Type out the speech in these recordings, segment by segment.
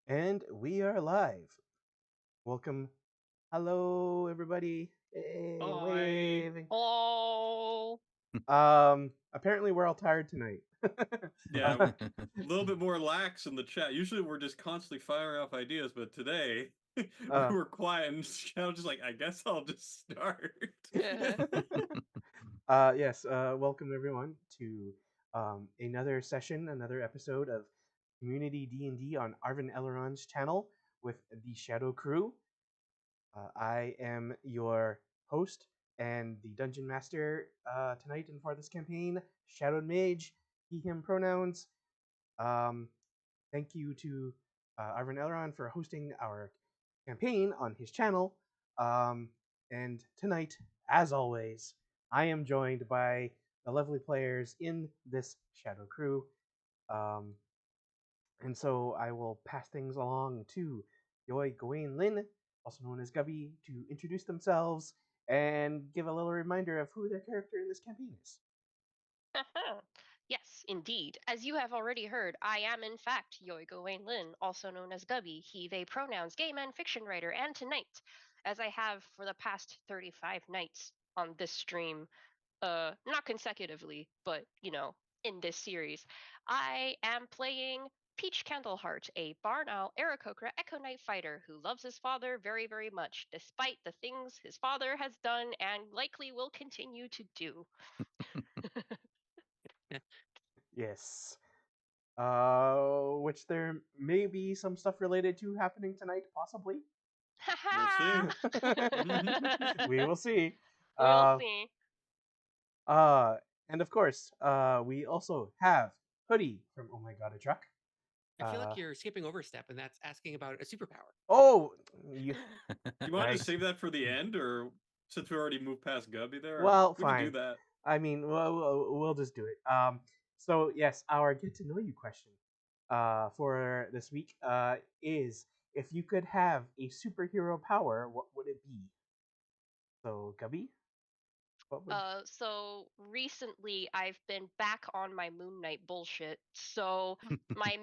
And we are live. Welcome. Hello, everybody. Hey, Hi. waving. Oh, Apparently we're all tired tonight. Yeah, a little bit more lax in the chat. Usually we're just constantly firing off ideas, but today we were quiet and I was just like, I guess I'll just start. Yes, welcome everyone to another session, another episode of Community D&D on Arvin Elrond's channel with the Shadow Crew. I am your host and the Dungeon Master tonight and for this campaign, Shadowed Mage, he, him pronouns. Thank you to Arvin Elrond for hosting our campaign on his channel. And tonight, as always, I am joined by the lovely players in this Shadow Crew. And so I will pass things along to Yoi, Gawain, Lin, also known as Gubby, to introduce themselves and give a little reminder of who their character in this campaign is. yes, indeed. As you have already heard, I am in fact Yoigo Wayne Lin, also known as Gubby, he, they pronouns, game and fiction writer, and tonight, as I have for the past 35 nights on this stream, not consecutively, but, in this series, I am playing Peach Candleheart, a Barn Owl Aarakocra Echo Knight fighter who loves his father very, very much, despite the things his father has done and likely will continue to do. Yes. Which there may be some stuff related to happening tonight, possibly. We'll see. We will see. We'll see. And of course, we also have Hoodie from Oh My God, a Truck. I feel like you're skipping over a step, and that's asking about a superpower. Oh, you want to save that for the end, or since we already moved past Gubby there? Well, we fine. can do that. I mean, we'll just do it. So yes, our get to know you question for this week is, if you could have a superhero power, what would it be? So, Gubby? So recently I've been back on my Moon Knight bullshit. So my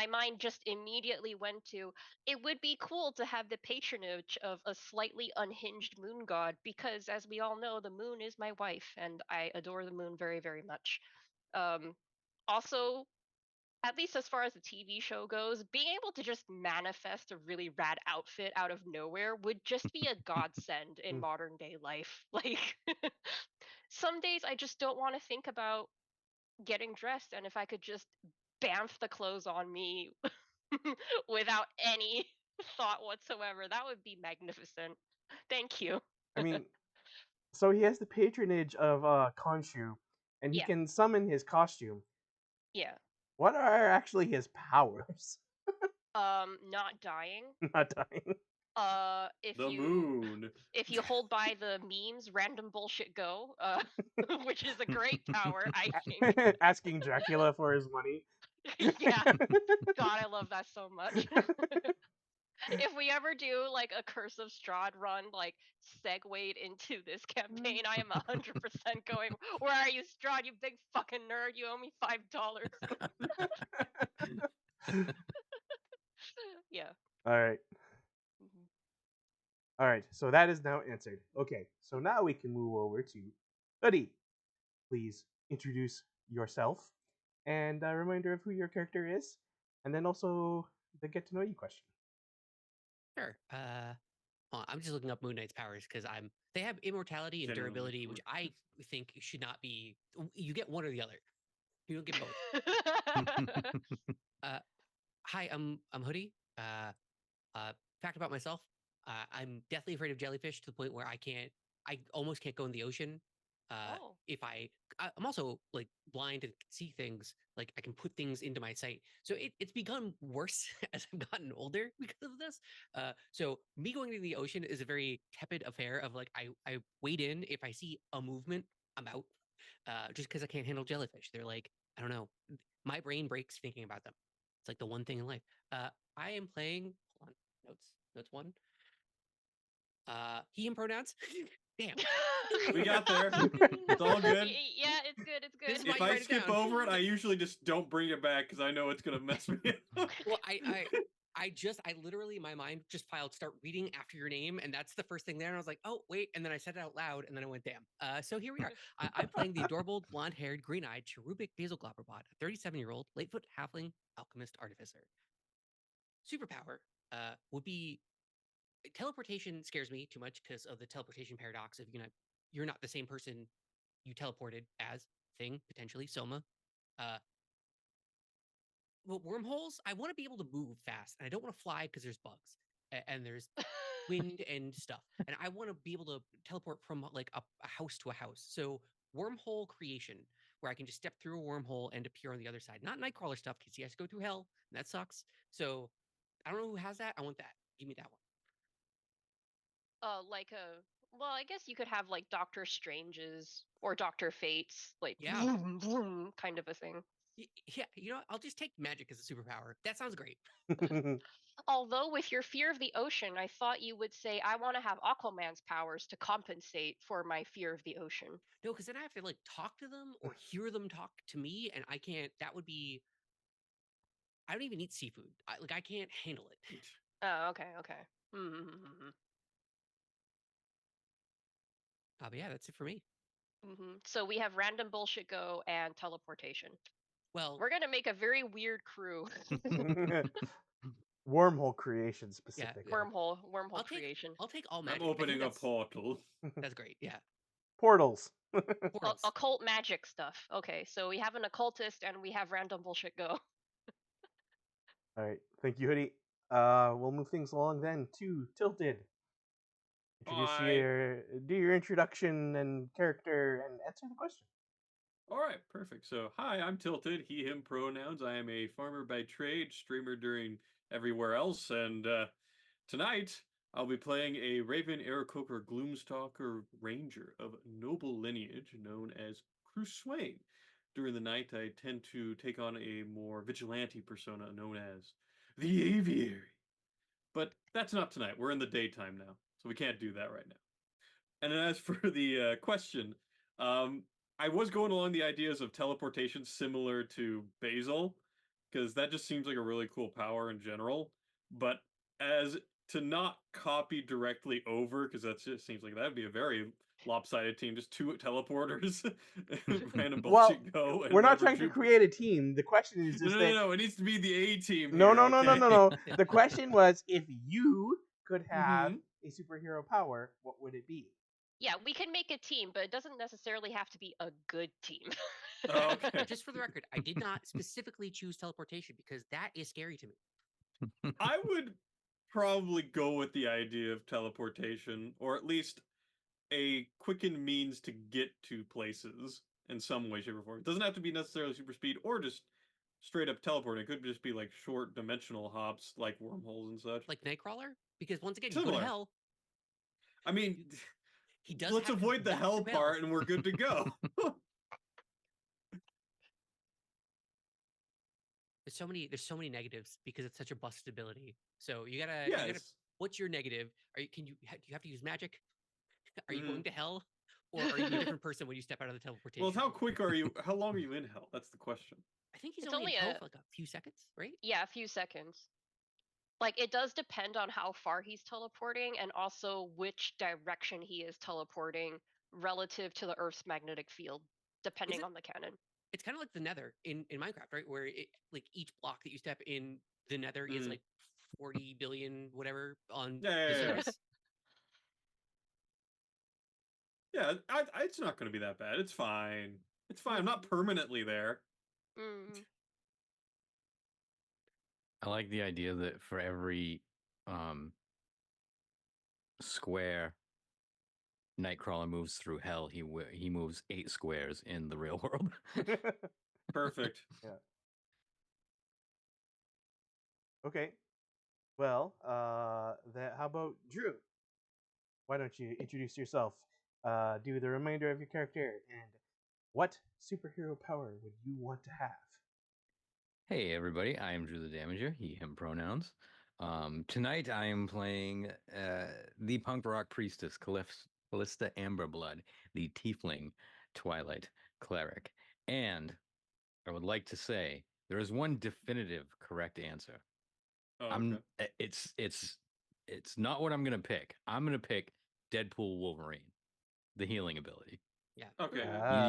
mind just immediately went to, it would be cool to have the patronage of a slightly unhinged moon god, because as we all know, the moon is my wife and I adore the moon very, very much. Also, at least as far as the TV show goes, being able to just manifest a really rad outfit out of nowhere would just be a godsend in modern day life. Like, some days I just don't want to think about getting dressed, and if I could just bamf the clothes on me without any thought whatsoever, that would be magnificent. Thank you. I mean, so he has the patronage of Khonshu, and he Yeah. can summon his costume. Yeah. What are actually his powers? Not dying. Not dying. If The you moon. if you hold by the memes, random bullshit go, which is a great power, I think. Asking Dracula for his money. Yeah. God, I love that so much. If we ever do like a Curse of Strahd run, like segued into this campaign, I am 100% going, where are you, Strahd, you big fucking nerd? You owe me $5. Yeah. All right. Mhm. All right. So that is now answered. Okay. So now we can move over to Hoodie. Please introduce yourself and a reminder of who your character is, and then also the get to know you question. Sure. I'm just looking up Moon Knight's powers because they have immortality and Generally. durability, which I think should not be. You get one or the other. You don't get both. Hi, I'm Hoodie. Fact about myself: I'm deathly afraid of jellyfish to the point where I almost can't go in the ocean. Oh. If I'm also like blind and can see things. Like I can put things into my sight. So it's become worse as I've gotten older because of this. So me going to the ocean is a very tepid affair of like I wade in. If I see a movement, I'm out. Just because I can't handle jellyfish. They're like, I don't know. My brain breaks thinking about them. It's like the one thing in life. I am playing. Hold on. Notes one. He, him pronouns. Damn. We got there. It's all good. Yeah, it's good. It's good. This is why If you I write it skip down. over it, I usually just don't bring it back because I know it's gonna mess me up. Well, I literally, my mind just filed start reading after your name, and that's the first thing there. And I was like, oh, wait. And then I said it out loud, and then I went, damn. So here we are. I'm playing the adorable, blonde haired, green eyed, cherubic Basil Glopperbot, a 37-year-old, Lightfoot halfling alchemist artificer. Superpower would be teleportation scares me too much because of the teleportation paradox of you're not the same person you teleported as thing, potentially, Soma. Well, wormholes, I want to be able to move fast, and I don't want to fly because there's bugs and there's wind and stuff, and I want to be able to teleport from like a house to a house. So wormhole creation, where I can just step through a wormhole and appear on the other side. Not Nightcrawler stuff because he has to go through hell, and that sucks. So I don't know who has that. I want that. Give me that one. Like a, well, I guess you could have like Doctor Strange's or Doctor Fate's, like Yeah. vroom, vroom kind of a thing. Yeah, I'll just take magic as a superpower. That sounds great. Although with your fear of the ocean, I thought you would say I want to have Aquaman's powers to compensate for my fear of the ocean. No, because then I have to like talk to them or hear them talk to me, and I can't. That would be. I don't even eat seafood. I can't handle it. Oh, okay, okay. Mm-hmm. But yeah, that's it for me. So we have random bullshit go and teleportation. Well, We're gonna make a very weird crew. Wormhole creation yeah, specifically. wormhole I'll take creation. I'll take all I'm magic. I think opening a portal. That's great. Yeah, Portals. portals. Occult magic stuff. Okay, so we have an occultist and we have random bullshit go. All right. Thank you, Hoodie. We'll move things along then to Tilted. Do your introduction and character and answer the question. All right, perfect. So, hi, I'm Tilted, he, him pronouns. I am a farmer by trade, streamer during everywhere else, and tonight I'll be playing a Raven Aarakocra Gloomstalker Ranger of noble lineage known as Crusain. During the night, I tend to take on a more vigilante persona known as the Aviary. But that's not tonight. We're in the daytime now, so we can't do that right now. And as for the question, I was going along the ideas of teleportation similar to Basil, because that just seems like a really cool power in general. But as to not copy directly over, because that just seems like that'd be a very lopsided team. Just two teleporters, random Well, bullshit go, and we're not whatever trying to Jupiter. create a team. The question is No, just no, that. no, no. It needs to be the A team. No, here, no, no, no, okay? no, no. The question was, if you could have Mhm. a superhero power, what would it be? Yeah, we can make a team, but it doesn't necessarily have to be a good team. Oh, okay. Just for the record, I did not specifically choose teleportation because that is scary to me. I would probably go with the idea of teleportation, or at least a quickened means to get to places in some way, shape, or form. It doesn't have to be necessarily super speed or just straight up teleporting. It could just be like short dimensional hops, like wormholes and such. Like Nightcrawler, because once again, you go to Similar. hell. I mean, He does let's have to avoid the walk hell through hell. part and we're good to go. There's so many negatives because it's such a busted ability. So you gotta Yes. what's your negative? Do you have to use magic? Are you Mhm. going to hell? Or are you a different person when you step out of the teleportation? Well, how quick are you? How long are you in hell? That's the question. I think he's It's only in only hell a- for like a few seconds, right? Yeah, a few seconds. Like, it does depend on how far he's teleporting and also which direction he is teleporting relative to the Earth's magnetic field, depending it- on the canon. It's kind of like the Nether in Minecraft, right? Where like each block that you step in the Nether is Mhm. like 40 billion whatever on Yeah, the yeah, yeah. surface. Yeah, it's not going to be that bad. It's fine. It's fine. I'm not permanently there. Mm. I like the idea that for every square Nightcrawler moves through hell, he moves 8 squares in the real world. Perfect. Yeah. Okay. Well, how about Drew? Why don't you introduce yourself? Do the remainder of your character, and what superhero power would you want to have? Hey everybody, I am Drew the Damager, he, him pronouns. Tonight I am playing the punk rock priestess Callista Amberblood, the tiefling Twilight cleric. And I would like to say there is one definitive correct answer. Oh, okay. It's not what I'm gonna pick. I'm gonna pick Deadpool Wolverine, the healing ability. Yeah. Okay.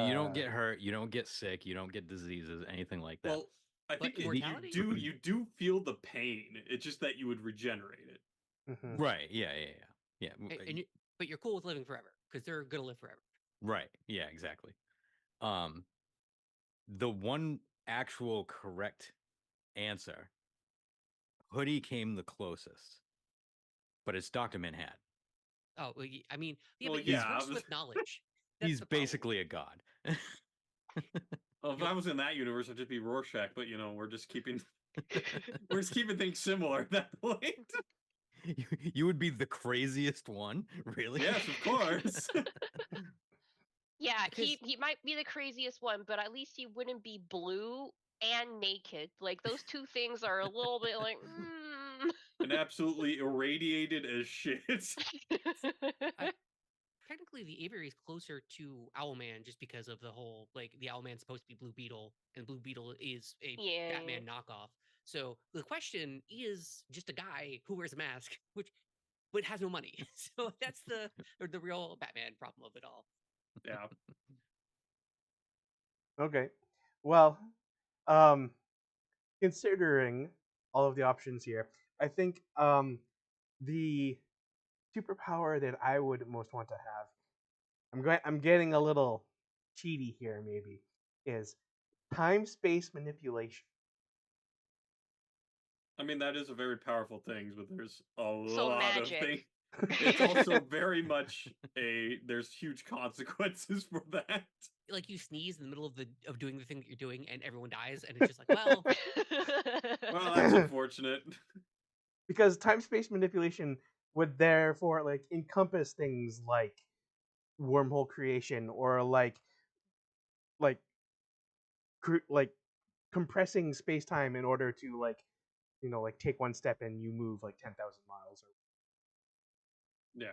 You don't get hurt, you don't get sick, you don't get diseases, anything like that. Well, I But think immortality? you do feel the pain. It's just that you would regenerate it. Mhm. Right? Yeah. But you're cool with living forever because they're gonna live forever. Right. Yeah. Exactly. The one actual correct answer, Hoodie came the closest, but it's Doctor Manhattan. Oh, I mean, yeah, Well, but he's yeah, first with knowledge. That's He's the problem. basically a god. Well, if I was in that universe, I'd just be Rorschach. But we're just keeping things similar at that point. You would be the craziest one, really? Yes, of course. Yeah, Because- he might be the craziest one, but at least he wouldn't be blue and naked. Like, those two things are a little bit like, And absolutely irradiated as shit. Technically, the Aviary is closer to Owlman just because of the whole like the Owlman's supposed to be Blue Beetle, and Blue Beetle is a Yeah. Batman knockoff. So the question is just a guy who wears a mask, but has no money. So that's the real Batman problem of it all. Yeah. Okay. Well, um, considering all of the options here, I think the superpower that I would most want to have, I'm getting a little cheaty here maybe, is time space manipulation. I mean, that is a very powerful thing, but there's a So lot magic. of things. It's also very much there's huge consequences for that. Like you sneeze in the middle of doing the thing that you're doing, and everyone dies, and it's just like, well, Well, that's unfortunate. Because time space manipulation would therefore like encompass things like wormhole creation or like like compressing space time in order to like like take one step and you move like 10,000 miles or Yeah.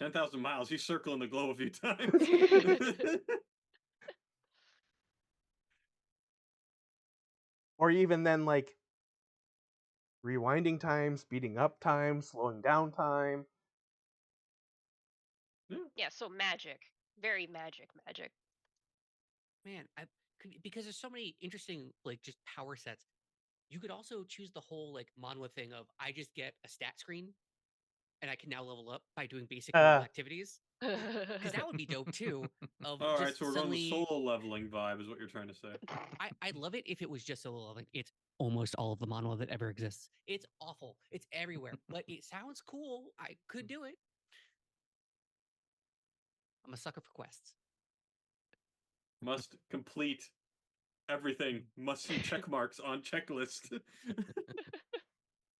10,000 miles. He's circling the globe a few times. Or even then, like, rewinding time, speeding up time, slowing down time. Yeah, so magic. Very magic. Man, because there's so many interesting like just power sets. You could also choose the whole like monolith thing of I just get a stat screen and I can now level up by doing basic normal activities. Because that would be dope too. Of All right, just so we're suddenly, going the solo leveling vibe, is what you're trying to say. I'd love it if it was just solo leveling. It's almost all of the monolith that ever exists. It's awful. It's everywhere, but it sounds cool. I could do it. I'm a sucker for quests. Must complete everything. Must see check marks on checklist.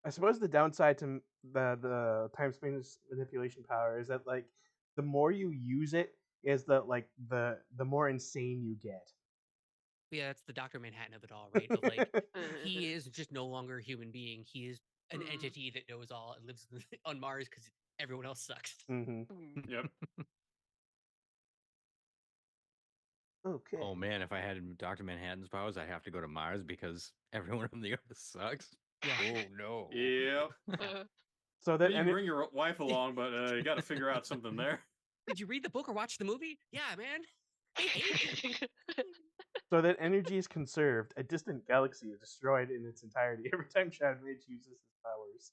I suppose the downside to the time space manipulation power is that, like, the more you use it, is that, like, the more insane you get. Yeah, that's the Dr. Manhattan of it all, right? Of like, he is just no longer a human being. He is an entity that knows all and lives on Mars because everyone else sucks. Mm-hmm. Yep. Okay. Oh man, if I had Dr. Manhattan's powers, I'd have to go to Mars because everyone on the Earth sucks. Yeah. Oh no. Yep. So that You can bring your wife along, but you got to figure out something there. Did you read the book or watch the movie? Yeah, man. They hate me. so that energy is conserved, a distant galaxy is destroyed in its entirety every time Shadow Mage uses his powers.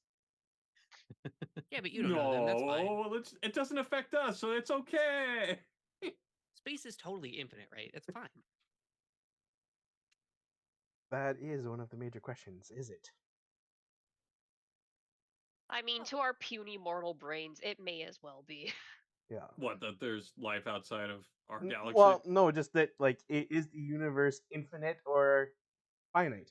Yeah, but you don't know them. That's fine. No, it doesn't affect us, so it's okay. Space is totally infinite, right? It's fine. That is one of the major questions, is it? I mean, to our puny mortal brains, it may as well be. Yeah. What, that there's life outside of our galaxy? Well, no, just that, like, is the universe infinite or finite?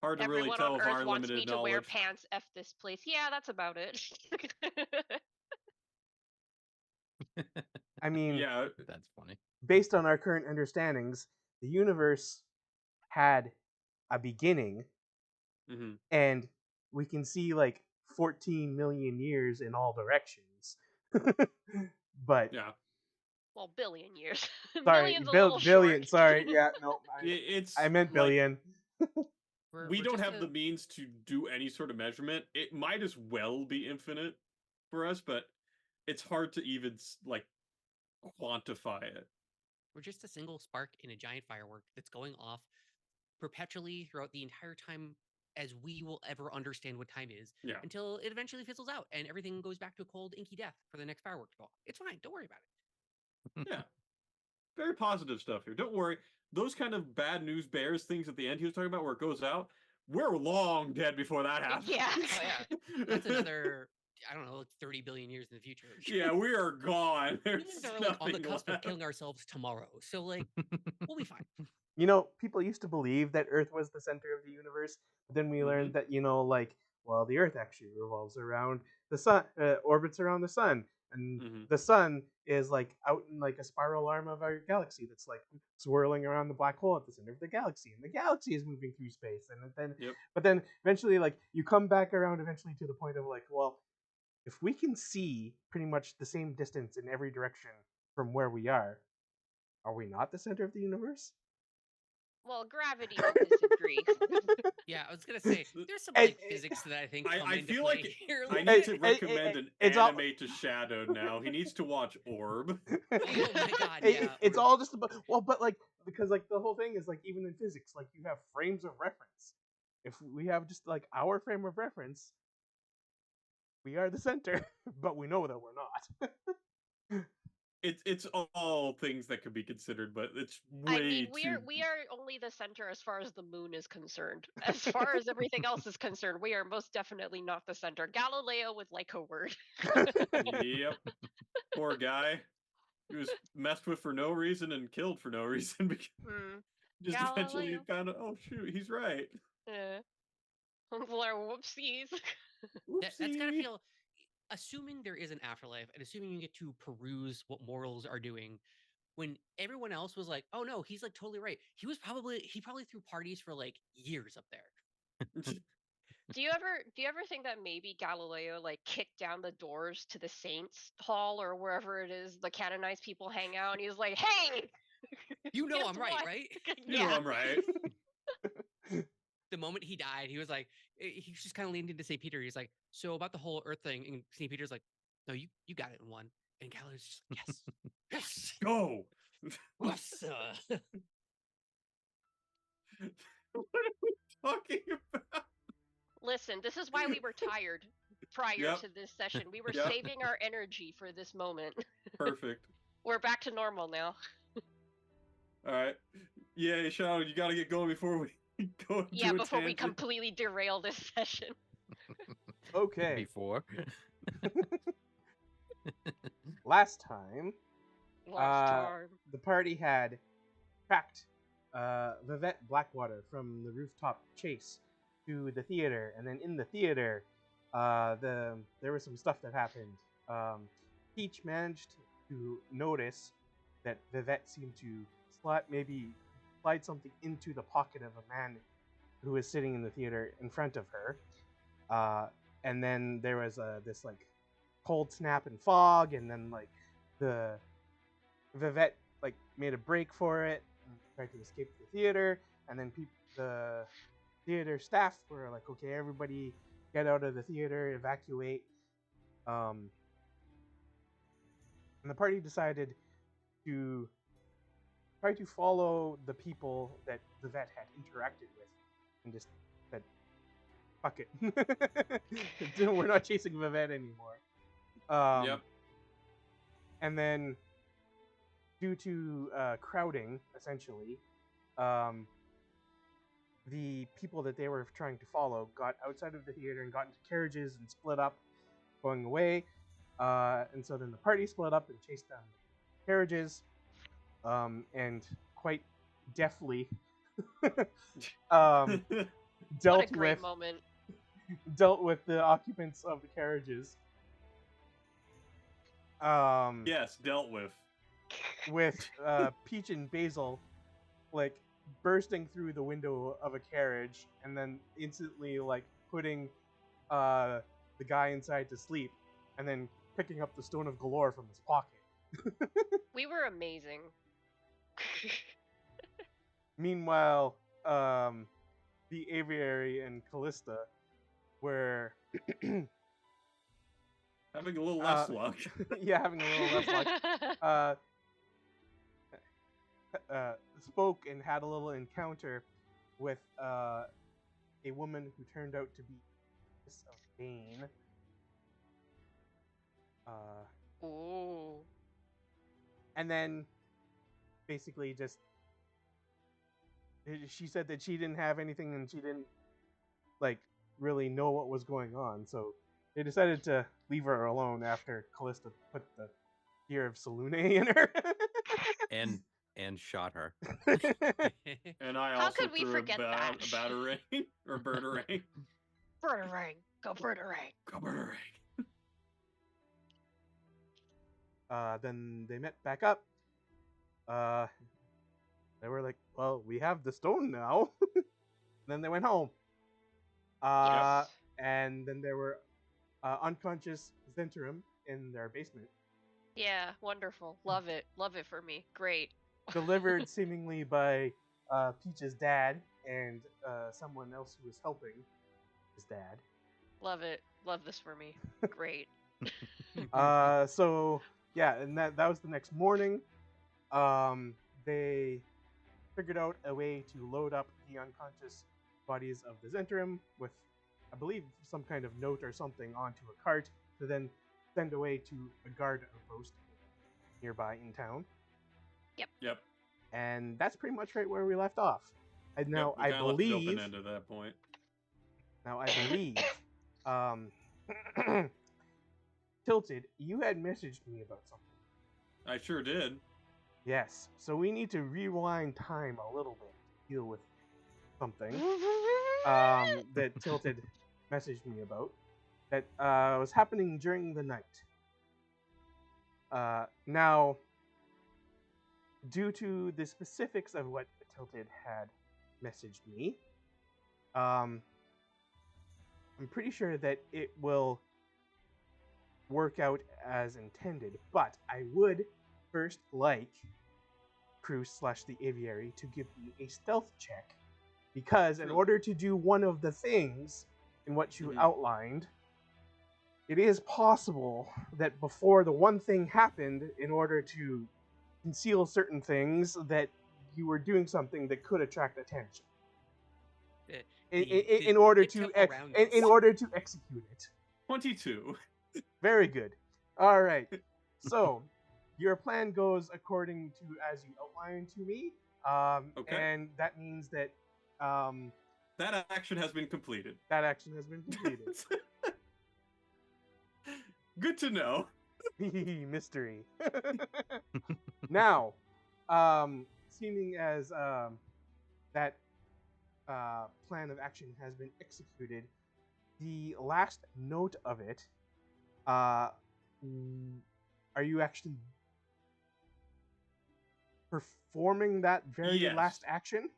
Hard to Everyone really tell on with Earth our wants me limited to wear knowledge. pants. F this place. Yeah, that's about it. I mean, Yeah, That's funny. based on our current understandings, the universe had a beginning, and we can see like 14 million years in all directions. But yeah, well, billion years. sorry, Million's a little billion. short. Sorry, yeah, no, it's I meant like, billion. we We're don't just have the means to do any sort of measurement. It might as well be infinite for us, but it's hard to even like quantify it. We're just a single spark in a giant firework that's going off perpetually throughout the entire time as we will ever understand what time is Yeah, until it eventually fizzles out and everything goes back to a cold, inky death for the next firework to go off. It's fine. Don't worry about it. yeah. Very positive stuff here. Don't worry. Those kind of bad news bears things at the end he was talking about where it goes out, we're long dead before that happens. Yeah. Oh, yeah. That's another, I don't know, like 30 billion years in the future. Yeah, we are gone. There's Humans are like on the nothing cusp left. of killing ourselves tomorrow. So, like, we'll be fine. You know, people used to believe that Earth was the center of the universe, but then we learned that, you know, like, well, the Earth actually revolves around the sun, orbits around the sun, and the sun is like out in like a spiral arm of our galaxy that's like swirling around the black hole at the center of the galaxy, and the galaxy is moving through space, and then, but then eventually, like, you come back around eventually to the point of like, well, if we can see pretty much the same distance in every direction from where we are we not the center of the universe? Well, gravity would disagree. Yeah, I was gonna say there's some like physics that I think come I into feel play like here. I need to recommend an anime to Shadow now. He needs to watch Orb. Oh my god, yeah. It's all just about, well, but like, because like the whole thing is like, even in physics, like, you have frames of reference. If we have just like our frame of reference, we are the center, but we know that we're not. It's all things that could be considered, but it's way I mean, we too. are only the center as far as the moon is concerned. As far as everything else is concerned, we are most definitely not the center. Galileo would like a word. Yep. Poor guy. He was messed with for no reason and killed for no reason because just eventually Galileo. kind of, oh shoot, he's right. Whoopsies. That's gotta feel, assuming there is an afterlife and assuming you get to peruse what mortals are doing, when everyone else was like, oh no, he's like totally right. He probably threw parties for like years up there. Do you ever think that maybe Galileo like kicked down the doors to the Saints Hall or wherever it is the canonized people hang out, and he was like, "Hey, You know guess I'm right, what?" right? You know I'm right. The moment he died, he was like, he just kind of leaned into St. Peter. He's like, so about the whole Earth thing, and St. Peter's like, no, you got it in one. And Galileo's just like, yes, yes, Go. yes. What are we talking about? Listen, this is why we were tired prior Yep. to this session. We were Yep. saving our energy for this moment. Perfect. We're back to normal now. All right. Yeah, Shadow, you got to get going before we go into Yeah, a before we tangent. completely derail this session. Okay. Before. Last time, Last time. the party had tracked Vivette Blackwater from the rooftop chase to the theater, and then in the theater, there was some stuff that happened. Peach managed to notice that Vivette seemed to slide something into the pocket of a man who was sitting in the theater in front of her. And then there was this like cold snap and fog, and then like the Vivette like made a break for it and tried to escape the theater, and then the theater staff were like, okay, everybody get out of the theater, evacuate. And the party decided to try to follow the people that Vivette had interacted with, and just said, fuck it. We're not chasing Vivette anymore. Yep. And then, due to crowding, essentially, the people that they were trying to follow got outside of the theater and got into carriages and split up, going away. And so then the party split up and chased down the carriages, and quite deftly What a dealt great with moment. dealt with the occupants of the carriages. Yes, dealt with. With Peach and Basil like bursting through the window of a carriage and then instantly like putting the guy inside to sleep, and then picking up the Stone of Galore from his pocket. We were amazing. Meanwhile, the Aviary and Callista were Having a little less luck. yeah, having a little less luck. Spoke and had a little encounter with a woman who turned out to be Miss of Bane. Ooh. And then basically just she said that she didn't have anything and she didn't like really know what was going on, so they decided to leave her alone after Callista put the fear of Salune in her. and shot her. And I How also could we threw forget that? a batarang or birdarang. Birdarang. Go Birdarang. Go birdarang. Then they met back up. They were like, well, we have the stone now. Then they went home. Yes. And then there were unconscious Zentrum in their basement, Yeah, wonderful. Love it. Love it for me. Great. delivered seemingly by Peach's dad and someone else who was helping his dad. Love it. Love this for me. Great. So yeah, and that was the next morning. They figured out a way to load up the unconscious bodies of the Zentrum with, I believe, some kind of note or something onto a cart to then send away to a guard outpost nearby in town. Yep. And that's pretty much right where we left off. And now Yep, we I kinda left it believe. open-ended at that point. Now I believe. Tilted, you had messaged me about something. I sure did. Yes. So we need to rewind time a little bit to deal with something that Tilted messaged me about that was happening during the night. Now, due to the specifics of what Tilted had messaged me, I'm pretty sure that it will work out as intended, but I would first like Cruz / the Aviary to give me a stealth check, because in True. order to do one of the things in what you outlined, it is possible that before the one thing happened, in order to conceal certain things, that you were doing something that could attract attention. In order to execute it. 22. Very good. All right. So your plan goes according to as you outlined to me. Okay. And that means that That action has been completed. that action has been completed. Good to know. Mystery. Now, seeming as that plan of action has been executed, the last note of it, are you actually performing that very Yes. last action?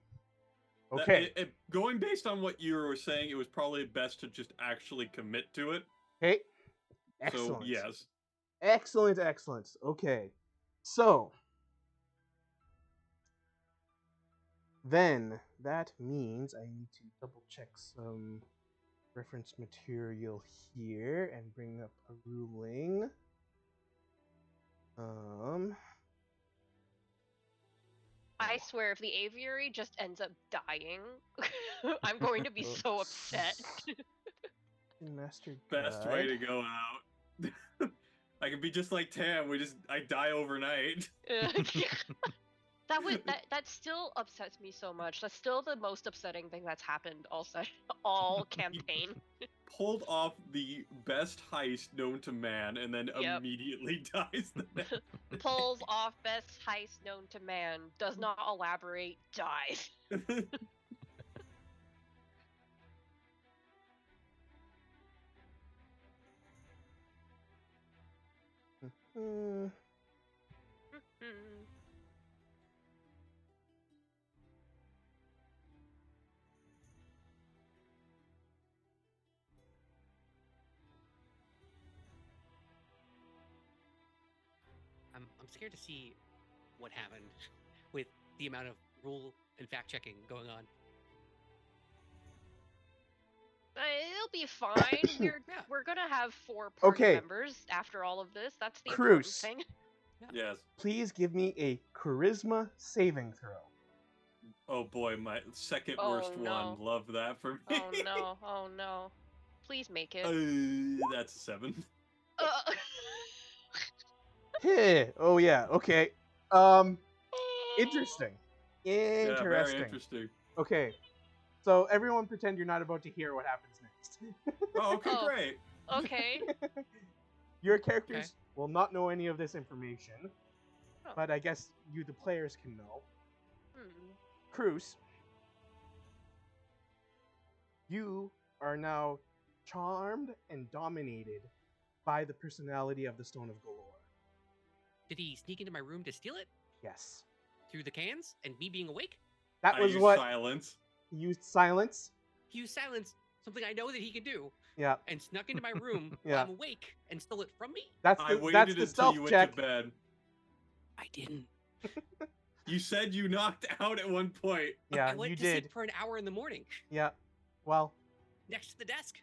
Okay. Going based on what you were saying, it was probably best to just actually commit to it. Okay. Excellent. So, yes. Excellent, excellent. Okay. So, then that means I need to double check some reference material here and bring up a ruling. I swear, if the aviary just ends up dying, I'm going to be so upset. Master Best way to go out. I can be just like Tam. I die overnight. That still upsets me so much. That's still the most upsetting thing that's happened all campaign. Pulled off the best heist known to man, and then immediately dies. Pulls off best heist known to man. Does not elaborate. Dies. I'm scared to see what happened with the amount of rule and fact checking going on. It'll be fine. We're gonna have 4 party members after all of this. That's the important thing. Yes. Please give me a charisma saving throw. Oh boy, my second worst one. Love that for me. Oh no! Oh no! Please make it. That's a 7. Hey, oh yeah, okay. Interesting. Yeah, very interesting. Okay, so everyone pretend you're not about to hear what happens next. Oh, okay, great. Okay. Your characters will not know any of this information, but I guess you, the players, can know. Cruz, you are now charmed and dominated by the personality of the Stone of Galore. Did he sneak into my room to steal it? Yes. Through the cans and me being awake? That was what silence. He used silence. He used silence, something I know that he could do. Yeah. And snuck into my room while I'm awake and stole it from me. I waited until you went to bed. I didn't. You said you knocked out at one point. Yeah, I went to sleep for an hour in the morning. Yeah. Well. Next to the desk.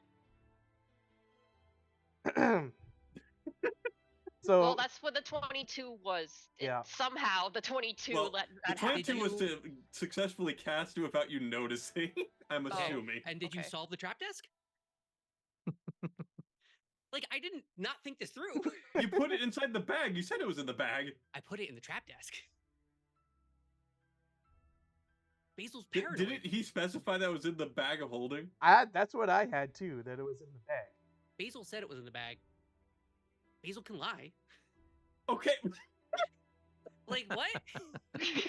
So. Well, that's what the 22 was. Somehow the 22 let that happen. The 22 was to successfully cast you without you noticing. I'm assuming. And did you solve the trap desk? Like, I didn't not think this through. You put it inside the bag. You said it was in the bag. I put it in the trap desk. Basil's paranoid. Didn't he specify that was in the bag of holding? That's what I had too, that it was in the bag. Basil said it was in the bag. Basil can lie. Okay. Like, what?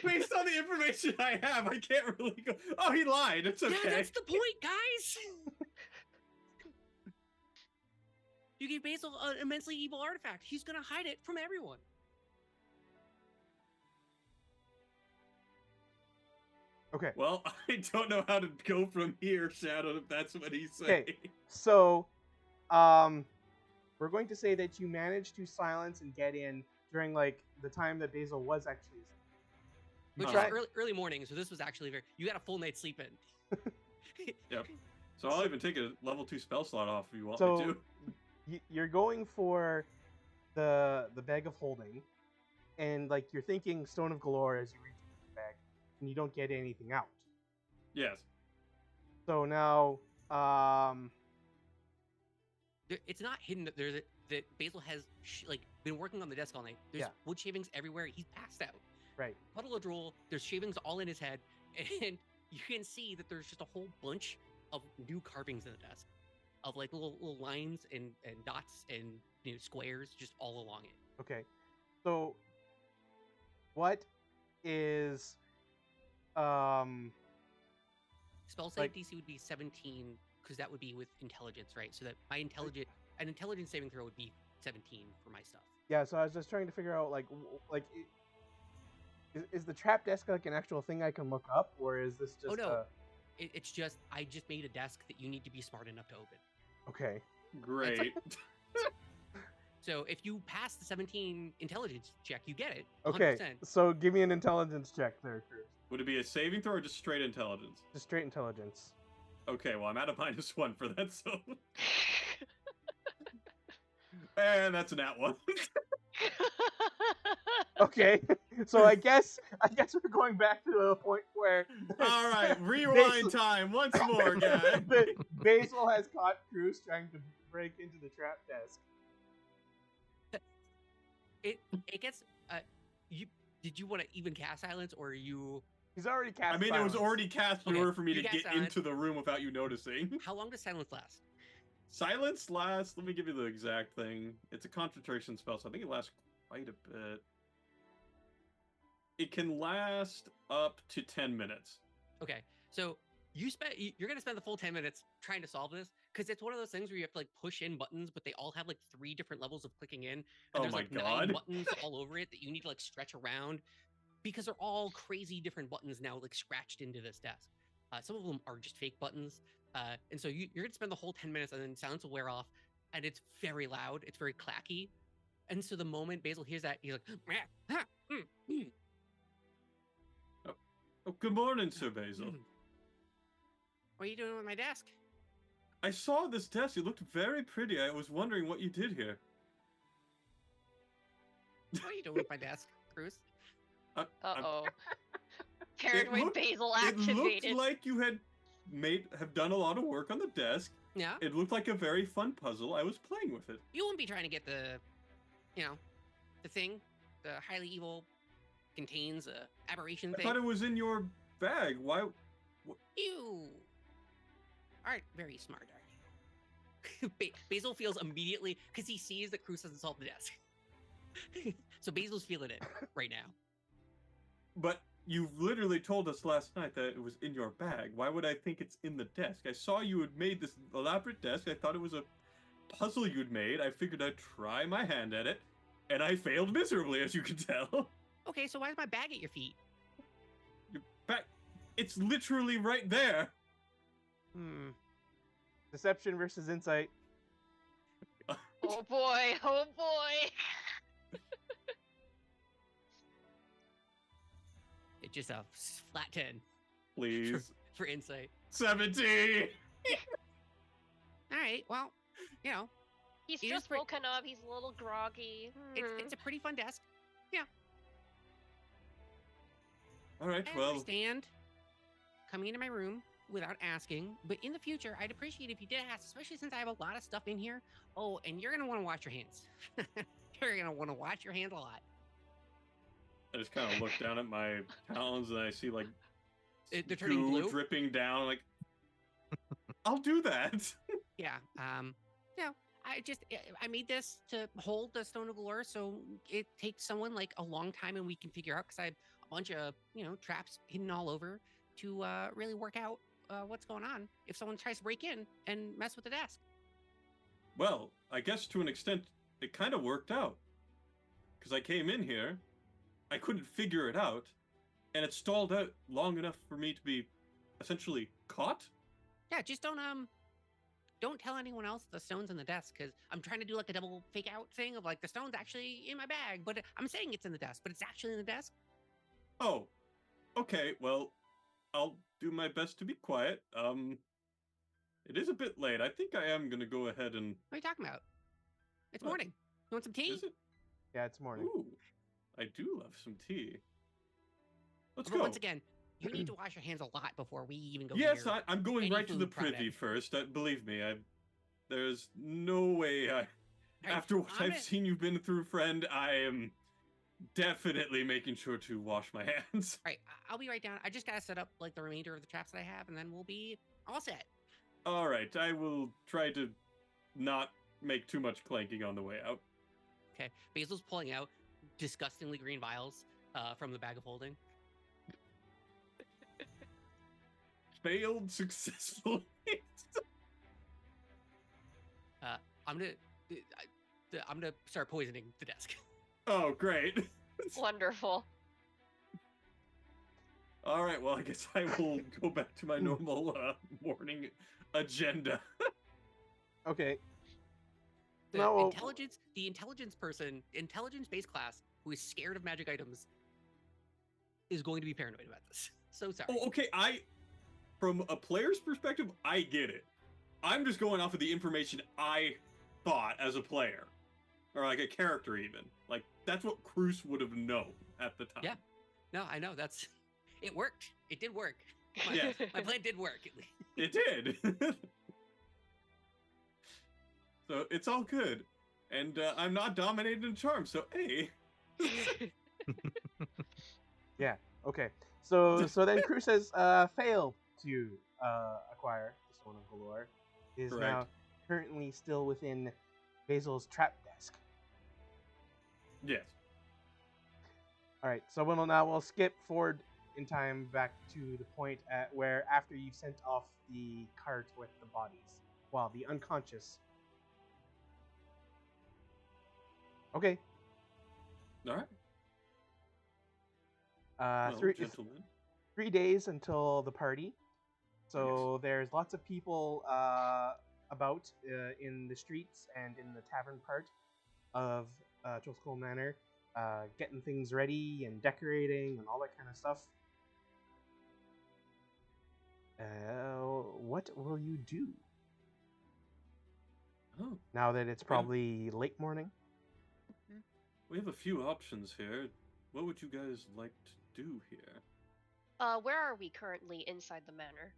Based on the information I have, I can't really go. Oh, he lied. It's okay. Yeah, that's the point, guys. You gave Basil an immensely evil artifact. He's going to hide it from everyone. Okay. Well, I don't know how to go from here, Shadow, if that's what he's saying. Okay. So, we're going to say that you managed to silence and get in during like the time that Basil was actually asleep. You Which try- is early morning, so this was actually you got a full night's sleep in. Yep. So I'll even take a level 2 spell slot off if you want So me to. You're going for the bag of holding, and like you're thinking Stone of Galore as you reach into the bag, and you don't get anything out. Yes. So now, It's not hidden that that Basil has been working on the desk all night. There's Yeah. wood shavings everywhere. He's passed out. right. Puddle of drool. There's shavings all in his head, and you can see that there's just a whole bunch of new carvings in the desk, of like little lines and dots and squares just all along it. Okay. So, what is Spell save Like- DC would be 17 because that would be with intelligence, right? So that an intelligence saving throw would be 17 for my stuff. yeah? So I was just trying to figure out is the trap desk like an actual thing I can look up, or is this just? Oh no, it's just I just made a desk that you need to be smart enough to open. Okay. Great. So if you pass the 17 intelligence check, you get it. 100%. Okay. So give me an intelligence check there, Cruz. Would it be a saving throw or just straight intelligence? Just straight intelligence. Okay, well, I'm at a -1 for that, so. And that's a nat 1. Okay. So I guess we're going back to a point where. All right, rewind Basil- time once more, guys. Basil has caught Cruz trying to break into the trap desk. It gets did you want to even cast silence or are you? He's already cast. I mean, it was silence. already cast in Okay, order for me you to cast get silence. into the room without you noticing. How long does silence last? Silence lasts, let me give you the exact thing. It's a concentration spell, so I think it lasts quite a bit. It can last up to 10 minutes. Okay, so you're gonna spend the full 10 minutes trying to solve this because it's one of those things where you have to like push in buttons, but they all have like 3 different levels of clicking in, and Oh there's my like 9 God. buttons all over it that you need to like stretch around because they're all crazy different buttons now like scratched into this desk. Some of them are just fake buttons, and so you're gonna spend the whole 10 minutes, and then silence will wear off, and it's very loud, it's very clacky, and so the moment Basil hears that, he's like, "Meh, ah, Oh, good morning, Sir Basil. What are you doing with my desk?" I saw this desk. It looked very pretty. I was wondering what you did here. What are you doing with my desk, Cruz? Uh-oh. Paranoid looked- Basil It looked activated. like you have done a lot of work on the desk. Yeah, It looked like a very fun puzzle. I was playing with it. you wouldn't be trying to get the thing, the highly evil contains a aberration I thing. thought it was in your bag. Why? You aren't very smart, are you? Basil feels immediately because he sees that Cruz hasn't solved the desk. So Basil's feeling it right now. But you literally told us last night that it was in your bag. Why would I think it's in the desk? I saw you had made this elaborate desk. I thought it was a puzzle you'd made. I figured I'd try my hand at it, and I failed miserably, as you can tell. Okay, so why is my bag at your feet? Your bag, it's literally right there. Deception versus insight. Oh boy, oh boy. It's just a flat 10 Please. for insight. 17! All right, well, He's It is just pretty- woken up. He's a little groggy. it's a pretty fun desk. All right, I well, understand coming into my room without asking, but in the future, I'd appreciate if you did ask, especially since I have a lot of stuff in here. Oh, and you're gonna want to wash your hands. You're gonna want to wash your hands a lot. I just kind of look down at my talons and I see like They're turning goo blue. dripping down. Like, I'll do that. Yeah. I made this to hold the Stone of Galore, so it takes someone like a long time, and we can figure out because I have a bunch of traps hidden all over to really work out what's going on if someone tries to break in and mess with the desk. Well, I guess to an extent, it kind of worked out. Because I came in here, I couldn't figure it out, and it stalled out long enough for me to be essentially caught. Yeah, just don't tell anyone else the stone's in the desk, because I'm trying to do like a double fake out thing of like the stone's actually in my bag, but I'm saying it's in the desk, but it's actually in the desk. Oh, okay. Well, I'll do my best to be quiet. It is a bit late. I think I am gonna go ahead and. What are you talking about? It's What? morning. You want some tea? Is it? Yeah, it's morning. Ooh, I do love some tea. Let's But go. once again, you need to wash your hands a lot before we even go Yes, near I'm going any right to the food product. privy first. Believe me, there's no way. Right, After what I'm I've gonna- seen you've been through, friend, I am definitely making sure to wash my hands. Right, I'll be right down. I just gotta set up like the remainder of the traps that I have, and then we'll be all set. All right, I will try to not make too much clanking on the way out. Okay. Basil's pulling out disgustingly green vials from the bag of holding. Failed successfully. I'm gonna start poisoning the desk. Oh, great. Wonderful. All right, well, I guess I will go back to my normal morning agenda. Okay. The No. intelligence-based class who is scared of magic items is going to be paranoid about this. So sorry. Oh, okay, from a player's perspective, I get it. I'm just going off of the information I thought as a player. Or like a character even. Like, that's what Cruz would have known at the time. Yeah. No, I know, it worked. It did work. Yes. My plan did work, at least. It did. So it's all good. And I'm not dominated in charm, so hey. Yeah. Okay. So then Cruz has failed to acquire the Stone of Galore. Is Correct. now currently still within Basil's trap desk. Yes. All right. So we'll skip forward in time back to the point at where after you've sent off the cart with the bodies, while the unconscious. Okay. All right. Well, It's gentlemen. 3 days until the party. So there's lots of people about in the streets and in the tavern part of Trollskull Manor, getting things ready and decorating and all that kind of stuff. What will you do Oh, now that it's probably late morning? we have a few options here. What would you guys like to do here? Where are we currently inside the manor?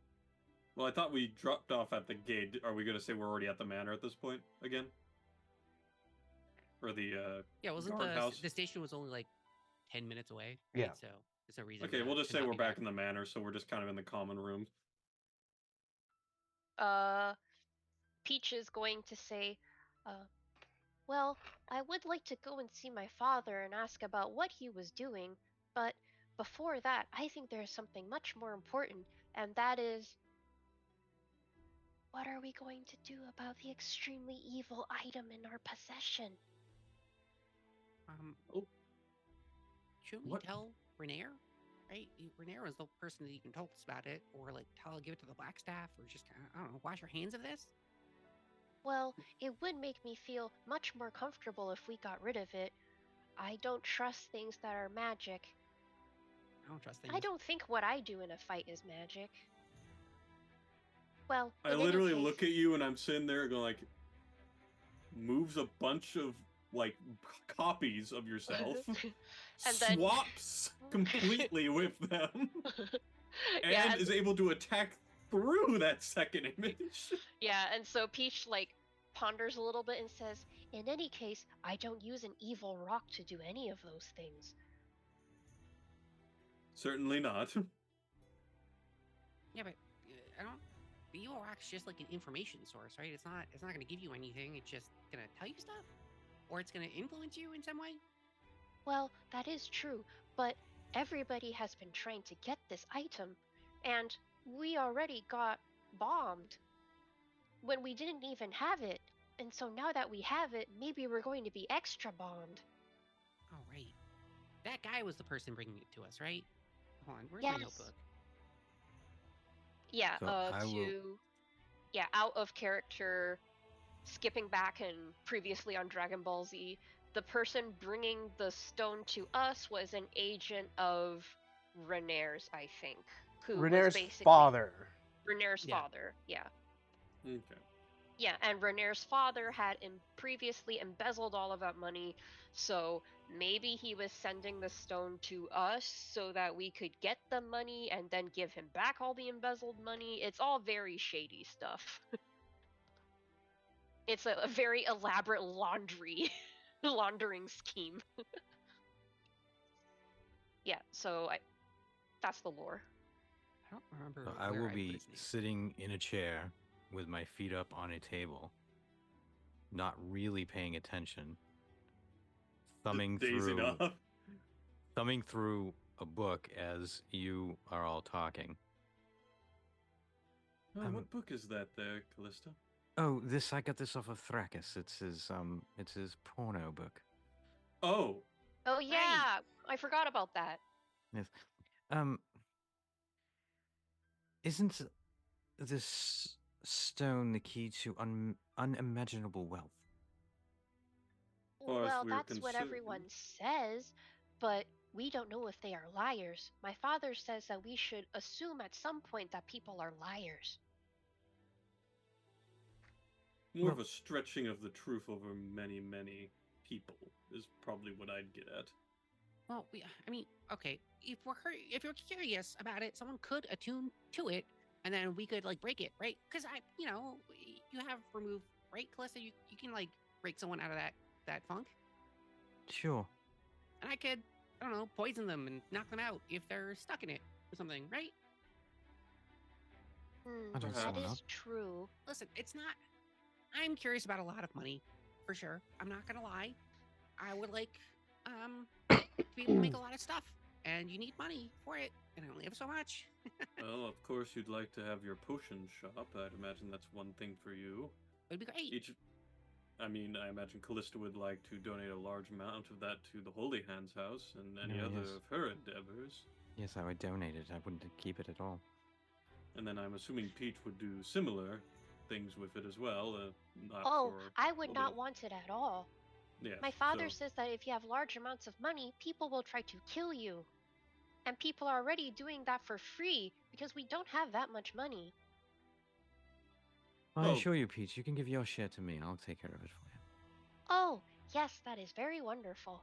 Well, I thought we dropped off at the gate. Are we going to say we're already at the manor at this point again? Or the Yeah, wasn't guardhouse? the station was only like 10 minutes away, right? Yeah. So there's no reason. Okay, we'll just to say not we're be back in the manor, so we're just kind of in the common rooms. Peach is going to say, well, I would like to go and see my father and ask about what he was doing, but before that, I think there's something much more important, and that is, what are we going to do about the extremely evil item in our possession? Oh. Shouldn't What? we tell Renair? Right? Renair is the person that you can talk about it, or like give it to the black staff, or just I don't know, wash your hands of this. Well, it would make me feel much more comfortable if we got rid of it. I don't trust things that are magic. I don't trust things. I don't think what I do in a fight is magic. Well, I in any literally case- look at you and I'm sitting there going like, moves a bunch of like copies of yourself, And then- swaps completely with them, and Yeah, is able to attack through that second image. Yeah, and so Peach ponders a little bit and says, "In any case, I don't use an evil rock to do any of those things." Certainly not. Yeah, but I don't. The evil rock's just like an information source, right? It's not going to give you anything. It's just going to tell you stuff, or it's going to influence you in some way. Well, that is true, but everybody has been trying to get this item, and we already got bombed when we didn't even have it. And so now that we have it, maybe we're going to be extra bombed. Oh, right. That guy was the person bringing it to us, right? Hold on, where's my Yes. notebook? Yeah, So I will- out of character, skipping back and previously on Dragon Ball Z, the person bringing the stone to us was an agent of Renair's, I think, who was Renair's basically father. Renair's Yeah. father. Yeah. Okay. Yeah, and Renair's father had previously embezzled all of that money, so maybe he was sending the stone to us so that we could get the money and then give him back all the embezzled money. It's all very shady stuff. It's a very elaborate laundering scheme. Yeah, so that's the lore. I don't remember So I where will I put be his name. sitting in a chair with my feet up on a table, not really paying attention, thumbing Dazing through off. a book as you are all talking. Oh, what book is that there, Callista? Oh, I got this off of Thrakis. It's his porno book. Oh, Oh yeah, I forgot about that. Yes. Isn't this stone the key to unimaginable wealth? Or if Well, we're that's what concerned. everyone says, but we don't know if they are liars. My father says that we should assume at some point that people are liars. More of Well- a stretching of the truth over many, many people is probably what I'd get at. Well, I mean, okay, if you're curious about it, someone could attune to it, and then we could like break it, right? Because you have remove, right, Calista? You can like break someone out of that funk, Sure. and I could, I don't know, poison them and knock them out if they're stuck in it or something, right? I don't see That why is not. true. Listen, it's not. I'm curious about a lot of money, for sure. I'm not gonna lie. I would like to be able to make a lot of stuff, and you need money for it, and I only have so much. Well, of course, you'd like to have your potion shop. I'd imagine that's one thing for you. It'd be great. I imagine Callista would like to donate a large amount of that to the Holy Hands House and any Oh, other yes. of her endeavors. Yes, I would donate it. I wouldn't keep it at all. And then I'm assuming Peach would do similar things with it as well. Not Oh, for I would a not little- want it at all. Yeah. My father so- says that if you have large amounts of money, people will try to kill you. And people are already doing that for free because we don't have that much money. I Oh. assure you, Peach, you can give your share to me. I'll take care of it for you. Oh, yes, that is very wonderful.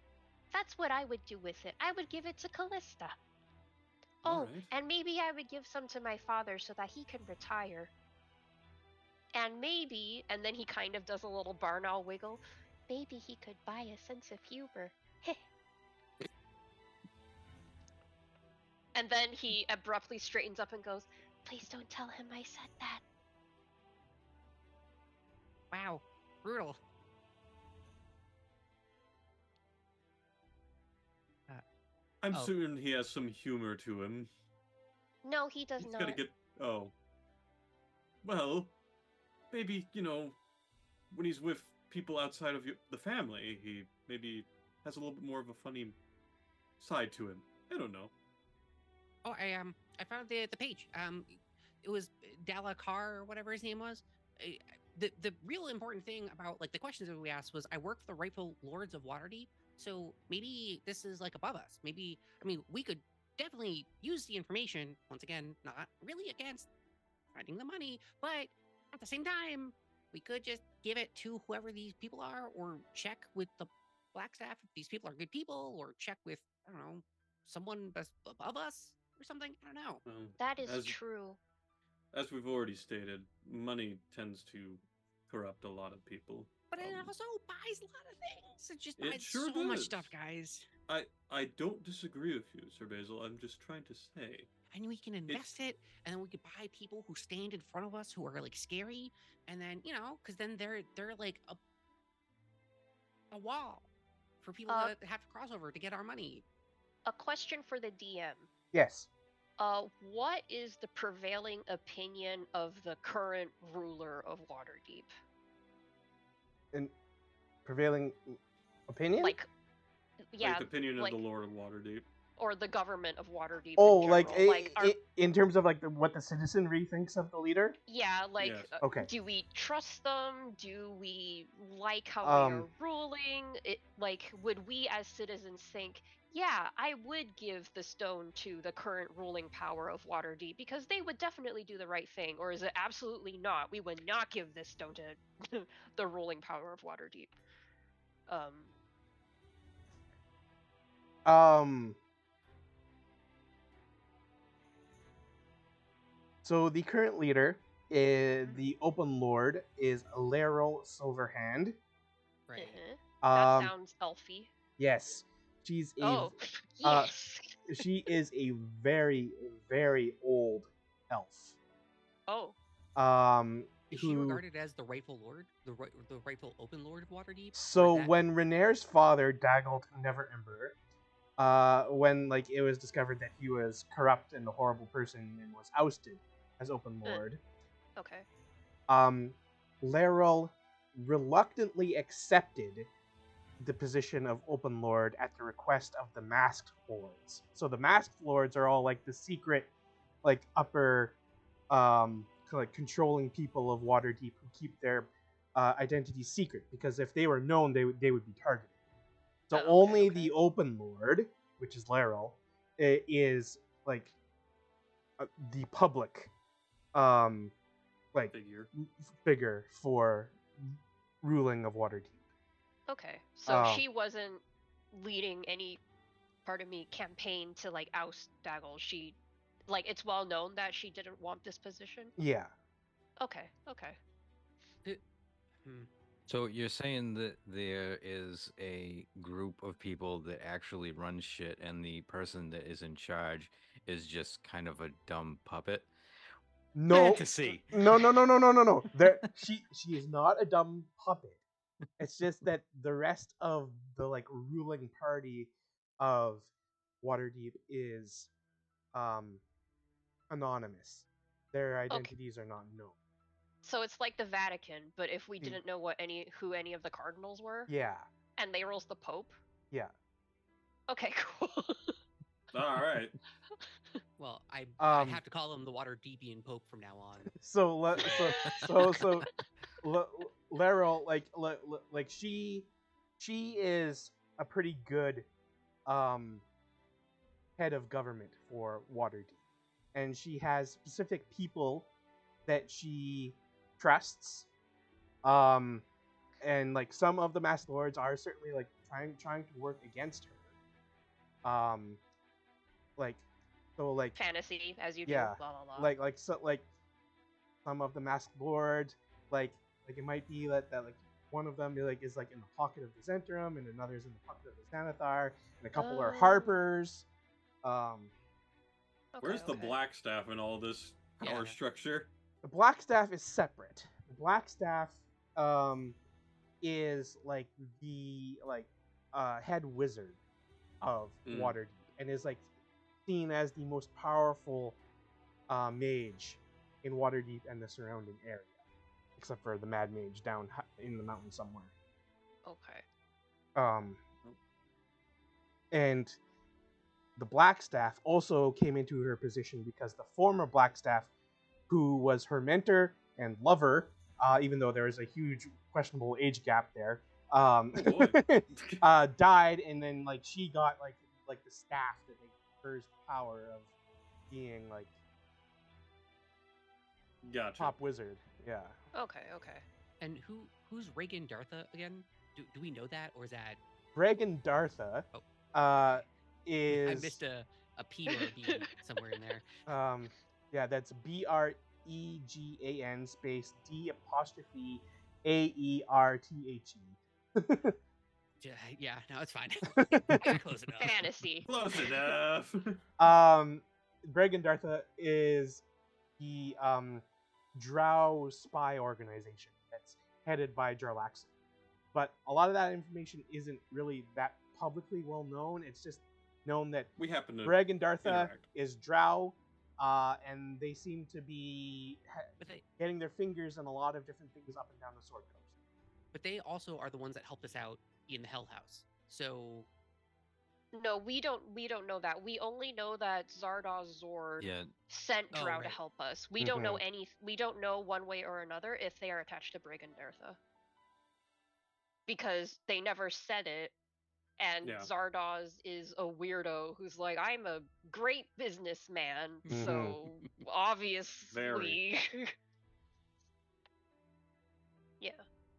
That's what I would do with it. I would give it to Callista. Oh, Alright. and maybe I would give some to my father so that he can retire. And maybe, and then he kind of does a little barn owl wiggle, maybe he could buy a sense of humor. And then he abruptly straightens up and goes, please don't tell him I said that. Wow, brutal. I'm Oh. certain he has some humor to him. No, he does He's not. gotta get. Oh. Well, maybe, when he's with people outside of the family, he maybe has a little bit more of a funny side to him. I don't know. Oh, I found the page. It was Dala Carr or whatever his name was. The real important thing about like the questions that we asked was I work for the rightful lords of Waterdeep, so maybe this is like above us. Maybe we could definitely use the information once again, not really against finding the money, but at the same time, we could just give it to whoever these people are, or check with the black staff if these people are good people, or check with I don't know someone above us or something. I don't know. Well, That is as true. as we've already stated, money tends to corrupt a lot of people. But it also buys a lot of things. It just It buys sure so much does. stuff, guys. I don't disagree with you, Sir Basil. I'm just trying to say. And we can invest it, and then we could buy people who stand in front of us who are like scary, and then because then they're like a wall for people to have to cross over to get our money. A question for the DM. Yes. What is the prevailing opinion of the current ruler of Waterdeep? And prevailing opinion? Like, yeah, Like the opinion like, of the Lord of Waterdeep. or the government of Waterdeep Oh, in like general. Like, in terms of like what the citizenry thinks of the leader. yeah, like, Yes. Okay. do we trust them? Do we like how they are ruling? Like, would we as citizens think, yeah, I would give the stone to the current ruling power of Waterdeep because they would definitely do the right thing? Or is it absolutely not? We would not give this stone to the ruling power of Waterdeep. So the current leader, the Open Lord, is Laryl Silverhand. Right. That sounds elfy. Yes, she's a Oh, yes. she is a very, very old elf. Oh. Is she regarded as the rightful lord, the rightful Open Lord of Waterdeep? So when Renair's father, Daggled Neverember, when like it was discovered that he was corrupt and a horrible person and was ousted as Open Lord, Okay. Laryl reluctantly accepted the position of Open Lord at the request of the Masked Lords. So the Masked Lords are all like the secret, like upper, like controlling people of Waterdeep who keep their identities secret, because if they were known, they would be targeted. So only the Open Lord, which is Laryl, is like the public, like figure for ruling of Waterdeep. Okay, so she wasn't leading any, campaign to like oust Daggle. She, like, it's well known that she didn't want this position. Yeah. Okay. So you're saying that there is a group of people that actually run shit, and the person that is in charge is just kind of a dumb puppet? No. Fantasy. No. She is not a dumb puppet. It's just that the rest of the like ruling party of Waterdeep is anonymous. Their identities are not known. So it's like the Vatican, but if we didn't know who any of the cardinals were. Yeah. And Laryl the Pope. Yeah. Okay, cool. All right. Well, I have to call him the Waterdeepian Pope from now on. So Laryl, like she is a pretty good head of government for Waterdeep, and she has specific people that she trusts. And like some of the Masked Lords are certainly like trying to work against her. Like fantasy as you do. Yeah. Blah blah blah. Like some of the Masked Lords, like it might be that like one of them is like in the pocket of the Zentrum, and another's in the pocket of the Xanathar, and a couple are Harpers. Where's the Blackstaff in all this power structure? The Blackstaff is separate. The Blackstaff is like the head wizard of Waterdeep, and is like seen as the most powerful mage in Waterdeep and the surrounding area, except for the Mad Mage down in the mountain somewhere. Okay. And the Blackstaff also came into her position because the former Blackstaff, who was her mentor and lover, even though there is a huge questionable age gap there, died, and then like she got like the staff that they confers the power of being like top wizard. Yeah. Okay. And who's Reagan Dartha again? Do we know that, or is that Reagan Dartha? Is I missed a P or a B somewhere in there. Yeah, that's BREGAN space D'Aerthe. Yeah, no, it's fine. Close enough. Fantasy. Close enough. Reagan Dartha is the Drow spy organization that's headed by Jarlaxle. But a lot of that information isn't really that publicly well known. It's just known that we happen to Reagan Dartha is Drow, and they seem to be getting their fingers in a lot of different things up and down the Sword Coast. But they also are the ones that helped us out in the Hell House. So No, we don't know that. We only know that Zardoz Zord Yeah. sent Oh, Drow to right. help us. We don't know we don't know one way or another if they are attached to Brigand Dertha. Because they never said it, and Yeah. Zardoz is a weirdo who's like, I'm a great businessman, so obviously yeah.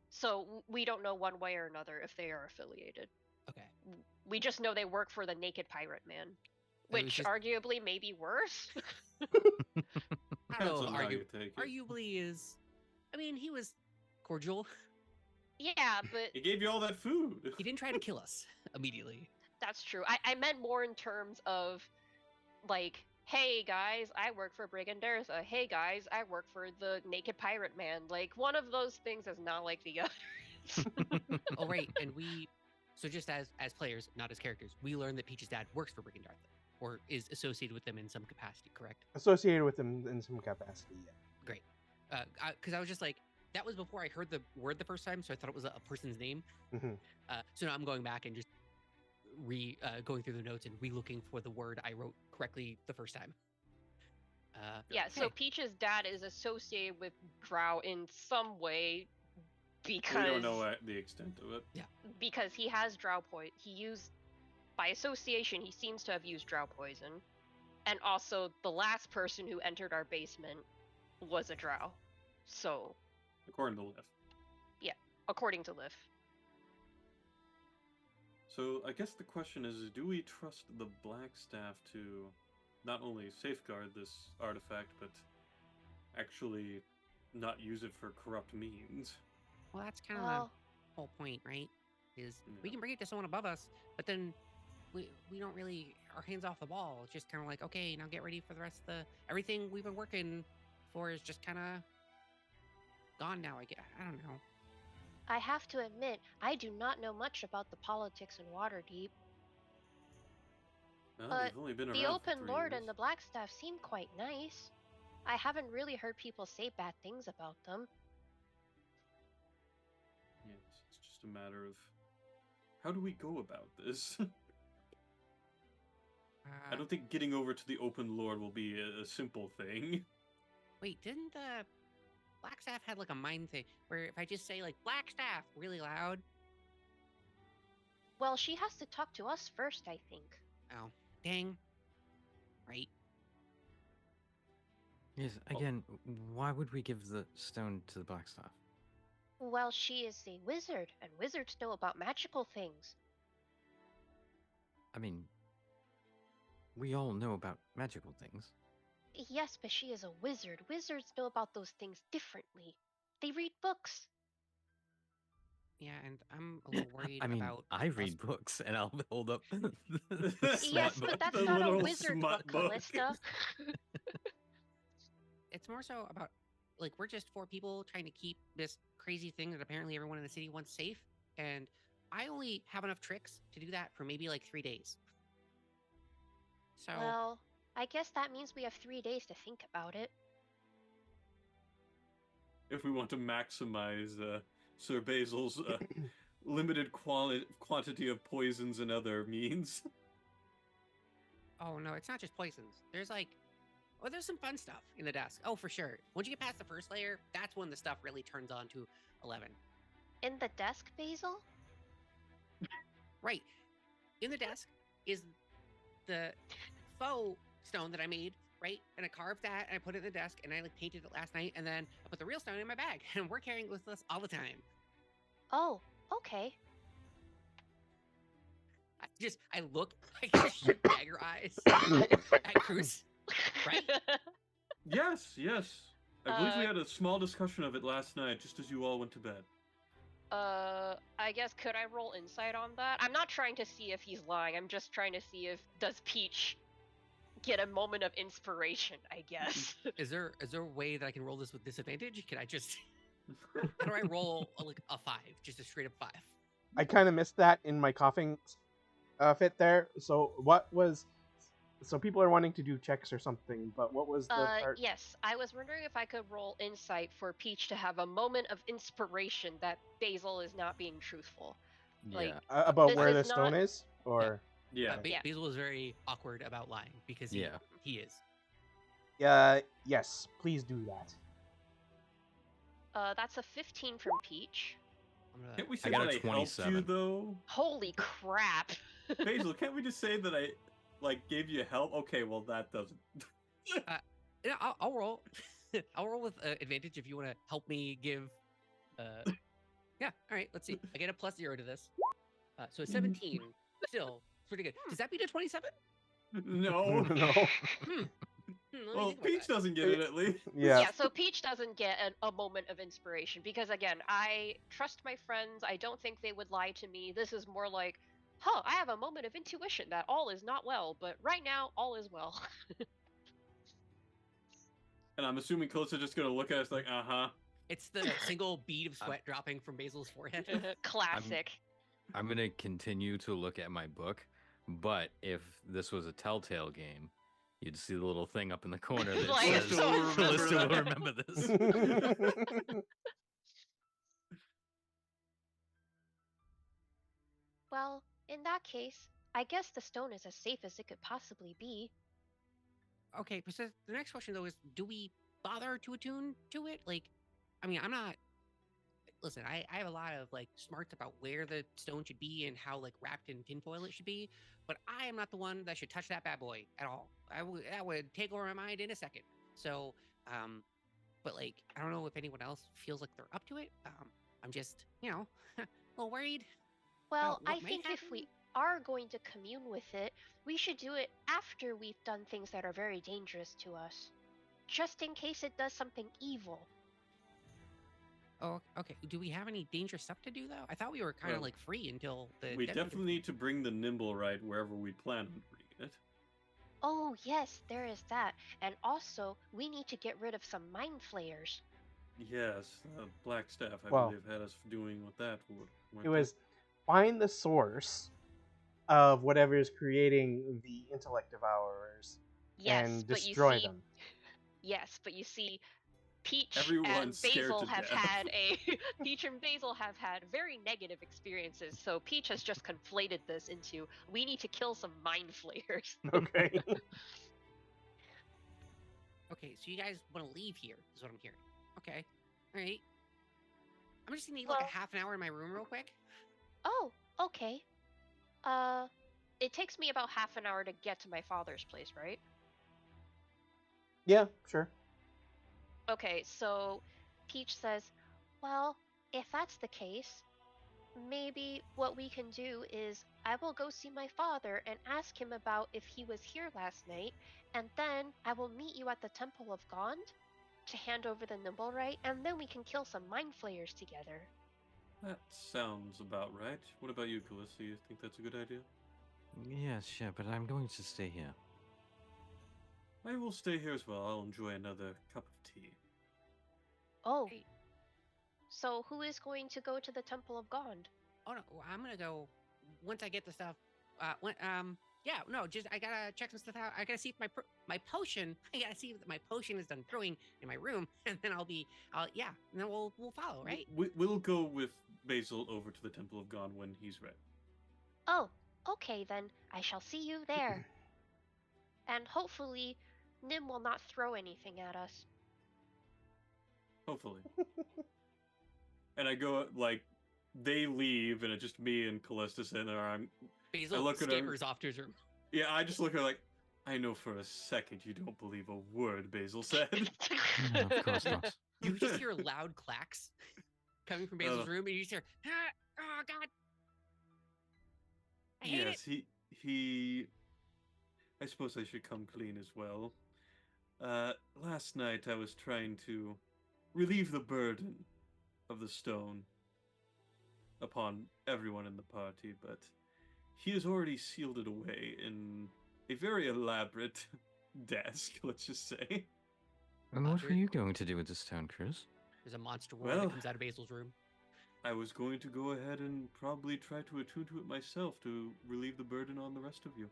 So we don't know one way or another if they are affiliated. Okay. We just know they work for the Naked Pirate Man, was which just- arguably may be worse. I don't Depends know. on how you take it. Arguably is. I mean, he was cordial. Yeah, but He gave you all that food. He didn't try to kill us immediately. that's true. I meant more in terms of, like, hey guys, I work for Brigand Dertha. Hey guys, I work for the Naked Pirate Man. Like, one of those things is not like the other. Oh, right. And so just as players, not as characters, we learned that Peach's dad works for Brigand Dartha, or is associated with them in some capacity, correct? Associated with them in some capacity, yeah. Great. Because I was just like, that was before I heard the word the first time, so I thought it was a person's name. Mhm. So now I'm going back and just going through the notes and re-looking for the word I wrote correctly the first time. Yeah, so okay. Peach's dad is associated with Drow in some way because We don't know the extent of it. because he has Drow poison. He used, by association, he seems to have used Drow poison, and also the last person who entered our basement was a Drow. So, According to Liv. according to Liv. So I guess the question is, do we trust the Blackstaff to not only safeguard this artifact, but actually not use it for corrupt means? Well, that's kind of Well, the whole point, right? Is we Yeah. can bring it to someone above us, but then we don't really our hands off the ball. It's just kind of like, okay, now get ready for the rest of the everything we've been working for is just kind of gone now. I don't know. I have to admit, I do not know much about the politics in Waterdeep. Well, But they've only been the around for Open 3 Lord years. and the Blackstaff seem quite nice. I haven't really heard people say bad things about them. Yes, it's just a matter of how do we go about this? I don't think getting over to the Open Lord will be a simple thing. Wait, didn't the Blackstaff had like a mind thing where if I just say like Blackstaff really loud? Well, she has to talk to us first, I think. Oh, dang. Right. Yes. Again, why would we give the stone to the Blackstaff? Well, she is a wizard, and wizards know about magical things. I mean, we all know about magical things. Yes, but she is a wizard. Wizards know about those things differently. They read books. Yeah, and I'm a little worried I mean, about. I us- read books, and I'll hold up. the Yes, smut but book. that's The not a little wizard smut book, book. Callista. It's more so about like we're just four people trying to keep this crazy thing that apparently everyone in the city wants safe, and I only have enough tricks to do that for maybe like 3 days. So Well, I guess that means we have 3 days to think about it. If we want to maximize Sir Basil's limited quantity of poisons and other means. oh no, it's not just poisons. There's like there's some fun stuff in the desk. Oh, for sure. Once you get past the first layer, that's when the stuff really turns on to 11. In the desk, Basil? Right. In the desk is the faux stone that I made, right? And I carved that and I put it in the desk and I like painted it last night and then I put the real stone in my bag and we're carrying it with us all the time. Oh, okay. I look, I just shoot dagger eyes at Cruz. Right? Yes. I believe we Uh, had a small discussion of it last night, just as you all went to bed. I guess could I roll insight on that? I'm not trying to see if he's lying. I'm just trying to see if does Peach get a moment of inspiration, I guess. Is there a way that I can roll this with disadvantage? Can I just how do I roll like a 5? Just a straight up 5. I kind of missed that in my coughing fit there. So so people are wanting to do checks or something, but what was the part? Yes, I was wondering if I could roll insight for Peach to have a moment of inspiration that Basil is not being truthful. Like, Yeah. About this where is the stone not- is, or Yeah. Yeah. Basil was very awkward about lying because he is. Yes, please do that. That's a 15 from Peach. Can't we say got that a I helped you 27. though? Holy crap! Basil, can't we just say that I gave you help? Okay, well that doesn't. Yeah, I'll roll. I'll roll with advantage if you want to help me give. Yeah. All right. Let's see. I get a +0 to this. So a 17. Still pretty good. Does that beat a 27? No. No. Well, Peach doesn't get it at least. Yeah. So Peach doesn't get a moment of inspiration because, again, I trust my friends. I don't think they would lie to me. This is more like, I have a moment of intuition that all is not well, but right now, all is well. And I'm assuming Calista just gonna look at us like, It's the single bead of sweat dropping from Basil's forehead. Classic. I'm gonna continue to look at my book, but if this was a Telltale game, you'd see the little thing up in the corner that Like, says so- Calista will remember this. Well, in that case, I guess the stone is as safe as it could possibly be. Okay, but so the next question though is, do we bother to attune to it? Like, I mean, I'm not. Listen, I have a lot of like smarts about where the stone should be and how like wrapped in tinfoil it should be, but I am not the one that should touch that bad boy at all. That would take over my mind in a second. So, but like, I don't know if anyone else feels like they're up to it. I'm just, a little worried. Well, what I might think if happen? we are going to commune with it, we should do it after we've done things that are very dangerous to us. Just in case it does something evil. Oh, okay. Do we have any dangerous stuff to do though? I thought we were kind of Well, like free until the. we death definitely need to bring the nimble right wherever we plan on bringing it. Oh, yes, there is that. And also, we need to get rid of some mind flayers. Yes, Black Staff, I Well, believe, had us doing with that. It was find the source of whatever is creating the intellect devourers Yes, and but destroy you see, them. Yes, but you see, Peach Everyone's and scared Basil to have death. had Peach and Basil have had very negative experiences. So Peach has just conflated this into we need to kill some mind flayers. Okay. Okay, so you guys want to leave here, is what I'm hearing. Okay, all right. I'm just gonna need Well- like a half an hour in my room real quick. Oh, okay. It takes me about half an hour to get to my father's place, right? Yeah, sure. Okay, so Peach says, well, if that's the case, maybe what we can do is I will go see my father and ask him about if he was here last night, and then I will meet you at the Temple of Gond to hand over the Nimblerite, and then we can kill some mind flayers together. That sounds about right. What about you, Calista? You think that's a good idea? Yes, sure, but I'm going to stay here. I will stay here as well. I'll enjoy another cup of tea. Oh. Hey. So who is going to go to the Temple of Gond? Oh no, I'm gonna go once I get the stuff. Just I gotta check some stuff out. I gotta see if my potion. I gotta see if my potion is done brewing in my room, and then and then we'll follow, right? We'll go with Basil over to the Temple of Gone when he's ready. Oh, okay then. I shall see you there. And hopefully, Nim will not throw anything at us. Hopefully. And I go, they leave, and it's just me and Callista sitting there. Basil look at her- scampers off to his room. Yeah, I just look at her like, I know for a second you don't believe a word Basil said. No, of course not. You just hear loud clacks coming from Basil's room, and you just hear, oh god. I hate Yes, he. I suppose I should come clean as well. Last night I was trying to relieve the burden of the stone upon everyone in the party, but he has already sealed it away in a very elaborate desk, let's just say. And what were Roger. you going to do with this town, Chris? There's a monster roar Well- that comes out of Basil's room. I was going to go ahead and probably try to attune to it myself to relieve the burden on the rest of you.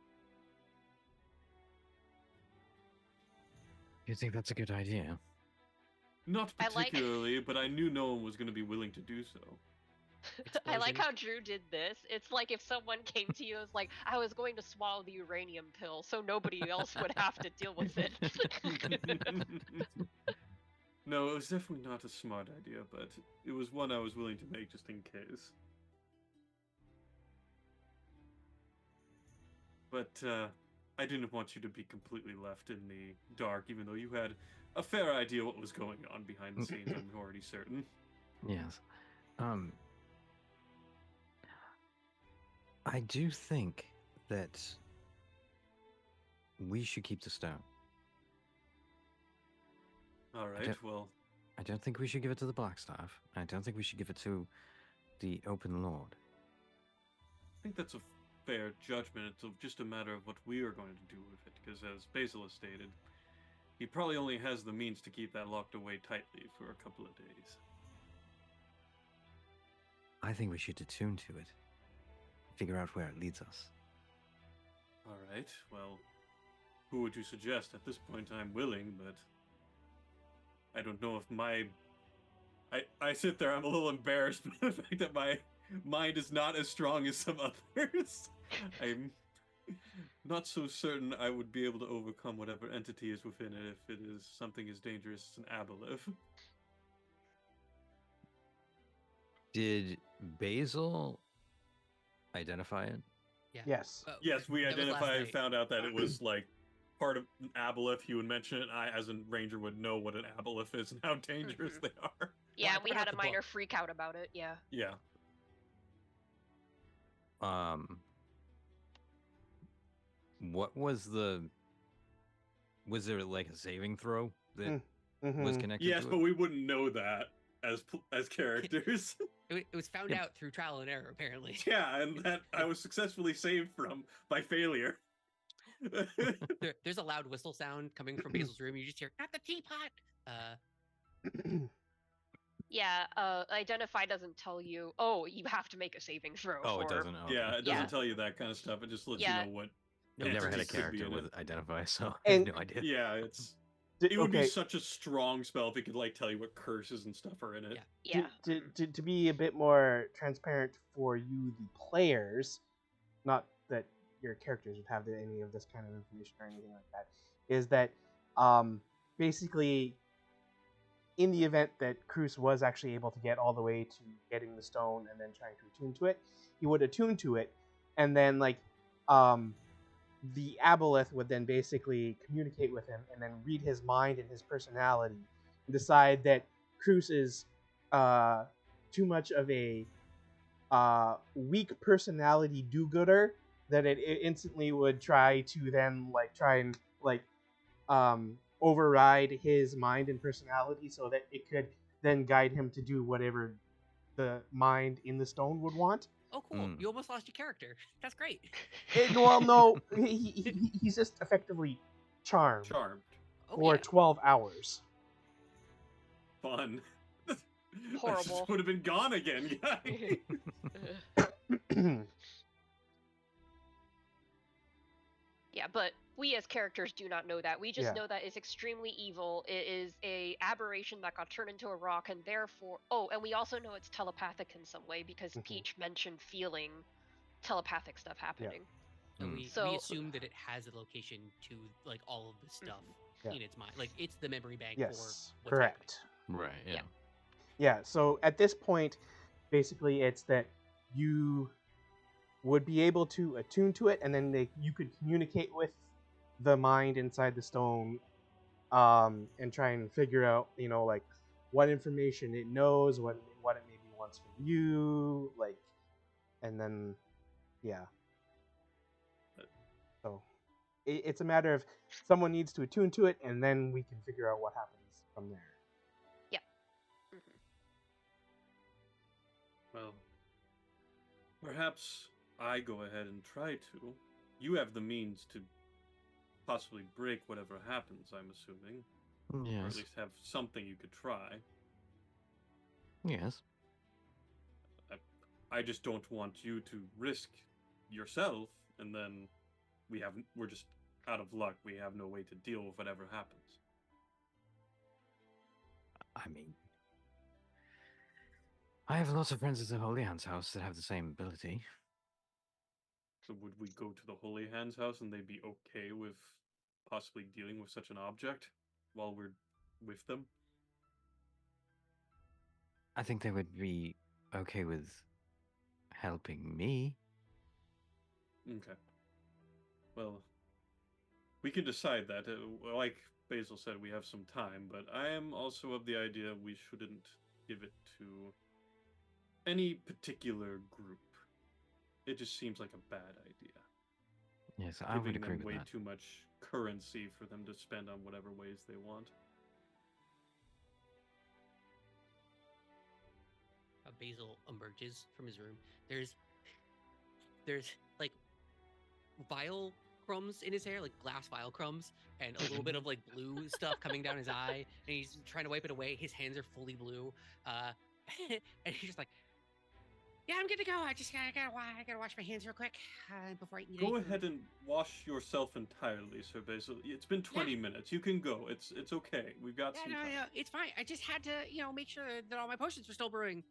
You think that's a good idea? Not I like- particularly, but I knew no one was going to be willing to do so. I like explosion. how Drew did this. It's like if someone came to you and was like, I was going to swallow the uranium pill so nobody else would have to deal with it. No, it was definitely not a smart idea, but it was one I was willing to make just in case. But I didn't want you to be completely left in the dark, even though you had a fair idea what was going on behind the scenes, I'm already certain. Yes. I do think that we should keep the stone. All right, well, I don't think we should give it to the Blackstaff. I don't think we should give it to the Open Lord. I think that's a fair judgment. It's just a matter of what we are going to do with it, because as Basil has stated, he probably only has the means to keep that locked away tightly for a couple of days. I think we should attune to it. Figure out where it leads us. All right, well, who would you suggest? At this point, I'm willing, but I don't know if my... I sit there, I'm a little embarrassed by the fact that my mind is not as strong as some others. I'm not so certain I would be able to overcome whatever entity is within it if it is something as dangerous as an aboleth. Did Basil identify it? Yeah. Yes. Yes, we that was last identified and night. found out that it was like part of an aboleth. He would mention it. I, as a ranger, would know what an aboleth is and how dangerous Mhm. they are. Yeah, I we brought had out a the minor book. freak out about it. Yeah. Yeah. What was the... Was there like a saving throw that Mm-hmm. was connected Yes, to it? but we wouldn't know that as characters. It was found out through trial and error, apparently. Yeah, and that I was successfully saved from by failure. There's a loud whistle sound coming from Basil's room. You just hear, "Not the teapot." Yeah, identify doesn't tell you, oh, you have to make a saving throw Oh, it for... doesn't. Okay. Yeah, it doesn't Yeah. tell you that kind of stuff. It just lets Yeah. you know what. We never had a entity could be character in with it. identify, so I And- have no idea. Yeah, it would Okay. be such a strong spell if it could like tell you what curses and stuff are in it. Yeah. Yeah. To be a bit more transparent for you, the players, not that your characters would have any of this kind of information or anything like that, is that basically in the event that Cruz was actually able to get all the way to getting the stone and then trying to attune to it, he would attune to it, and then like the aboleth would then basically communicate with him and then read his mind and his personality and decide that Cruz is too much of a weak personality do-gooder, that it instantly would try to then override his mind and personality so that it could then guide him to do whatever the mind in the stone would want. Oh, cool. Mm. You almost lost your character. That's great. Well, no, he's just effectively charmed Charmed. Oh, for yeah. 12 hours. Fun. Horrible. Would have been gone again, guy. Yeah, but we as characters do not know that. We just Yeah. know that it's extremely evil. It is a aberration that got turned into a rock, and therefore... Oh, and we also know it's telepathic in some way because Mhm. Peach mentioned feeling telepathic stuff happening. So Mm. we So- assume that it has a location to like all of the stuff Yeah. in its mind. Like it's the memory bank Yes, for what's correct. Right. Yeah. Yeah. Yeah, so at this point, basically it's that you would be able to attune to it, and then you could communicate with the mind inside the stone, and try and figure out, like what information it knows, what it maybe wants from you, like, and then, yeah. So it's a matter of someone needs to attune to it, and then we can figure out what happens from there. Well, perhaps I go ahead and try to. You have the means to possibly break whatever happens, I'm assuming. Or at Yes. least have something you could try. Yes. I just don't want you to risk yourself, and then we're just out of luck. We have no way to deal with whatever happens. I mean, I have lots of friends at the Holy Hand's house that have the same ability. So would we go to the Holy Hand's house and they'd be okay with possibly dealing with such an object while we're with them? I think they would be okay with helping me. Okay. Well, we can decide that. Like Basil said, we have some time, but I am also of the idea we shouldn't give it to any particular group. It just seems like a bad idea. Yes, I would Giving agree them with way that. too much currency for them to spend on whatever ways they want. Basil emerges from his room. There's like vial crumbs in his hair, like glass vial crumbs, and a little bit of like blue stuff coming down his eye, and he's trying to wipe it away. His hands are fully blue, and he's just like, "Yeah, I'm good to go. I gotta wash my hands real quick before I eat." Go any food." ahead and wash yourself entirely, Sir Basil. It's been 20 minutes. You can go. It's okay. We've got Yeah, some time. no, it's fine. I just had to, make sure that all my potions were still brewing.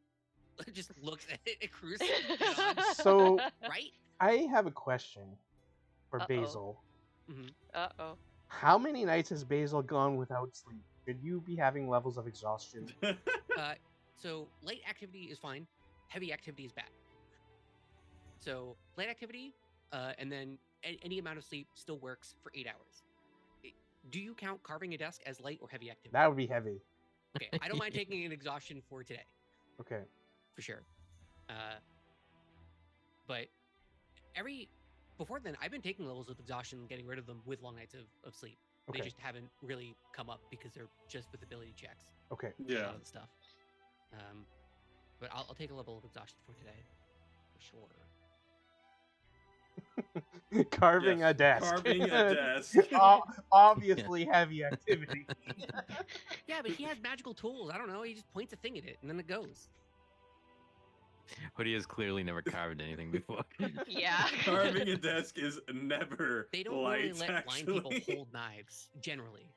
Just looks at Cruz. So Right? I have a question for Uh-oh. Basil. Uh-oh. How many nights has Basil gone without sleep? Should you be having levels of exhaustion? So light activity is fine. Heavy activity is bad. So light activity, and then any amount of sleep still works for 8 hours. Do you count carving a desk as light or heavy activity? That would be heavy. Okay, I don't mind taking an exhaustion for today, Okay. for sure. But before then, I've been taking levels of exhaustion and getting rid of them with long nights of sleep. Okay. They just haven't really come up because they're just with ability checks. Okay. A Yeah. lot of the stuff. But I'll take a level of exhaustion for today, for sure. Carving Yes, a desk. carving a desk. Obviously heavy activity. Yeah, but he has magical tools. I don't know. He just points a thing at it and then it goes. Hoodie has clearly never carved anything before. Yeah. Carving a desk is never They don't light, really let blind people actually. hold knives, generally.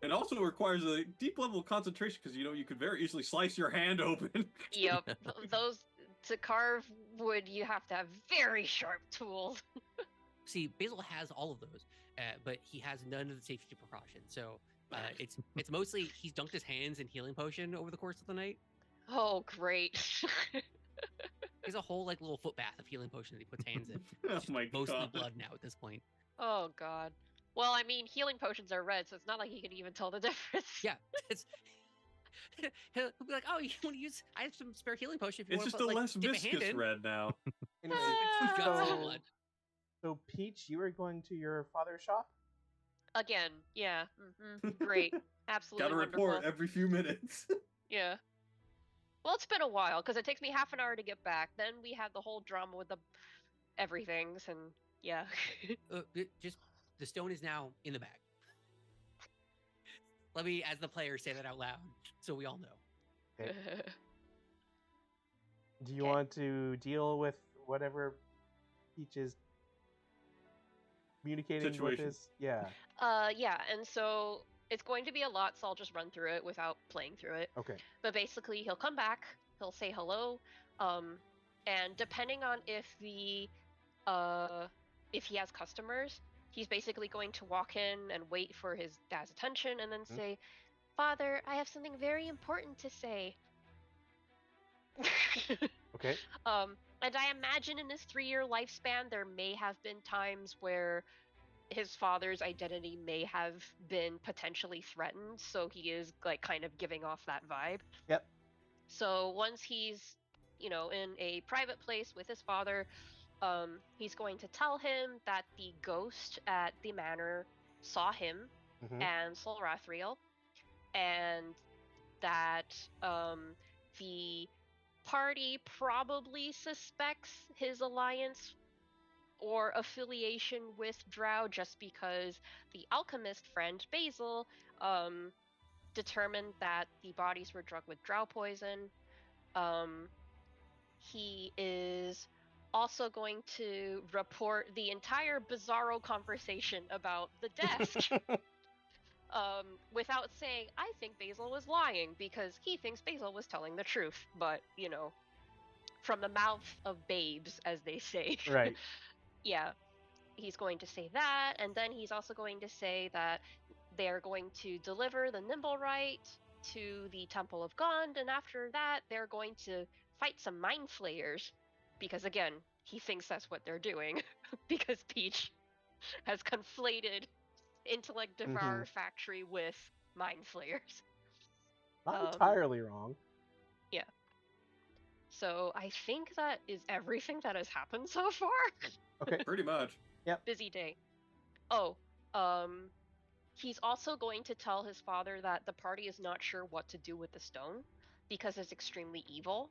It also requires a deep level of concentration because you could very easily slice your hand open. Yep. Those to carve wood, you have to have very sharp tools. See, Basil has all of those, but he has none of the safety precautions. So it's mostly he's dunked his hands in healing potion over the course of the night. Oh, great. He has a whole like little foot bath of healing potion that he puts hands in. Oh It's just my mostly God. blood now at this point. Oh, God. Well, I mean, healing potions are red, so it's not like he can even tell the difference. Yeah, he'll be like, "Oh, you want to use? I have some spare healing potion if you It's want just to a like, less dip a hand viscous in." red now. Anyway, Just drops in so, blood. so Peach, you were going to your father's shop? Again, yeah. Great. Absolutely Gotta wonderful. report every few minutes. Yeah. Well, it's been a while because it takes me half an hour to get back. Then we had the whole drama with the everythings, and yeah. Just the stone is now in the bag. Let me, as the player, say that out loud so we all know. Okay. Do you Okay. want to deal with whatever Peach is communicating Situation. with his? Yeah. Yeah, and so it's going to be a lot, so I'll just run through it without playing through it. Okay. But basically, he'll come back, he'll say hello, and depending on if he has customers, he's basically going to walk in and wait for his dad's attention, and then say, "Father, I have something very important to say." Okay. And I imagine in his 3-year lifespan, there may have been times where his father's identity may have been potentially threatened, so he is like kind of giving off that vibe. Yep. So once he's, in a private place with his father, he's going to tell him that the ghost at the manor saw him Mhm. and Solrathriel, and that the party probably suspects his alliance or affiliation with Drow just because the alchemist friend Basil determined that the bodies were drugged with Drow poison. He is also going to report the entire bizarro conversation about the desk without saying, I think Basil was lying, because he thinks Basil was telling the truth. But, from the mouth of babes, as they say. Right. Yeah, he's going to say that, and then he's also going to say that they're going to deliver the Nimblewright to the Temple of Gond, and after that, they're going to fight some Mind Flayers, because again, he thinks that's what they're doing, because Peach has conflated Intellect Devourer Factory with Mind Flayers. Not entirely wrong. Yeah. So I think that is everything that has happened so far. Okay. Pretty much. Busy day. Oh, he's also going to tell his father that the party is not sure what to do with the stone because it's extremely evil.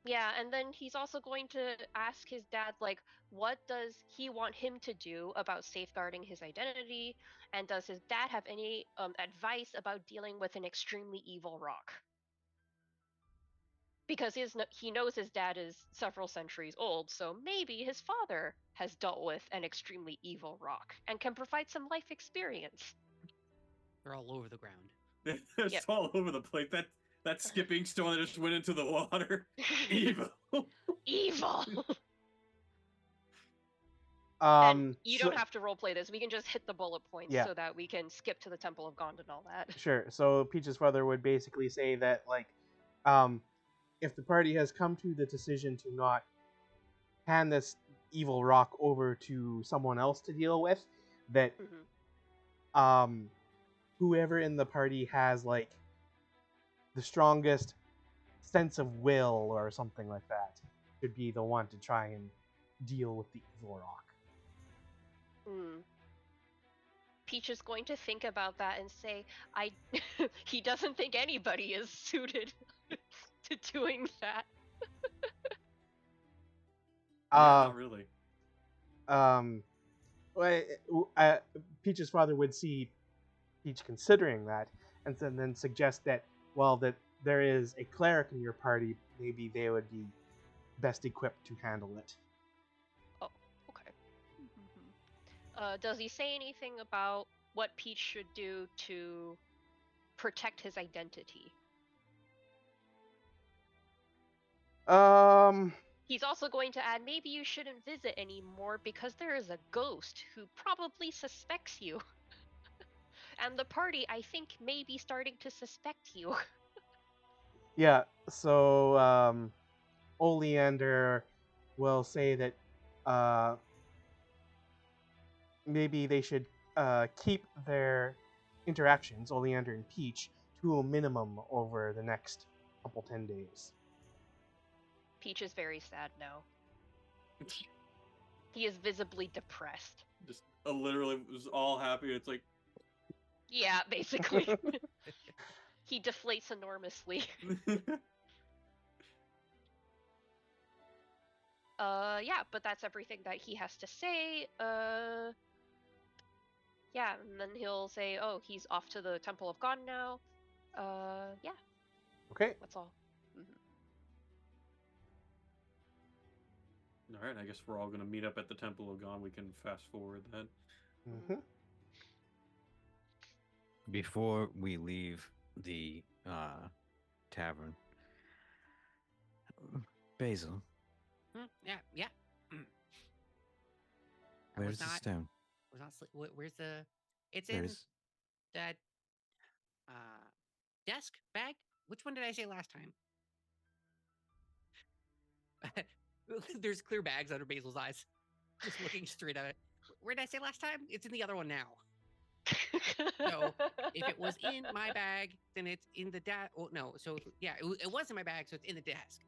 Yeah, and then he's also going to ask his dad, like, what does he want him to do about safeguarding his identity, and does his dad have any advice about dealing with an extremely evil rock? Because he knows his dad is several centuries old, so maybe his father has dealt with an extremely evil rock and can provide some life experience. They're all over the ground. It's Yep. all over the place. That skipping stone that just went into the water. Evil. Evil. Um, and you so- don't have to roleplay this. We can just hit the bullet points Yeah. so that we can skip to the Temple of Gond and all that. Sure. So Peach's father would basically say that, like, if the party has come to the decision to not hand this evil rock over to someone else to deal with, that whoever in the party has, like, the strongest sense of will or something like that should be the one to try and deal with the evil rock. Peach is going to think about that and say, he doesn't think anybody is suited to doing that. Not really. Peach's father would see Peach considering that, and then suggest that, well, that there is a cleric in your party, maybe they would be best equipped to handle it. Oh, okay. Does he say anything about what Peach should do to protect his identity? He's also going to add, maybe you shouldn't visit anymore because there is a ghost who probably suspects you. And the party, I think, may be starting to suspect you. Yeah, so Oleander will say that maybe they should keep their interactions, Oleander and Peach, to a minimum over the next 10 days. Peach is very sad now. He is visibly depressed. Just literally was all happy. It's like, Yeah, basically. He deflates enormously. Yeah, but that's everything that he has to say. Yeah, and then he'll say, oh, he's off to the Temple of God now. Yeah. Okay. That's all. all right, I guess we're all going to meet up at the Temple of God. We can fast forward that. Mm-hmm. Before we leave the tavern, Basil, Yeah. where's the stone? Was not. Where's the? It's There in is. that desk bag. Which one did I say last time? There's clear bags under Basil's eyes, just looking straight at it. Where did I say last time? It's in the other one now. So if it was in my bag, then it's in the desk. Oh no, so yeah, it was in my bag, so it's in the desk.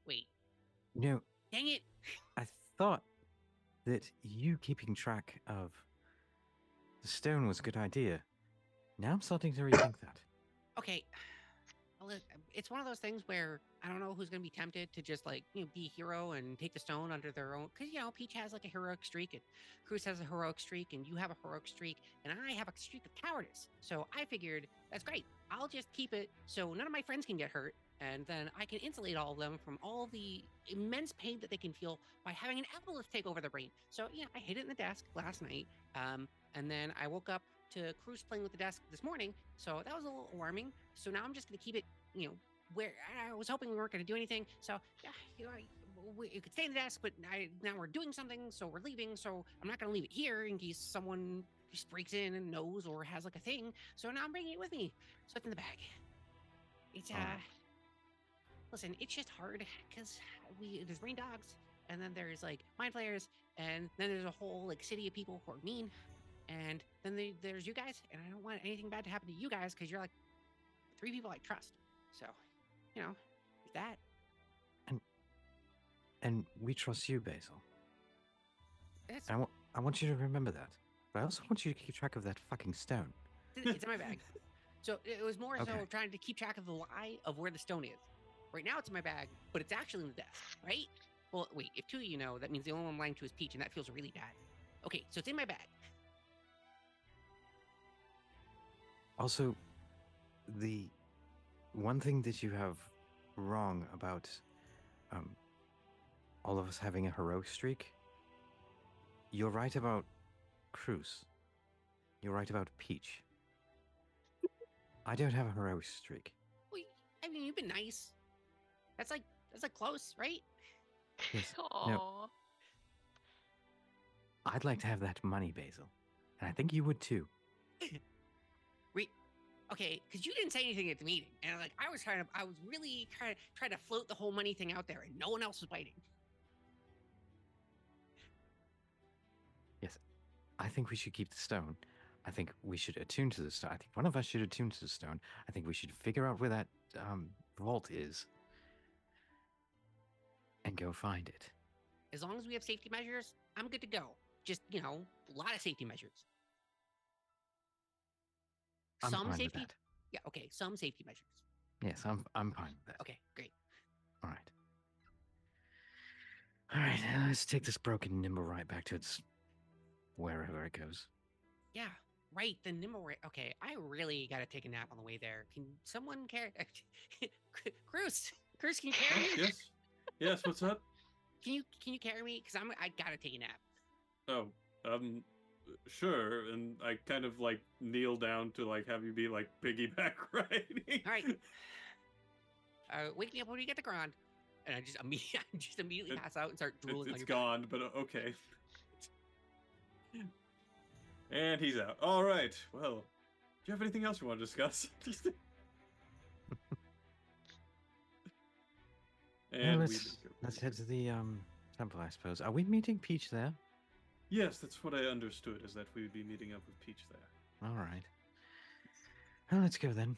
Wait, No, dang it! I thought that you keeping track of the stone was a good idea. Now I'm starting to rethink that. Okay, well, it's one of those things where I don't know who's gonna be tempted to just like be a hero and take the stone under their own. Because Peach has like a heroic streak, and Cruz has a heroic streak, and you have a heroic streak, and I have a streak of cowardice. So I figured that's great. I'll just keep it so none of my friends can get hurt, and then I can insulate all of them from all the immense pain that they can feel by having an aboleth take over their brain. So yeah, I hid it in the desk last night, and then I woke up to Cruz playing with the desk this morning, so that was a little alarming. So now I'm just going to keep it, where I was hoping we weren't going to do anything. So yeah, you could stay in the desk, but now we're doing something, so we're leaving. So I'm not going to leave it here in case someone just breaks in and knows or has like a thing. So now I'm bringing it with me. So it's in the bag. It's listen, it's just hard because there's rain dogs, and then there's like mind flayers, and then there's a whole like city of people who are mean, and then there's you guys, and I don't want anything bad to happen to you guys because you're like 3 people I trust. So, there's that. And we trust you, Basil. It's, I want you to remember that. But I also want you to keep track of that fucking stone. it's in my bag. So it was more Okay. so trying to keep track of the lie of where the stone is. Right now it's in my bag, but it's actually in the desk, right? Well, wait, if 2 of you know, that means the only one I'm lying to is Peach, and that feels really bad. Okay, so it's in my bag. Also, the one thing that you have wrong about all of us having a heroic streak, you're right about Cruz. You're right about Peach. I don't have a heroic streak. Well, I mean, you've been nice. That's like close, right? Yes. Aww. No. I'd like to have that money, Basil. And I think you would too. Okay, because you didn't say anything at the meeting, and I was really trying to float the whole money thing out there, and no one else was biting. Yes. I think we should keep the stone. I think we should attune to the stone. I think one of us should attune to the stone. I think we should figure out where that vault is and go find it. As long as we have safety measures, I'm good to go. Just, a lot of safety measures. I'm Some fine with safety. that. Yeah, okay, some safety measures. Yes, I'm fine with that. Okay, great. All right. All right, let's take this broken nimble right back to its wherever it goes. Yeah, right. The nimble. Okay, I really got to take a nap on the way there. Can someone carry? Cruz, can you carry me? Yes. What's up? Can you carry me? Because I gotta take a nap. Oh, sure. And I kind of kneel down to have you be piggyback riding. All right. Wake me up when we get to ground. And I just immediately pass out and start drooling. It's gone, but okay. And he's out. All right. Well, do you have anything else you want to discuss? And let's head to the temple, I suppose. Are we meeting Peach there? Yes, that's what I understood, is that we would be meeting up with Peach there. All right. Well, let's go then.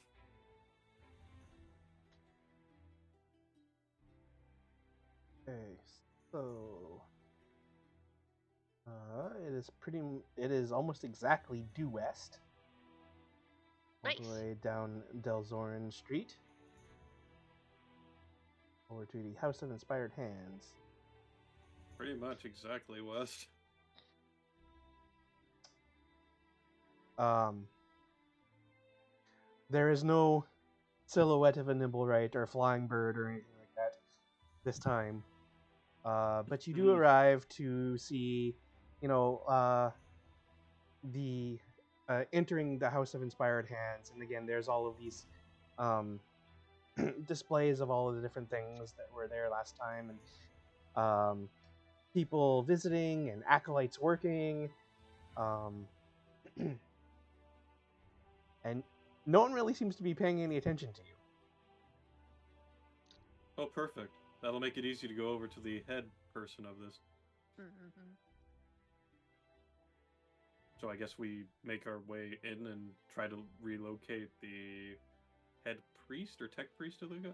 Okay, so it is almost exactly due west. All Nice. the way down Delzorin Street. Over to the House of Inspired Hands. Pretty much exactly west. There is no silhouette of a Nimblewright or flying bird or anything like that this time. But you do arrive to see, the entering the House of Inspired Hands, and again, there's all of these displays of all of the different things that were there last time, and people visiting and acolytes working, and no one really seems to be paying any attention to you. Oh, perfect. That'll make it easy to go over to the head person of this. Mm-hmm. So I guess we make our way in and try to relocate the head priest or tech priest of the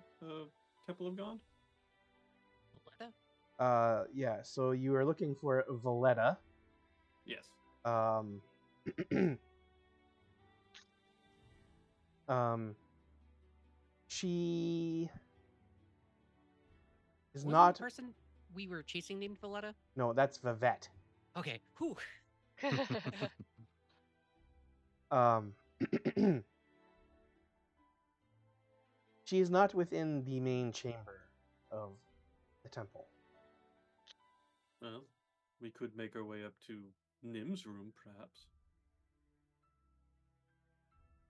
Temple of God? Yeah, so you are looking for Valletta. Yes. She is Wasn't not. the person we were chasing named Valletta? No, that's Vivette. Okay. Whew. She is not within the main chamber of the temple. Well, we could make our way up to Nim's room, perhaps.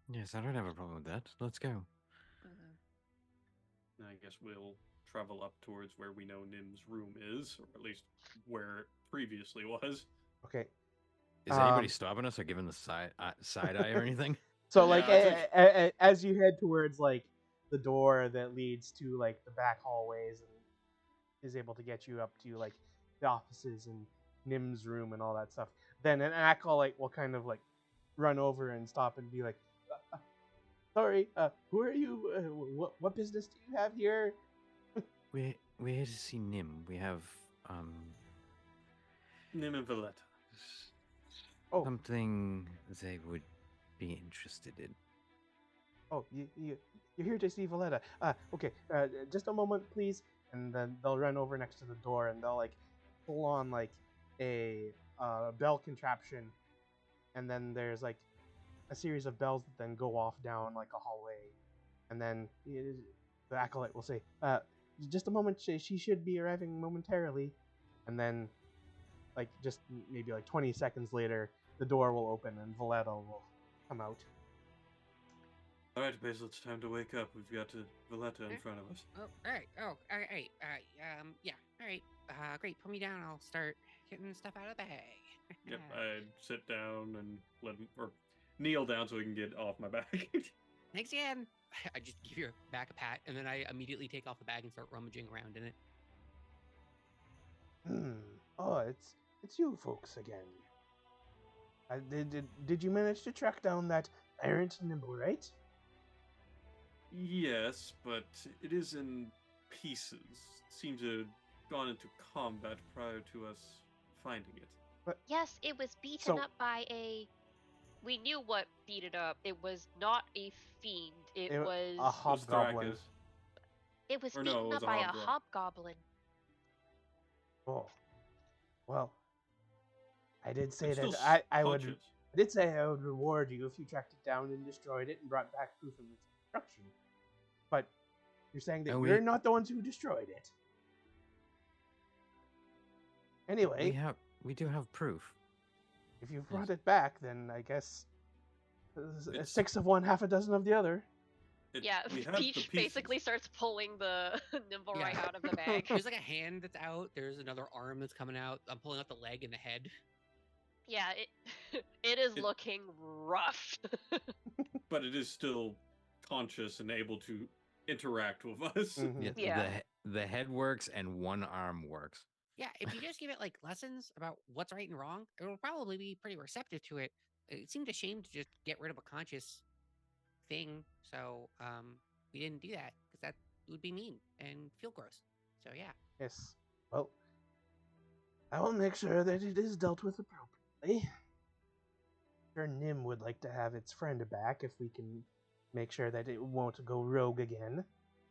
Yes, I don't have a problem with that. Let's go. I guess we'll travel up towards where we know Nim's room is, or at least where it previously was. Okay. Is anybody stopping us or giving the side eye or anything? So, Yeah, like, I think- as you head towards, like, the door that leads to, like, the back hallways and is able to get you up to, like, the offices and Nim's room and all that stuff, then an acolyte will kind of, like, run over and stop and be like, sorry, who are you? What business do you have here? We're here to see Nim. We have Nim and Valletta. Oh, something they would be interested in. oh, you're here to see Valletta. Okay, just a moment, please. And then they'll run over next to the door and they'll, like, pull on, like, a bell contraption. And then there's, like, a series of bells that then go off down, like, a hallway. And then the acolyte will say, just a moment, she should be arriving momentarily. And then, like, just maybe, like, 20 seconds later, the door will open and Valletta will come out. All right, Basil, it's time to wake up. We've got Valletta in front of us. Oh, all right. Oh, all right. Yeah. All right. Great. Put me down. I'll start getting stuff out of the bag. Yep, I sit down and let him, or kneel down so he can get off my back. Thanks again. I just give your back a pat, and then I immediately take off the bag and start rummaging around in it. Oh, it's you folks again. Did you manage to track down that errant nimble, right? Yes, but it is in pieces. It seems to have gone into combat prior to us finding it. Yes, it was beaten So- up by a. We knew what beat it up. It was not a fiend. It was. a hobgoblin. Thrakus. It was or no, beaten it was up a by a hobgoblin. hobgoblin. Oh, well, I did say It's that still I would. conscious. I did say I would reward you if you tracked it down and destroyed it and brought back proof of its destruction. But you're saying that And we're we- not the ones who destroyed it. Anyway, We do have proof. if you've brought it back, then I guess It's- 6 of one, half a dozen of the other. Yeah, we have the Peach pieces. basically starts pulling the nimble right Yeah. out of the bag. There's like a hand that's out. There's another arm that's coming out. I'm pulling out the leg and the head. Yeah, it is It- looking rough. But it is still conscious and able to interact with us. Mhm. Yeah. The head works and one arm works. Yeah, if you just give it like lessons about what's right and wrong, it will probably be pretty receptive to it. It seemed a shame to just get rid of a conscious thing, so we didn't do that because that would be mean and feel gross. So yeah. Yes. Well, I will make sure that it is dealt with appropriately. Sure, Nim would like to have its friend back if we can make sure that it won't go rogue again.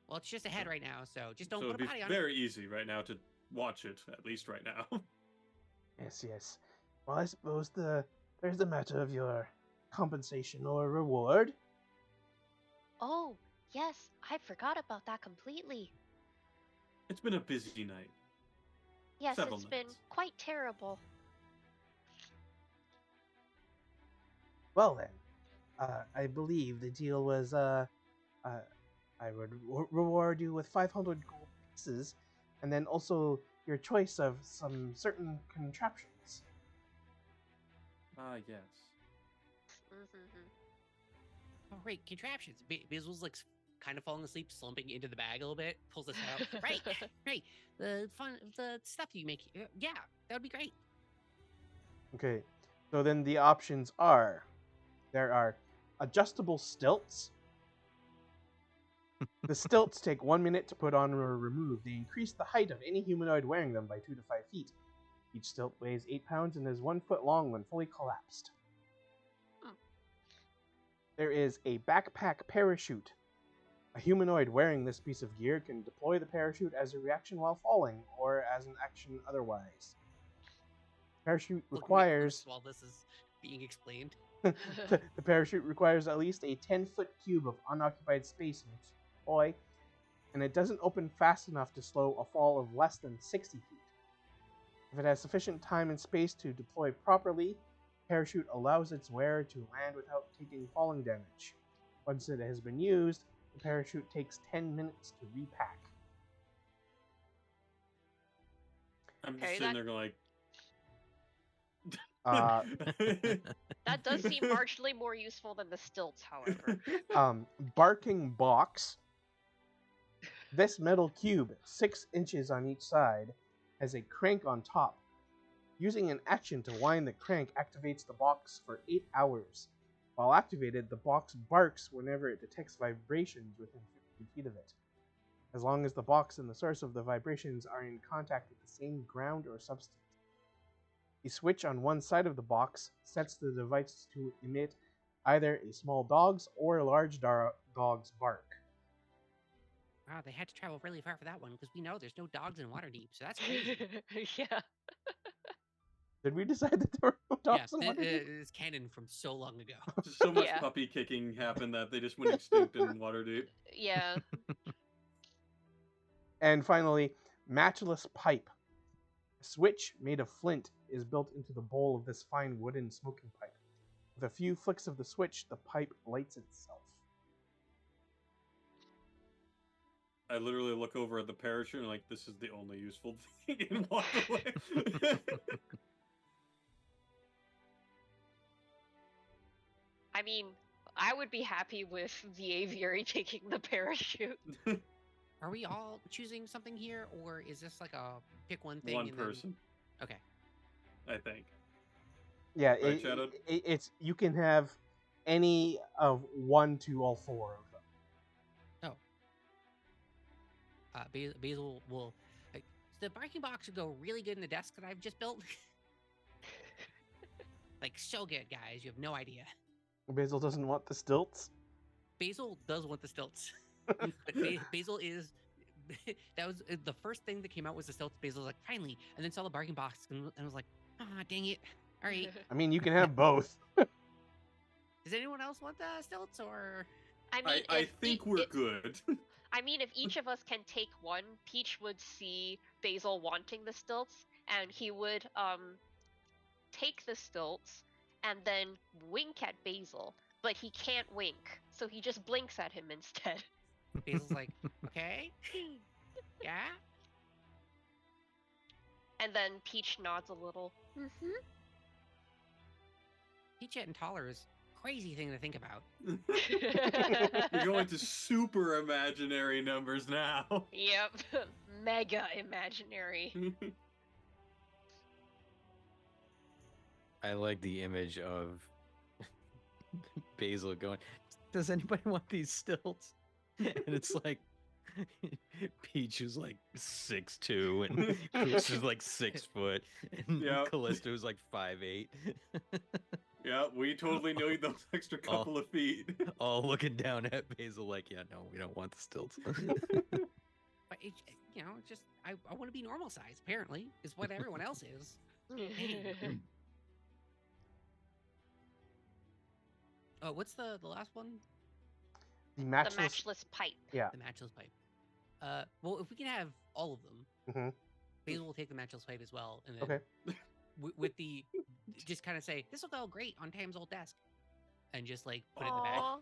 Well, it's just a head right now, so just don't So put it'd a body be on it. very easy right now to watch it, at least right now. Yes, yes. Well, I suppose there's the matter of your compensation or reward. Oh, yes, I forgot about that completely. It's been a busy night. Yes, Several it's been nights. quite terrible. Well then, I believe the deal was I would reward you with 500 gold pieces, and then also your choice of some certain contraptions. Ah, yes. Mm-hmm. Oh, right, contraptions. Bizzle's like kind of falling asleep, slumping into the bag a little bit, pulls his head out. Right. The stuff you make. Yeah, that would be great. Okay, so then the options are there are adjustable stilts. The stilts take 1 minute to put on or remove. They increase the height of any humanoid wearing them by 2 to 5 feet. Each stilt weighs 8 pounds and is 1 foot long when fully collapsed. Hmm. There is a backpack parachute. A humanoid wearing this piece of gear can deploy the parachute as a reaction while falling or as an action otherwise. Parachute Looking at requires Bruce while this is being explained. the parachute requires at least a 10-foot cube of unoccupied space in its deploy, and it doesn't open fast enough to slow a fall of less than 60 feet. If it has sufficient time and space to deploy properly, parachute allows its wearer to land without taking falling damage. Once it has been used, the parachute takes 10 minutes to repack. I'm just Okay, sitting there going Uh, that does seem marginally more useful than the stilts, however. Barking box. This metal cube, 6 inches on each side, has a crank on top. Using an action to wind the crank activates the box for 8 hours. While activated, the box barks whenever it detects vibrations within 50 feet of it, as long as the box and the source of the vibrations are in contact with the same ground or substance. A switch on one side of the box sets the device to emit either a small dog's or a large dog's bark. Wow, they had to travel really far for that one because we know there's no dogs in Waterdeep, so that's crazy. Yeah. Did we decide that there were no dogs in Waterdeep? It's canon from so long ago. Just so much Yeah. puppy kicking happened that they just went extinct in Waterdeep. Yeah. And finally, matchless pipe. A switch made of flint is built into the bowl of this fine wooden smoking pipe. With a few flicks of the switch, the pipe lights itself. I literally look over at the parachute and like, this is the only useful thing, and walk away. I mean, I would be happy with the aviary taking the parachute. Are we all choosing something here, or is this like a pick one thing? One and then- person, Okay. I think. Yeah, Right, Shadow? it's you can have any of 1 to all 4 of them. Basil will. Like, the barking box would go really good in the desk that I've just built. Like, so good, guys. You have no idea. Basil doesn't want the stilts. Basil does want the stilts. But Basil is. That was the first thing that came out was the stilts. Basil was like, finally. And then saw the barking box and was like, ah, dang it. All right. I mean, you can have both. Does anyone else want the stilts or? I mean, I if think we're good. I mean, if each of us can take one, Peach would see Basil wanting the stilts, and he would take the stilts and then wink at Basil, but he can't wink, so he just blinks at him instead. Basil's like, okay, yeah. And then Peach nods a little. Mm-hmm. Peach and taller is a crazy thing to think about. You're going to super imaginary numbers now. Yep. Mega imaginary. I like the image of Basil going, does anybody want these stilts? And it's like Peach is like 6'2", and Chris is like 6 foot, and Yep. Callisto's like 5'8". Yeah, we totally need those extra couple of feet. All looking down at Basil like, yeah, no, we don't want the stilts. But it, just I want to be normal size. Apparently, is what everyone else is. Oh, what's the last one? The The matchless. matchless pipe. Yeah. The matchless pipe. Well, if we can have all of them, Mhm. Basil will take the matchless pipe as well, and then Okay. with the just kind of say this will go great on Tam's old desk, and just like put it in the bag. Aw.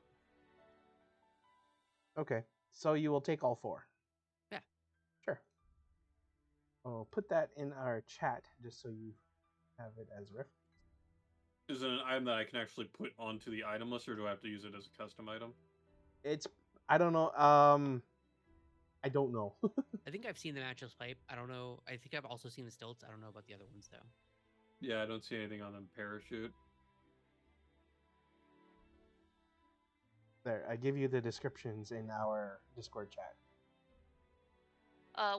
Okay. So you will take all 4. Yeah. Sure. I'll put that in our chat just so you have it as reference. Is it an item that I can actually put onto the item list, or do I have to use it as a custom item? It's I don't know. I don't know. I think I've seen the matchless pipe. I don't know. I think I've also seen the stilts. I don't know about the other ones though. Yeah, I don't see anything on the parachute. There, I give you the descriptions in our Discord chat.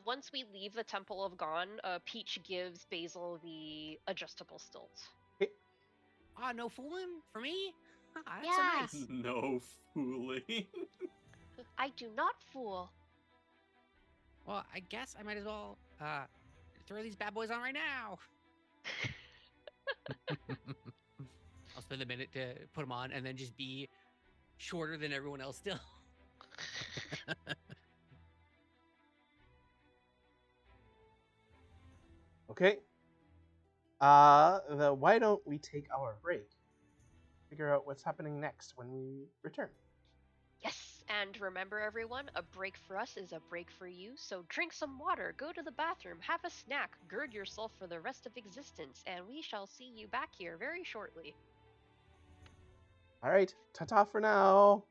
Once we leave the Temple of Gon, Peach gives Basil the adjustable stilts. Ah, no fooling for me. Ah, that's Yeah. so nice. No fooling. I do not fool. Well, I guess I might as well throw these bad boys on right now. I'll spend a minute to put them on and then just be shorter than everyone else still. Okay. Why don't we take our break? Figure out what's happening next when we return. Yes, and remember everyone, a break for us is a break for you. So drink some water, go to the bathroom, have a snack, gird yourself for the rest of existence, and we shall see you back here very shortly. All right, ta-ta for now.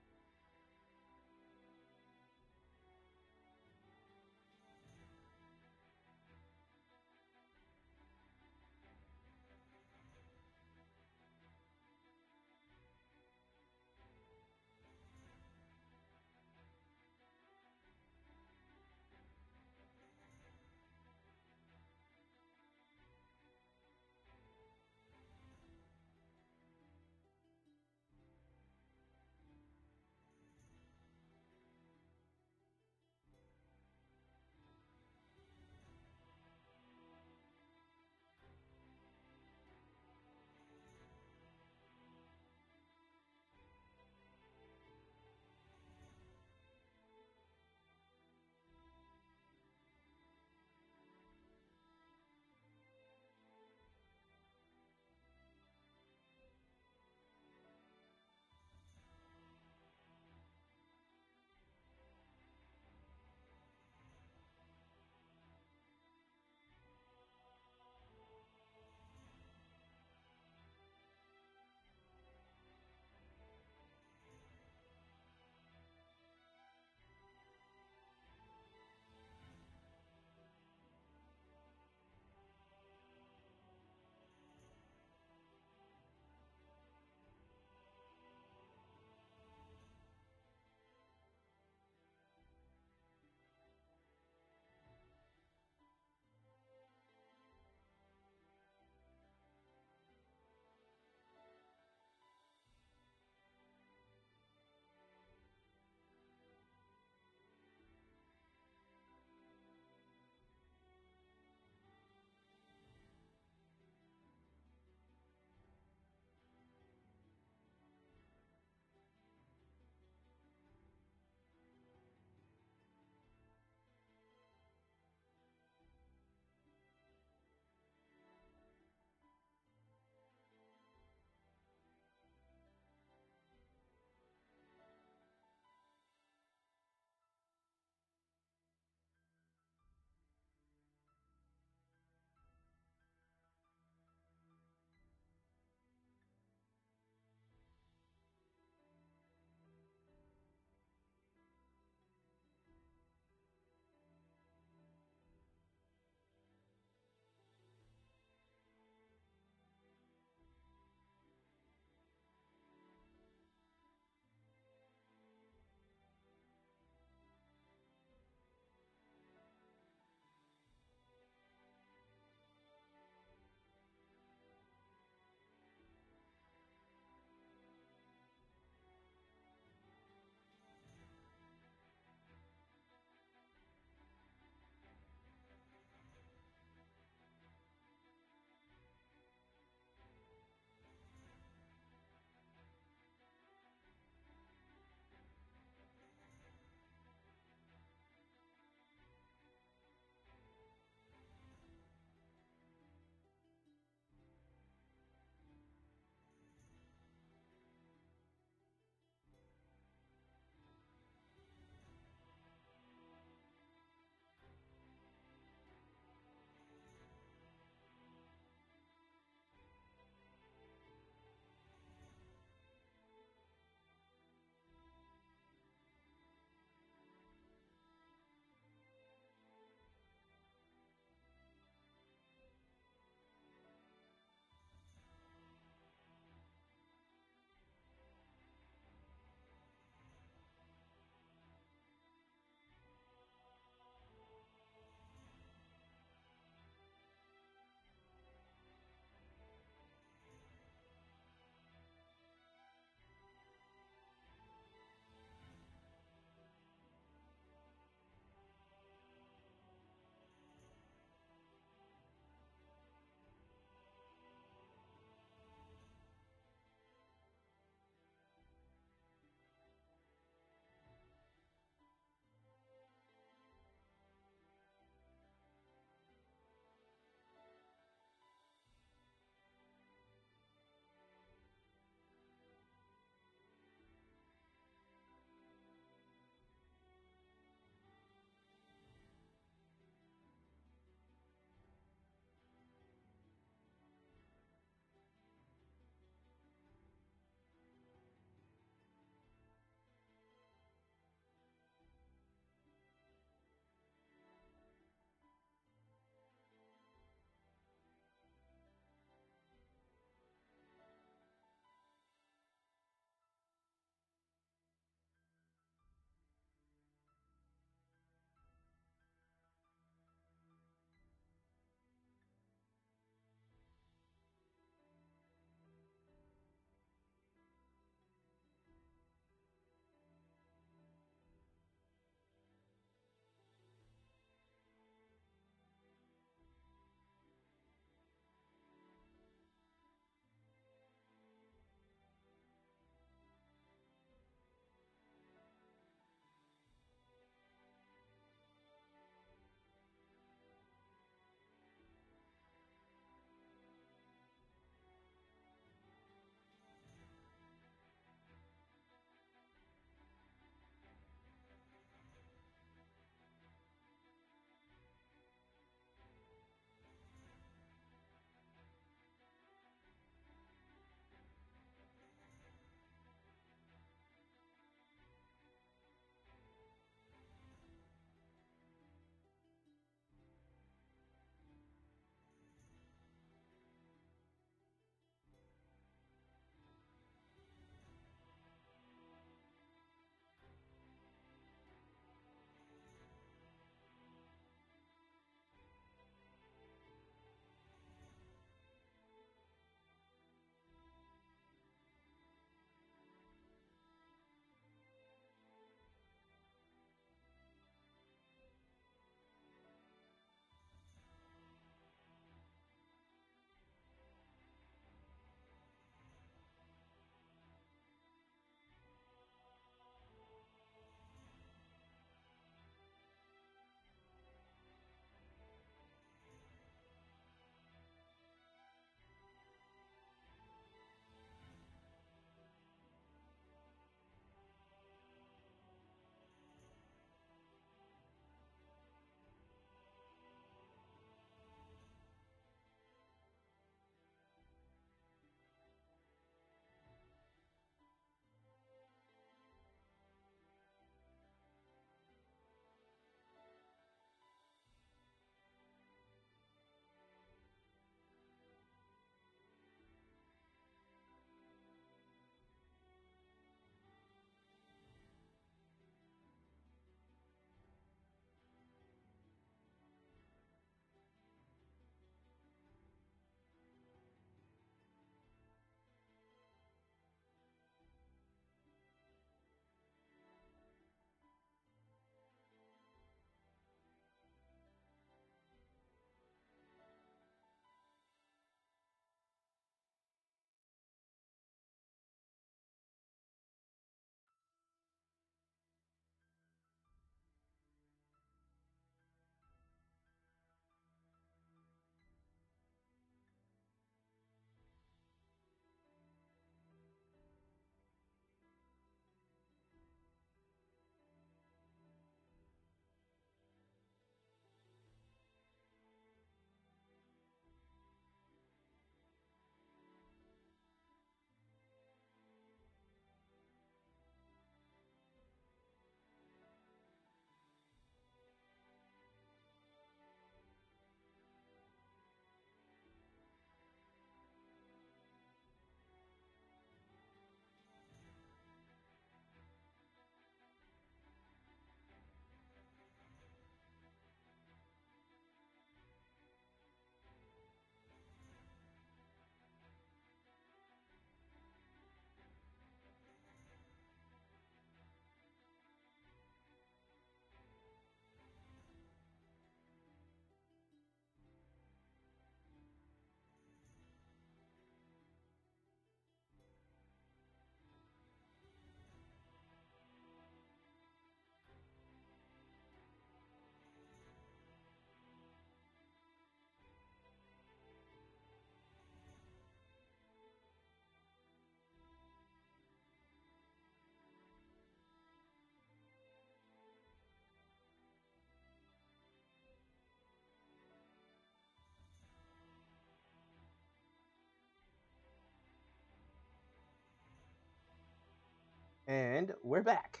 And we're back.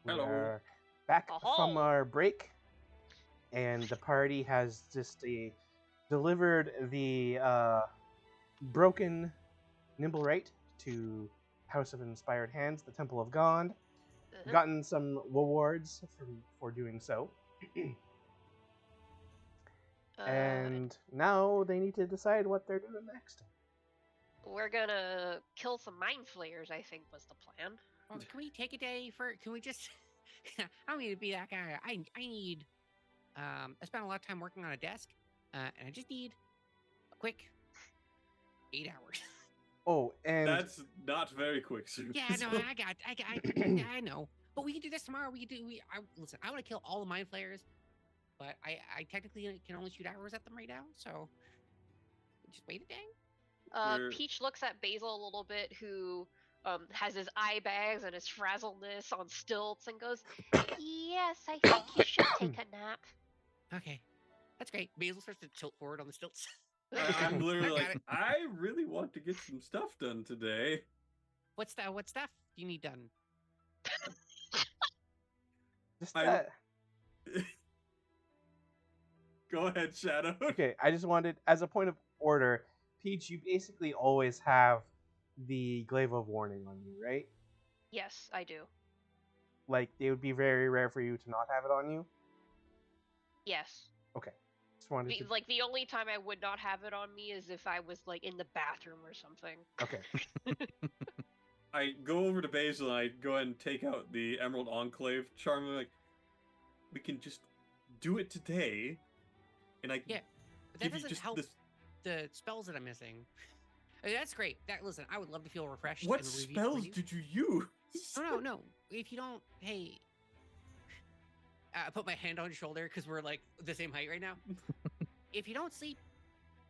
Hello. We're back from Ahoy. our break, and the party has just delivered the broken Nimblewright to House of Inspired Hands, the Temple of Gond. Mhm. Gotten some rewards for doing so. And now they need to decide what they're doing next. We're gonna kill some mind flayers, I think was the plan. Well, can we take a day for? Can we just? I don't mean to be that guy. I need. I spent a lot of time working on a desk, and I just need a quick 8 hours. Oh, and That's not very quick, sir. Yeah, no, So- I know. But we can do this tomorrow. Listen, I want to kill all the mind flayers, but I technically can only shoot arrows at them right now. So just wait a day. We're- Peach looks at Basil a little bit, who has his eye bags and his frazzledness on stilts, and goes, "Yes, I think you should take a nap." Okay, that's great. Basil starts to tilt forward on the stilts. I'm literally I got like, it. I really want to get some stuff done today. What stuff do you need done? just I- Go ahead, Shadow. okay, I just wanted, as a point of order, Peach, you basically always have the glaive of warning on you, right? Yes, I do. Like, it would be very rare for you to not have it on you. Yes. Okay, just wanted to. Like, the only time I would not have it on me is if I was like in the bathroom or something. Okay, I go over to Basil and I go ahead and take out the Emerald Enclave charm. Like, we can just do it today, and I Yeah, but that give you doesn't just help this. the spells that I'm missing. That's great. Listen, I would love to feel refreshed. What and reviewed for spells you. did you use? No. If you don't, hey, I put my hand on your shoulder because we're like the same height right now. If you don't sleep,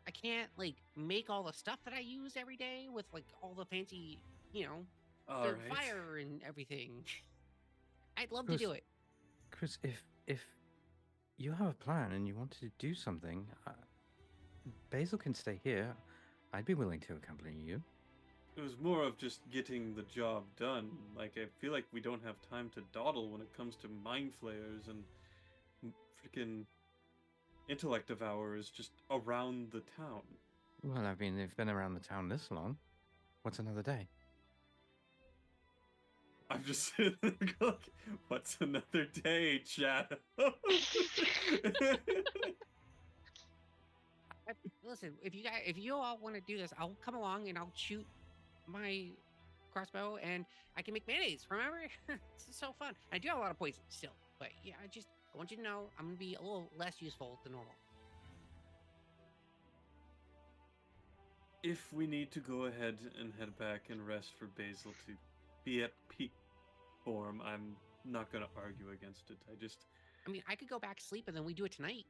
I can't like make all the stuff that I use every day with like all the fancy, All the right. fire and everything. I'd love to do it. Chris, if you have a plan and you want to do something, Basil can stay here. I'd be willing to accompany you. It was more of just getting the job done. Like, I feel like we don't have time to dawdle when it comes to mind flayers and freaking intellect devourers just around the town. Well, I mean, they've been around the town this long. What's another day? I'm just sitting there going, what's another day, Shadow? Listen, if you all want to do this, I'll come along and I'll shoot my crossbow and I can make mayonnaise. Remember, this is so fun. I do have a lot of poison still, but yeah, I want you to know I'm gonna be a little less useful than normal. If we need to go ahead and head back and rest for Basil to be at peak form, I'm not going to argue against it. I mean, I could go back sleep and then we do it tonight.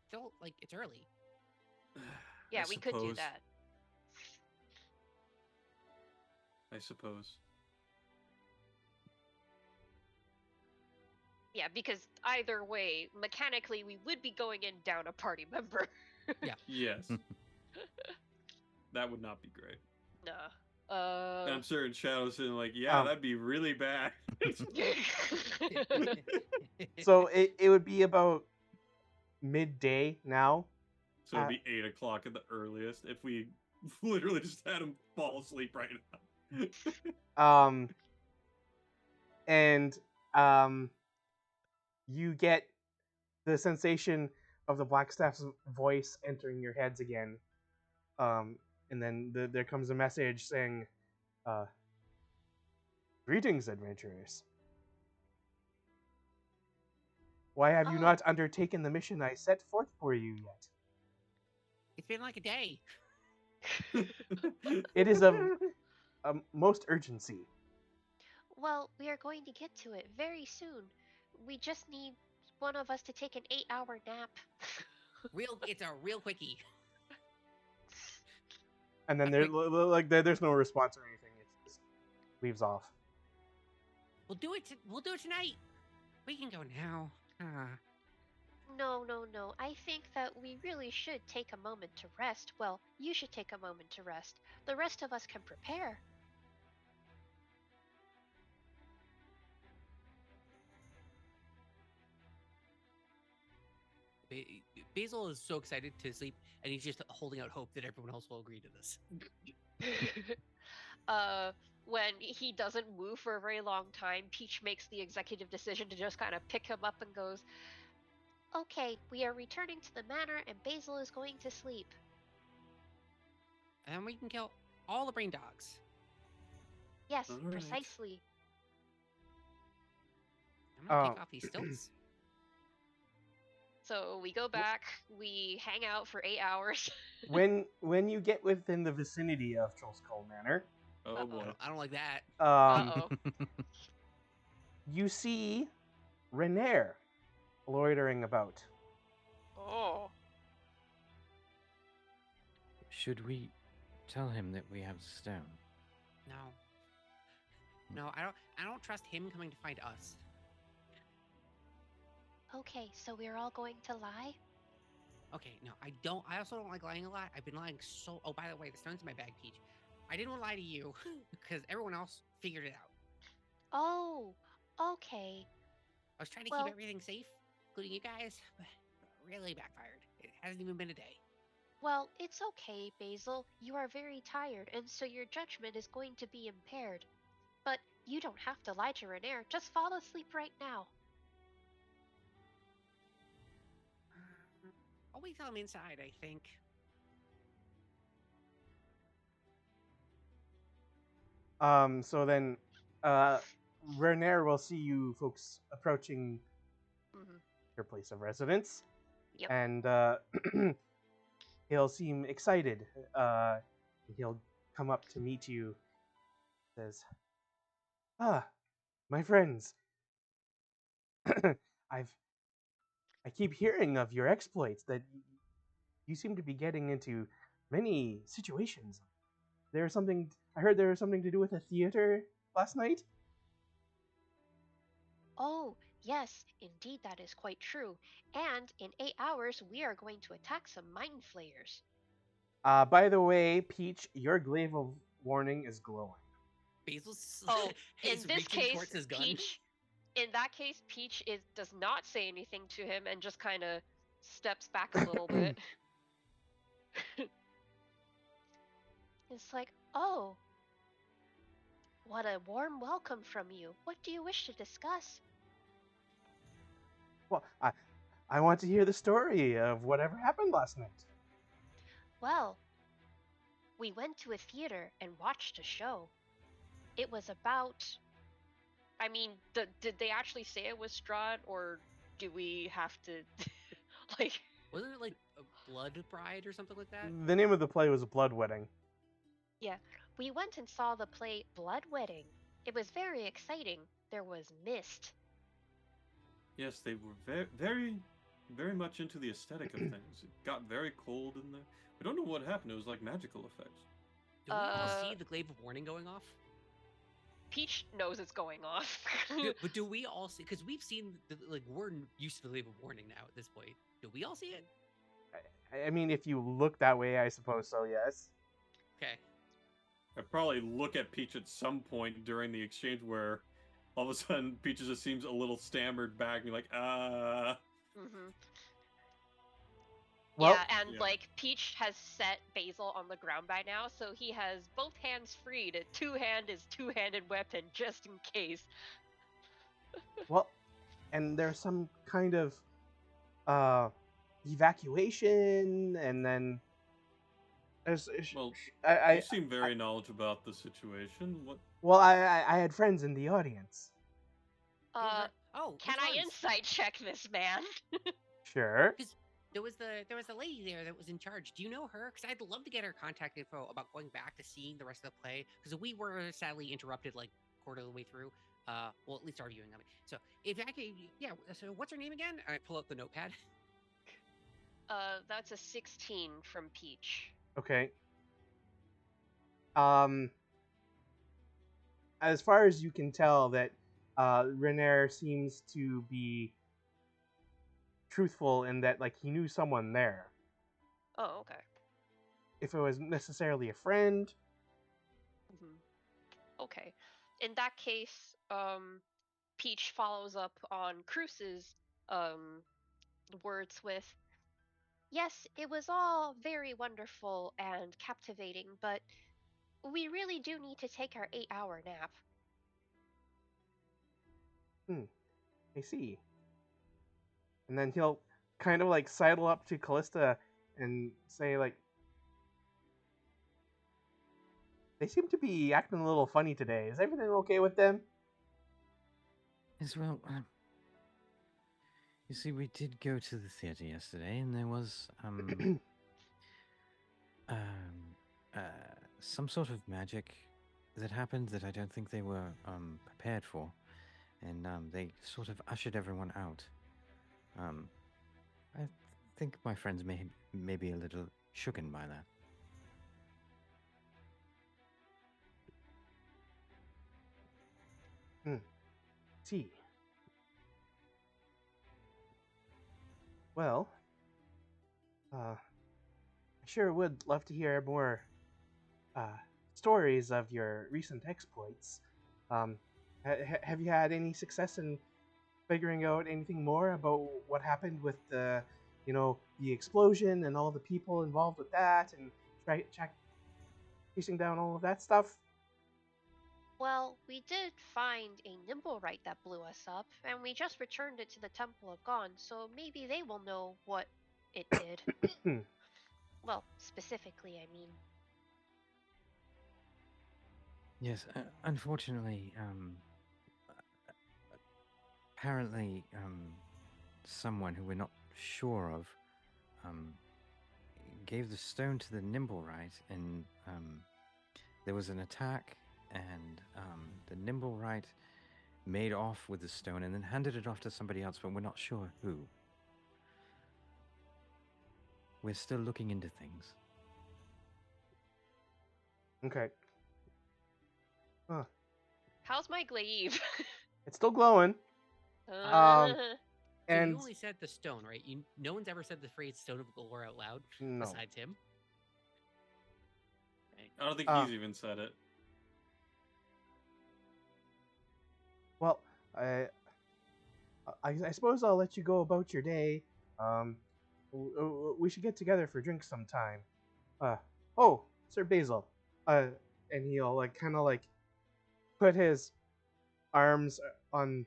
Still, like it's early. Yeah, I we could do suppose- that. I suppose. Yeah, because either way, mechanically, we would be going in down a party member. Yes. That would not be great. Nah. And I'm certain Shadow's sitting like, yeah, that'd be really bad. so it would be about midday now. So it'd be 8 o'clock at the earliest if we literally just had him fall asleep right now. And you get the sensation of the Blackstaff's voice entering your heads again. And then there comes a message saying, "Greetings, adventurers. Why have you Oh. not undertaken the mission I set forth for you yet? It's been like a day. It is of most urgency." Well, we are going to get to it very soon. We just need one of us to take an 8-hour nap. It's a real quickie. And then Okay. there's no response or anything. It just leaves off. We'll do it. We'll do it tonight. We can go now. No, no, no. I think that we really should take a moment to rest. Well, you should take a moment to rest. The rest of us can prepare. Basil is so excited to sleep, and he's just holding out hope that everyone else will agree to this. When he doesn't move for a very long time, Peach makes the executive decision to just kind of pick him up and goes, "Okay, we are returning to the manor, and Basil is going to sleep." And then we can kill all the brain dogs. Yes, All right. precisely. I'm gonna take off these stilts. So we go back, we hang out for 8 hours. When you get within the vicinity of Trollskull Manor, Oh Uh-oh. boy. I don't like that. Uh-oh. you see Renair loitering about. Oh. Should we tell him that we have the stone? No, I don't trust him coming to find us. Okay, so we're all going to lie? Okay, no, I don't. I also don't like lying a lot. I've been lying so. Oh, by the way, the stone's in my bag, Peach. I didn't want to lie to you because everyone else figured it out. Oh, okay. I was trying to Well- keep everything safe, including you guys, but really backfired. It hasn't even been a day. Well, it's okay, Basil. You are very tired, and so your judgment is going to be impaired. But you don't have to lie to Renair. Just fall asleep right now. I'll wait till I'm inside, I think. So then, Renair will see you folks approaching Mhm. your place of residence, Yep. and he'll seem excited. He'll come up to meet you. Says, "Ah, my friends, I keep hearing of your exploits. That you seem to be getting into many situations. There's something I heard. There was something to do with a theater last night." Oh, yes, indeed, that is quite true. And in 8 hours, we are going to attack some mind flayers. By the way, Peach, your glaive of warning is glowing. Basil's Oh, is in this reaching case, towards his gun. Peach. In that case, Peach does not say anything to him and just kind of steps back a little bit. It's like, oh, what a warm welcome from you. What do you wish to discuss? Well, I want to hear the story of whatever happened last night. Well, we went to a theater and watched a show. It was about. I mean, did they actually say it was Strahd, or do we have to, like? Wasn't it like a blood bride or something like that? The name of the play was Blood Wedding. Yeah, we went and saw the play Blood Wedding. It was very exciting. There was mist. Yes, they were very much into the aesthetic of things. It got very cold in there. We don't know what happened. It was like magical effects. Do we all Uh, see the glaive of warning going off? Peach knows it's going off. But do we all see? Because we've seen we're used to the glaive of warning now at this point. Do we all see it? I mean, if you look that way, I suppose so, yes. Okay. I probably look at Peach at some point during the exchange where all of a sudden Peach just seems a little stammered back and be like, hmm Well, yeah, and yeah. like Peach has set Basil on the ground by now, so he has both hands freed. A two-handed weapon just in case. well, and there's some kind of evacuation, and then there's Well, I you seem very knowledgeable about the situation. What? well I had friends in the audience. Can which I ones? insight check this man? Sure. Because there was the lady there that was in charge. Do you know her? Because I'd love to get her contact info about going back to seeing the rest of the play. Because we were sadly interrupted like quarter of the way through. Well, at least our viewing of it. So if I could, yeah. So what's her name again? I pull up the notepad. That's a 16 from Peach. Okay. As far as you can tell, that Renair seems to be truthful in that like he knew someone there. Oh, okay. If it was necessarily a friend, Okay. In that case, Peach follows up on Cruce's words with, "Yes, it was all very wonderful and captivating, but we really do need to take our 8-hour nap." I see. And then he'll kind of like sidle up to Callista and say like, they seem to be acting a little funny today. Is everything okay with them? Yes, well, you see, we did go to the theater yesterday, and there was some sort of magic that happened that I don't think they were prepared for, and they sort of ushered everyone out. I think my friends may be a little shooken by that. See. Well, I sure would love to hear more stories of your recent exploits. Have you had any success in figuring out anything more about what happened with the, the explosion and all the people involved with that, and chasing down all of that stuff? Well, we did find a Nimblewright that blew us up, and we just returned it to the Temple of Gone, so maybe they will know what it did. Well, specifically, I mean. Yes, unfortunately, apparently, someone who we're not sure of, gave the stone to the Nimblewright, and there was an attack, and the Nimblewright made off with the stone and then handed it off to somebody else, but we're not sure who. We're still looking into things. Okay. Huh. How's my glaive? It's still glowing. Uh, So And you only said the stone, right? No one's ever said the phrase "stone of galore" out loud no. besides him. Right. I don't think he's even said it. Well, I suppose I'll let you go about your day. We should get together for drinks sometime. Oh, Sir Basil. And he'll like kind of like put his arms on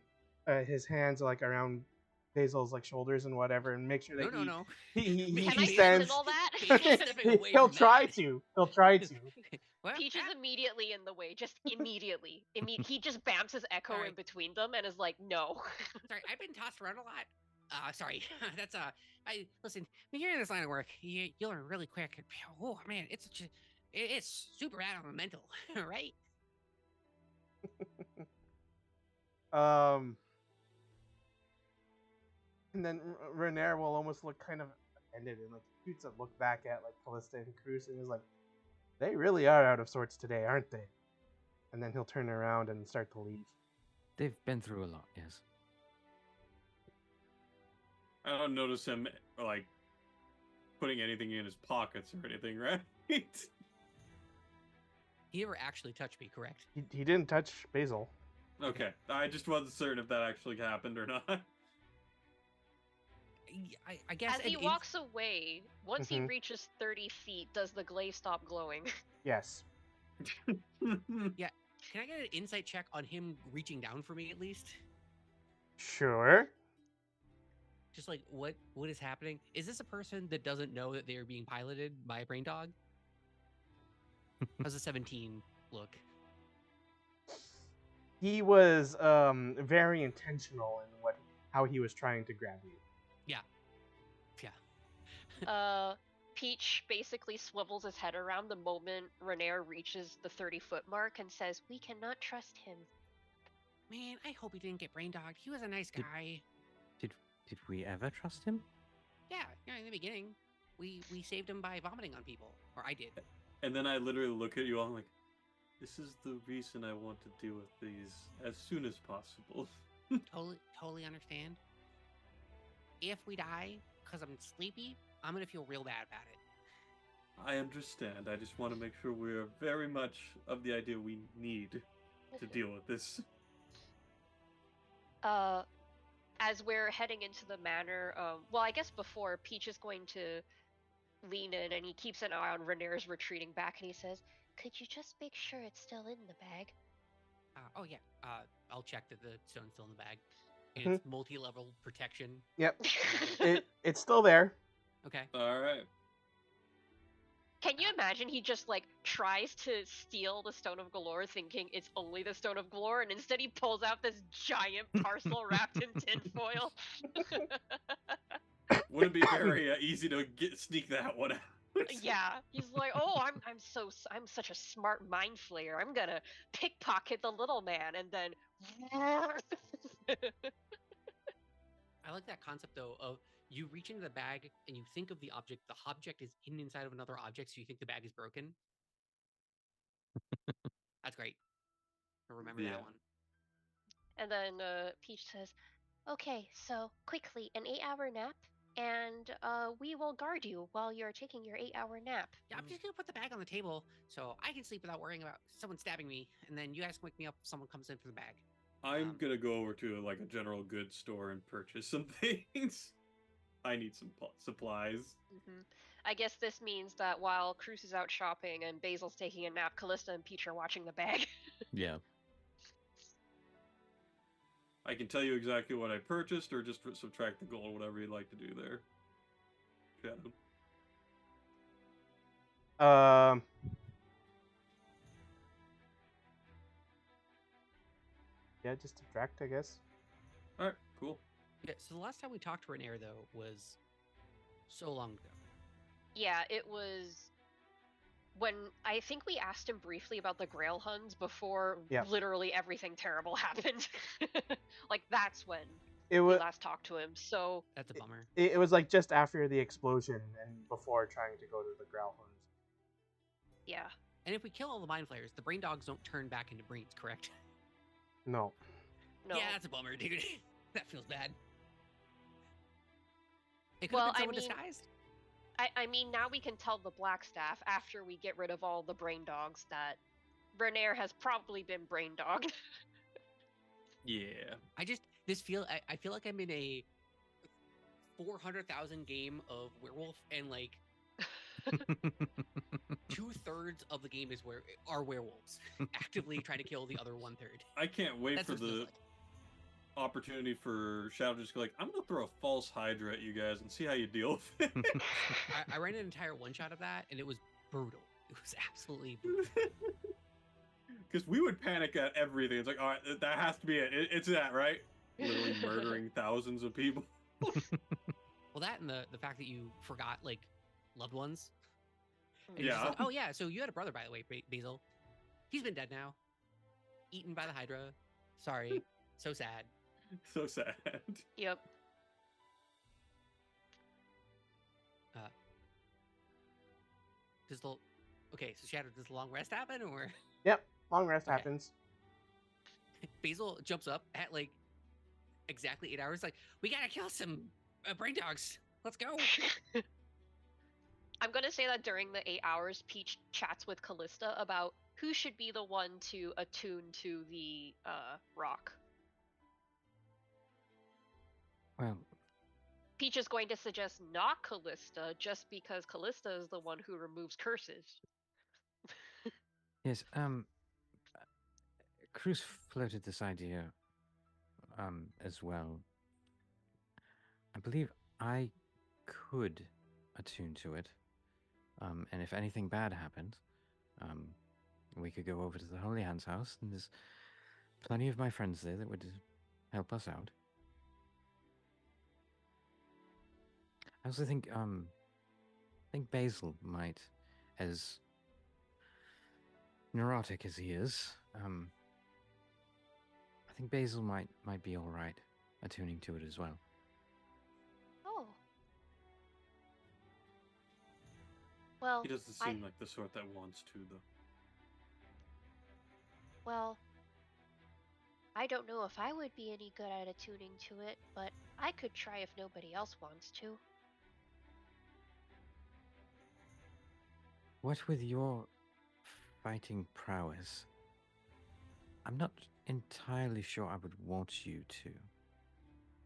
his hands like around Basil's like shoulders and whatever, and make sure that No. he Can I stands. sit in all that? Basil's stepping away He'll from try that. to. He'll try to. Well, Peach is immediately in the way, just immediately. He just bamps his echo Sorry. in between them and is like, "No." sorry, I've been tossed around a lot. Sorry, that's I listen. When you're in this line of work, you learn really quick. Oh man, it's super bad on the mental, right? And then Renair will almost look kind of offended and like shoots a look back at like Callista and Cruz and is like, they really are out of sorts today, aren't they? And then he'll turn around and start to leave. They've been through a lot, yes. I don't notice him like putting anything in his pockets or anything, right? He never actually touched me, correct? He didn't touch Basil. Okay, I just wasn't certain if that actually happened or not. I guess As he walks away, once he reaches 30 feet, does the glaive stop glowing? Yes. Yeah. Can I get an insight check on him reaching down for me at least? Sure. Just like what is happening? Is this a person that doesn't know that they are being piloted by a brain dog? How's a 17 look? He was very intentional in how he was trying to grab you. Yeah. Peach basically swivels his head around the moment Renair reaches the 30-foot mark and says, "We cannot trust him." Man, I hope he didn't get brain dogged. He was a nice guy. Did we ever trust him? Yeah, in the beginning, we saved him by vomiting on people, or I did. And then I literally look at you all like, this is the reason I want to deal with these as soon as possible. Totally understand. if we die because I'm sleepy, I'm gonna feel real bad about it. I understand. I just want to make sure we're very much of the idea we need to deal with this. As we're heading into the manor, well, I guess before, Peach is going to lean in and he keeps an eye on Renair's retreating back and he says, "Could you just make sure it's still in the bag?" Oh yeah. I'll check that the stone's still in the bag. And Mhm. it's multi-level protection. Yep. It's still there. Okay. All right. Can you imagine he just like tries to steal the Stone of Galore thinking it's only the Stone of Galore and instead he pulls out this giant parcel wrapped in tinfoil? Wouldn't be very easy to sneak that one out. Yeah, he's like, "Oh, I'm such a smart mind flayer. I'm gonna pickpocket the little man," and then. I like that concept though of you reach into the bag and you think of the object is hidden inside of another object, so you think the bag is broken. That's great. I'll remember Yeah. that one. And then Peach says, "Okay, so quickly, an 8-hour nap, and we will guard you while you're taking your 8-hour nap." Yeah, I'm just gonna put the bag on the table so I can sleep without worrying about someone stabbing me, and then you guys can wake me up if someone comes in for the bag. I'm gonna go over to like a general goods store and purchase some things. I need some supplies. Mm-hmm. I guess this means that while Cruz is out shopping and Basil's taking a nap, Callista and Peach are watching the bag. Yeah. I can tell you exactly what I purchased, or just subtract the gold, whatever you'd like to do there. Shadow. Yeah, just subtract, I guess. All right, cool. Yeah, so the last time we talked to Renair though was so long ago. Yeah, it was when I think we asked him briefly about the Grail Huns before Yep. literally everything terrible happened. Like that's when It we was. last talked to him. So That's a bummer. It was like just after the explosion and before trying to go to the Growlhounds. yeah. And if we kill all the mind flayers, the brain dogs don't turn back into brains, correct? No. No. Yeah, that's a bummer, dude. That feels bad. It could Well, have been I someone mean- disguised. I mean, now we can tell the Blackstaff after we get rid of all the brain dogs that Renair has probably been brain dogged. Yeah. I feel like I'm in a 400,000 game of werewolf, and like 2/3 of the game are werewolves actively trying to kill the other 1/3. I can't wait That's for what it feels the like. opportunity for Shadow to just go like, I'm gonna throw a false Hydra at you guys and see how you deal with it. I ran an entire one shot of that, and it was brutal. It was absolutely brutal. Because we would panic at everything. It's like, all right, that has to be it. It's that, right? Literally murdering thousands of people. Well, that and the fact that you forgot like loved ones. And you're just Yeah. like, oh yeah, so you had a brother, by the way, Basil. He's been dead now. Eaten by the Hydra. Sorry. So sad. So sad. Yep. Okay, so Shadow, does the long rest happen, or Yep. Long rest Okay. happens. Basil jumps up at like exactly 8 hours, like, we gotta kill some brain dogs. Let's go. I'm gonna say that during the 8 hours, Peach chats with Callista about who should be the one to attune to the rock. Well, Peach is going to suggest not Callista just because Callista is the one who removes curses. yes. Cruz floated this idea as well. I believe I could attune to it, and if anything bad happened, we could go over to the Holy Hand's house, and there's plenty of my friends there that would help us out. I also think Basil might, as neurotic as he is, I think Basil might be all right attuning to it as well. Oh. Well, He doesn't seem like the sort that wants to, though. well, I don't know if I would be any good at attuning to it, but I could try if nobody else wants to. What with your fighting prowess? I'm not entirely sure I would want you to.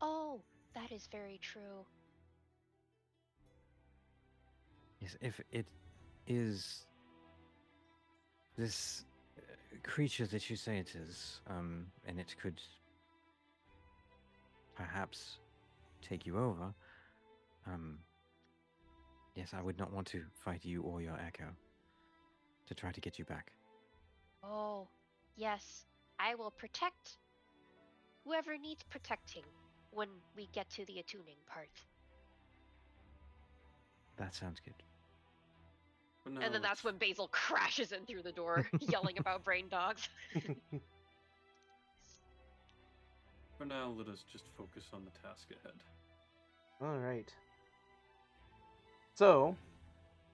Oh, that is very true. Yes, if it is this creature that you say it is, and it could perhaps take you over, yes, I would not want to fight you or your echo to try to get you back. Oh, yes. I will protect whoever needs protecting when we get to the attuning part. That sounds good. For now, And then that's when Basil crashes in through the door, yelling about brain dogs. For now, let us just focus on the task ahead. All right. So,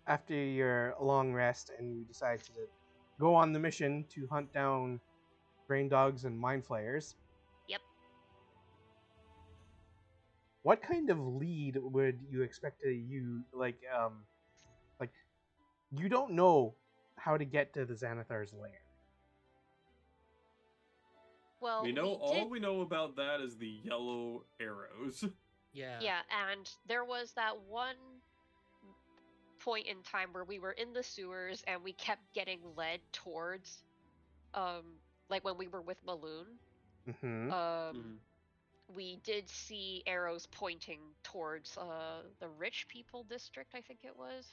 after your long rest, and you decide to go on the mission to hunt down brain dogs and mind flayers. Yep. What kind of lead would you expect to use? Like you don't know how to get to the Xanathar's lair. Well, We know did. all we know about that is the yellow arrows. Yeah. Yeah, and there was that one point in time where we were in the sewers and we kept getting led towards, like when we were with Maloon. Mm-hmm. We did see arrows pointing towards the rich people district, I think it was.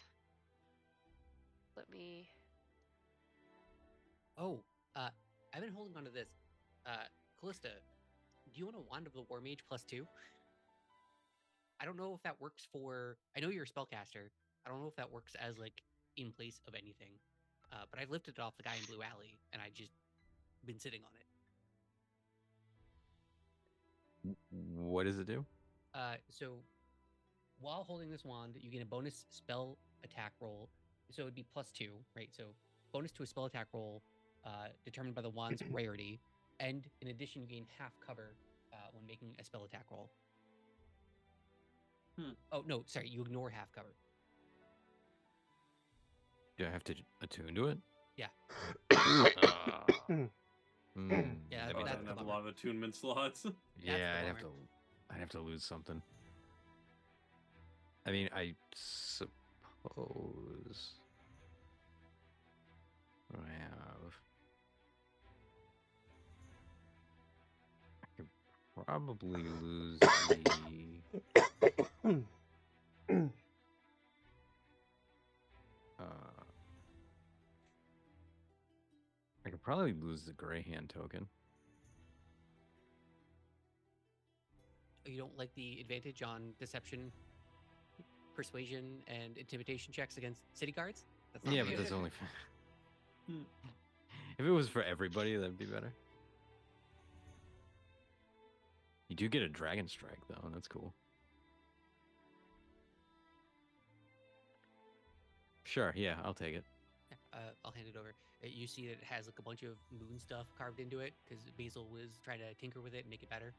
Let me. Oh, I've been holding on to this. Callista, do you want a Wand of the War Mage +2? I don't know if that works for. I know you're a spellcaster. I don't know if that works as like in place of anything. But I lifted it off the guy in Blue Alley, and I just been sitting on it. What does it do? So while holding this wand, you get a bonus spell attack roll. So it'd be +2, right? So bonus to a spell attack roll, determined by the wand's rarity, and in addition, you gain half cover when making a spell attack roll. Oh no, sorry, you ignore half cover. Do I have to attune to it? Yeah. Yeah, Yeah, Oh, I that's don't the have a bummer. lot of attunement slots. yeah, the I'd have to lose something. I mean, I suppose I have. I could probably lose the. I could probably lose the gray hand token. Oh, you don't like the advantage on deception, persuasion, and intimidation checks against city guards? That's not Yeah, for but you. that's only. If it was for everybody, that'd be better. You do get a dragon strike though, and that's cool. Sure, yeah, I'll take it. I'll hand it over. You see that it has like a bunch of moon stuff carved into it because Basil was trying to tinker with it and make it better.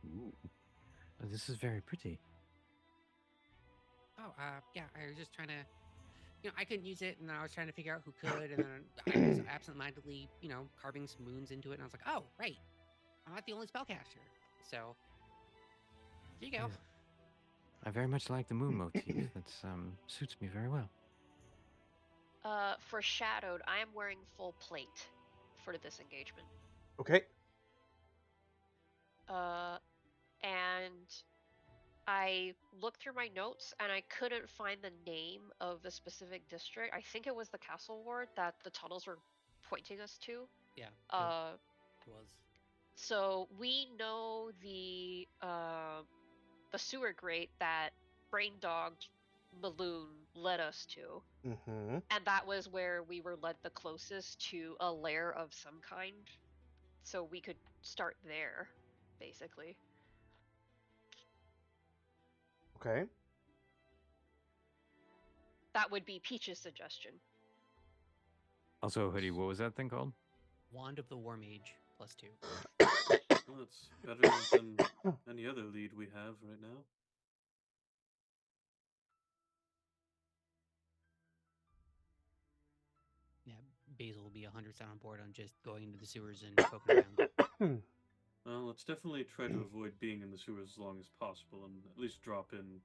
Ooh. Oh, this is very pretty. Oh, yeah, I was just trying to, I couldn't use it, and I was trying to figure out who could, and then I was absentmindedly, carving some moons into it, and I was like, oh, right, I'm not the only spellcaster, so here you go. I very much like the moon motif. That suits me very well. For Shadowed, I am wearing full plate for this engagement. Okay. And I looked through my notes and I couldn't find the name of the specific district. I think it was the Castle Ward that the tunnels were pointing us to. Yeah, Uh, it was. So we know the sewer grate that Brain Dog Balloon led us to. Mm-hmm. And that was where we were led the closest to a lair of some kind. So we could start there, basically. Okay. That would be Peach's suggestion. Also, Hoodie, what was that thing called? Wand of the War Mage. +2. Well, that's better than any other lead we have right now. Yeah, Basil will be 100% on board on just going into the sewers and poking around. Well, let's definitely try to avoid being in the sewers as long as possible, and at least drop in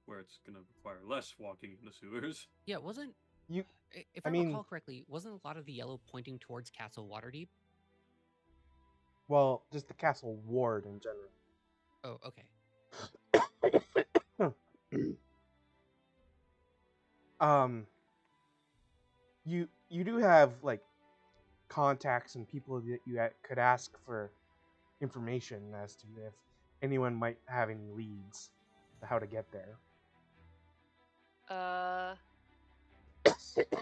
where it's going to require less walking in the sewers. Yeah, wasn't You, if I I mean- recall correctly, wasn't a lot of the yellow pointing towards Castle Waterdeep? well, just the castle ward in general. Oh, okay. You do have like contacts and people that you could ask for information as to if anyone might have any leads to how to get there.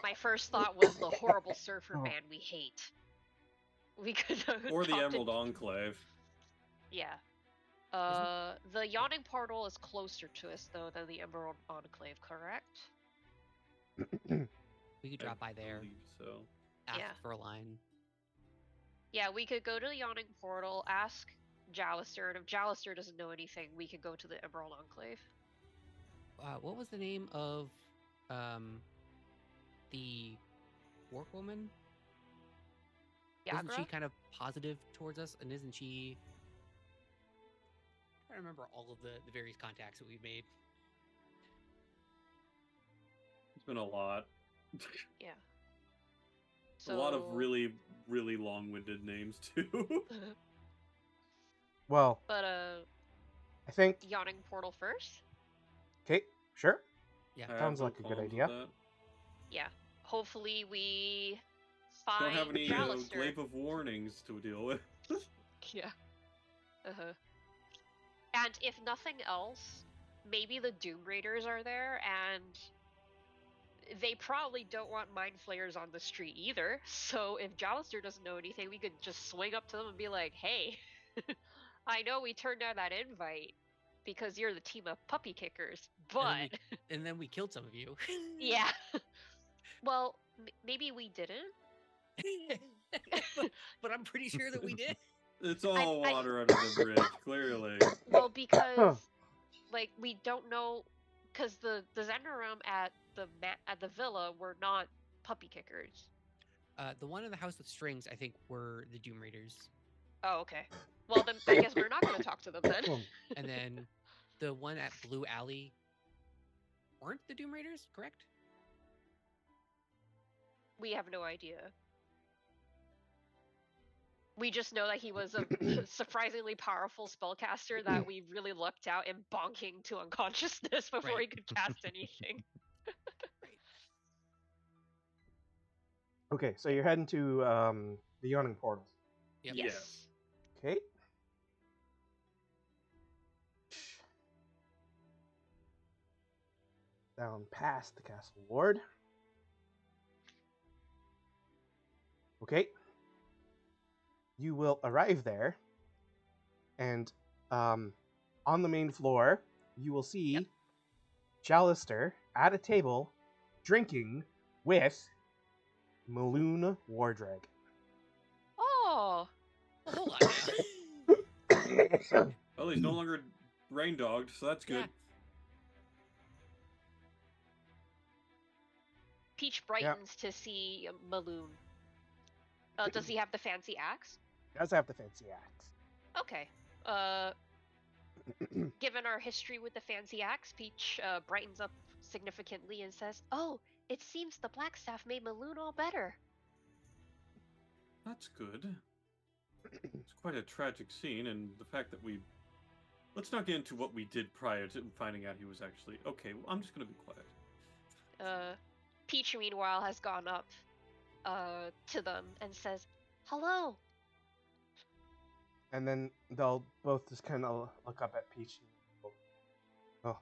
My first thought was the horrible surfer Oh. man we hate. We could Or the talk to- Emerald Enclave. Yeah. The yawning portal is closer to us though than the Emerald Enclave, correct? We could drop by there, I believe so. ask Yeah. for a line. Yeah, we could go to the yawning portal, ask Jalister, and if Jalister doesn't know anything, we could go to the Emerald Enclave. What was the name of the orc woman? Wasn't she Yagra? kind of positive towards us? And isn't she... I remember all of the various contacts that we've made. It's been a lot. Yeah. A lot of So- really, really long-winded names, too. Well, But I think yawning portal first? okay, sure. Yeah. I have Sounds no like a good qualms idea. with that. Yeah. Hopefully we Don't find have any Jalister. glaive of warnings to deal with. Yeah. Uh-huh. And if nothing else, maybe the Doom Raiders are there, and they probably don't want mind flayers on the street either. So if Jalister doesn't know anything, we could just swing up to them and be like, "Hey, I know we turned down that invite because you're the team of puppy kickers, but And then we killed some of you. yeah." Well, maybe we didn't. but I'm pretty sure that we did. It's all I- water under the bridge, clearly. Well, because like we don't know, because the Zendorem at the villa were not puppy kickers. The one in the house with strings, I think, were the Doom Raiders. Oh, okay. Well, then I guess we're not going to talk to them then. And then the one at Blue Alley weren't the Doom Raiders, correct? We have no idea. We just know that he was a surprisingly powerful spellcaster that we really lucked out in bonking to unconsciousness before Right. he could cast anything. Okay, so you're heading to the yawning portal. Yep. Yes. Okay. Down past the castle ward. Okay. You will arrive there, and on the main floor, you will see Jalister at a table drinking with Maloon Wardrag. Oh, Well, hold on now. Well, he's no longer rain dogged, so that's good. Yeah. Peach brightens to see Maloon. Does he have the fancy axe? Does have the fancy axe. Okay. Given our history with the fancy axe, Peach brightens up significantly and says, "Oh, it seems the Blackstaff made Maloon all better." That's good. It's quite a tragic scene, and the fact that we... Let's not get into what we did prior to finding out he was actually... Okay, well, I'm just gonna be quiet. Peach, meanwhile, has gone up to them and says, "Hello." And then they'll both just kind of look up at Peach. Oh,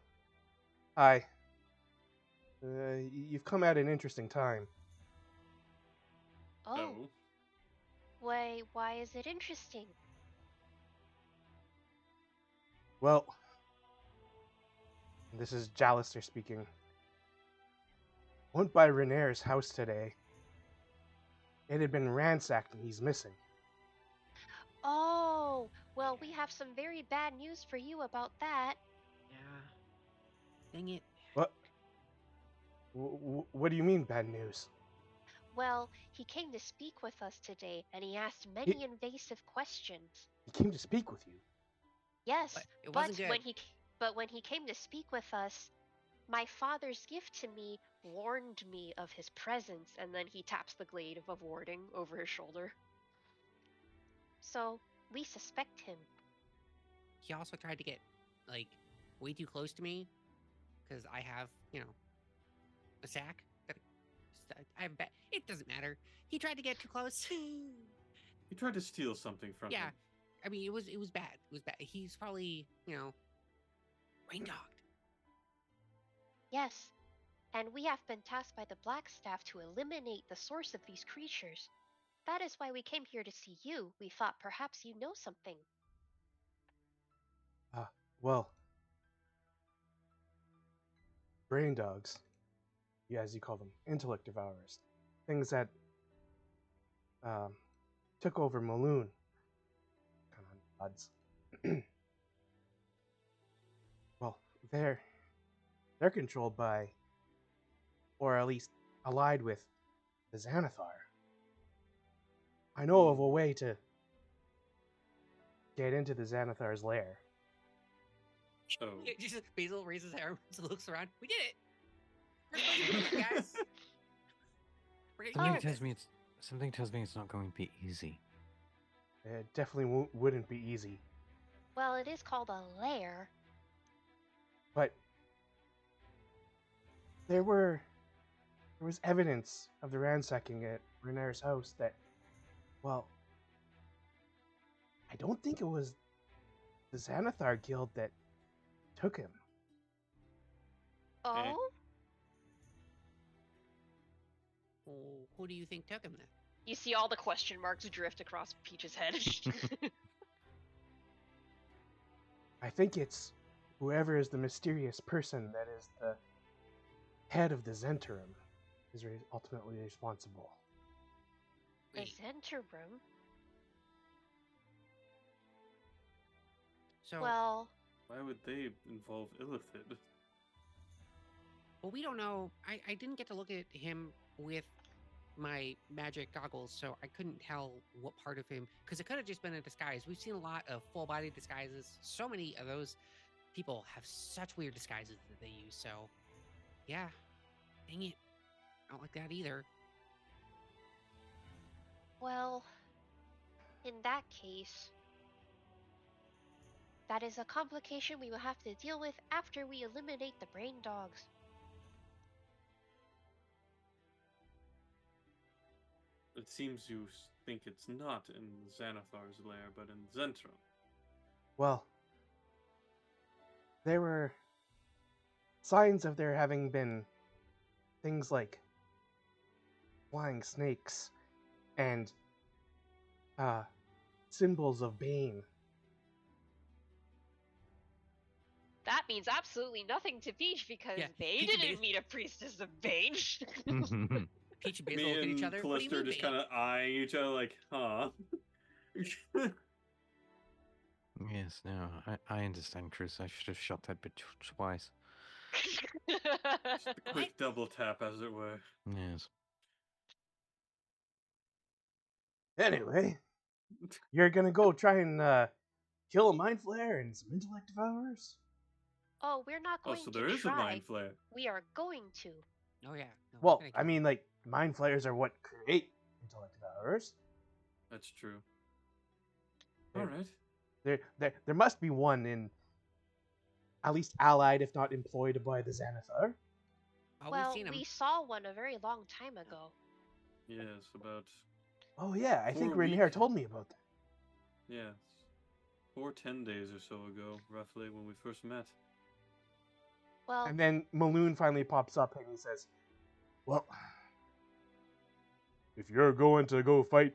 hi. You've come at an interesting time. Oh, why is it interesting? Well, this is Jalister speaking. Went by Renair's house today. It had been ransacked and he's missing. Oh, well, we have some very bad news for you about that. Yeah. Dang it. What? What do you mean, bad news? Well, he came to speak with us today, and he asked He, many invasive questions. he came to speak with you. Yes, It wasn't good. when he came to speak with us, my father's gift to me warned me of his presence, and then he taps the glaive of warding over his shoulder. So, we suspect him. He also tried to get, like, way too close to me because I have, a sack. It doesn't matter. He tried to get too close. He tried to steal something from Yeah. him. I mean, it was bad. It was bad. He's probably, rain dogged. Yes, and we have been tasked by the Black Staff to eliminate the source of these creatures. That is why we came here to see you. We thought perhaps you know something. Well, brain dogs, yeah, as you call them, intellect devourers, things that took over Maloon. Kind of odds. Well, they're controlled by, or at least allied with, the Xanathar. I know of a way to get into the Xanathar's lair. Oh. Just Basil raises his arms and looks around. We did it. We're supposed to do it, guys. We're gonna Something do tells this. me something tells me it's not going to be easy. It definitely wouldn't be easy. Well, it is called a lair. But there was evidence of the ransacking at Renair's house that, well, I don't think it was the Xanathar Guild that took him. Oh? Well, who do you think took him then? You see all the question marks drift across Peach's head. I think it's whoever is the mysterious person that is the head of the Zentarum is ultimately responsible. The Wait, Zentarum? so Well, Why would they involve Illithid? well, we don't know. I didn't get to look at him with my magic goggles, so I couldn't tell what part of him, because it could have just been a disguise. We've seen a lot of full body disguises. So many of those people have such weird disguises that they use. So, yeah, dang it, I don't like that either. well, in that case, that is a complication we will have to deal with after we eliminate the brain dogs. It seems you think it's not in Xanathar's lair, but in Zentrum. Well, there were signs of there having been things like flying snakes and symbols of Bane. That means absolutely nothing to Peach because Yeah, they Peach and didn't Basil- meet a priestess of Bane. Peach and Basil Me look at each and other. What do you Callista are mean, just babe? kind of eyeing each other like, huh? Yes, no, I understand, Chris. I should have shot that bitch twice. Just a quick double tap, as it were. Yes. Anyway, you're gonna go try and kill a mind flayer and some intellect devourers? Oh, we're not Oh, going so to there is a try. mind flare. We are going to. Oh yeah. No, we're Well, gonna I kill mean, like, mind flayers are what create intellect devourers. That's true. There- All right. There must be one in, at least allied, if not employed by the Xanathar. Oh, Well, we've seen him. we saw one a very long time ago. Yes, about Oh yeah, I think 4 Renair weeks. told me about that. yes, 10 days or so ago, roughly, when we first met. Well, And then Maloon finally pops up and he says, "Well, if you're going to go fight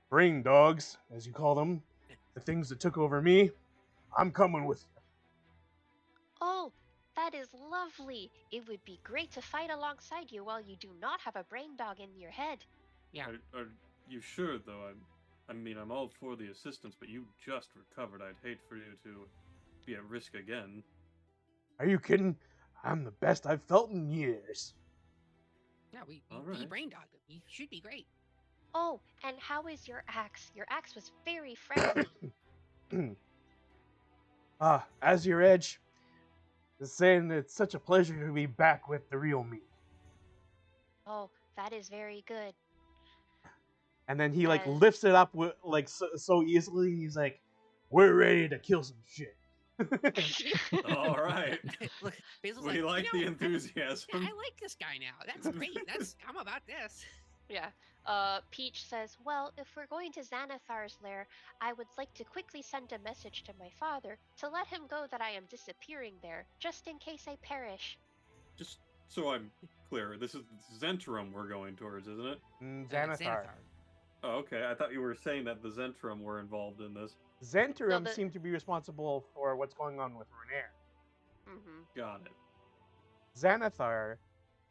brain dogs, as you call them, the things that took over me, I'm coming with you." oh, that is lovely. It would be great to fight alongside you while you do not have a brain dog in your head. Yeah. Are you sure, though? I mean, I'm all for the assistance, but you just recovered. I'd hate for you to be at risk again. Are you kidding? I'm the best I've felt in years. Yeah, we All we right. brain dogged him. He should be great. Oh, and how is your axe? Your axe was very friendly. As your edge is saying, it's such a pleasure to be back with the real me. Oh, that is very good. And then he like And- lifts it up with like so easily. He's like, "We're ready to kill some shit." All right. Look, Basil's We like you the know, enthusiasm. I like this guy now. That's great. I'm about this. Yeah. Peach says, well, if we're going to Xanathar's lair, I would like to quickly send a message to my father to let him know that I am disappearing there, just in case I perish. Just so I'm clear, this is Zentrum we're going towards, isn't it? Xanathar. Oh, okay. I thought you were saying that the Zentrum were involved in this. Zentrum No, seem to be responsible for what's going on with Renair. Mm-hmm. Got it. Xanathar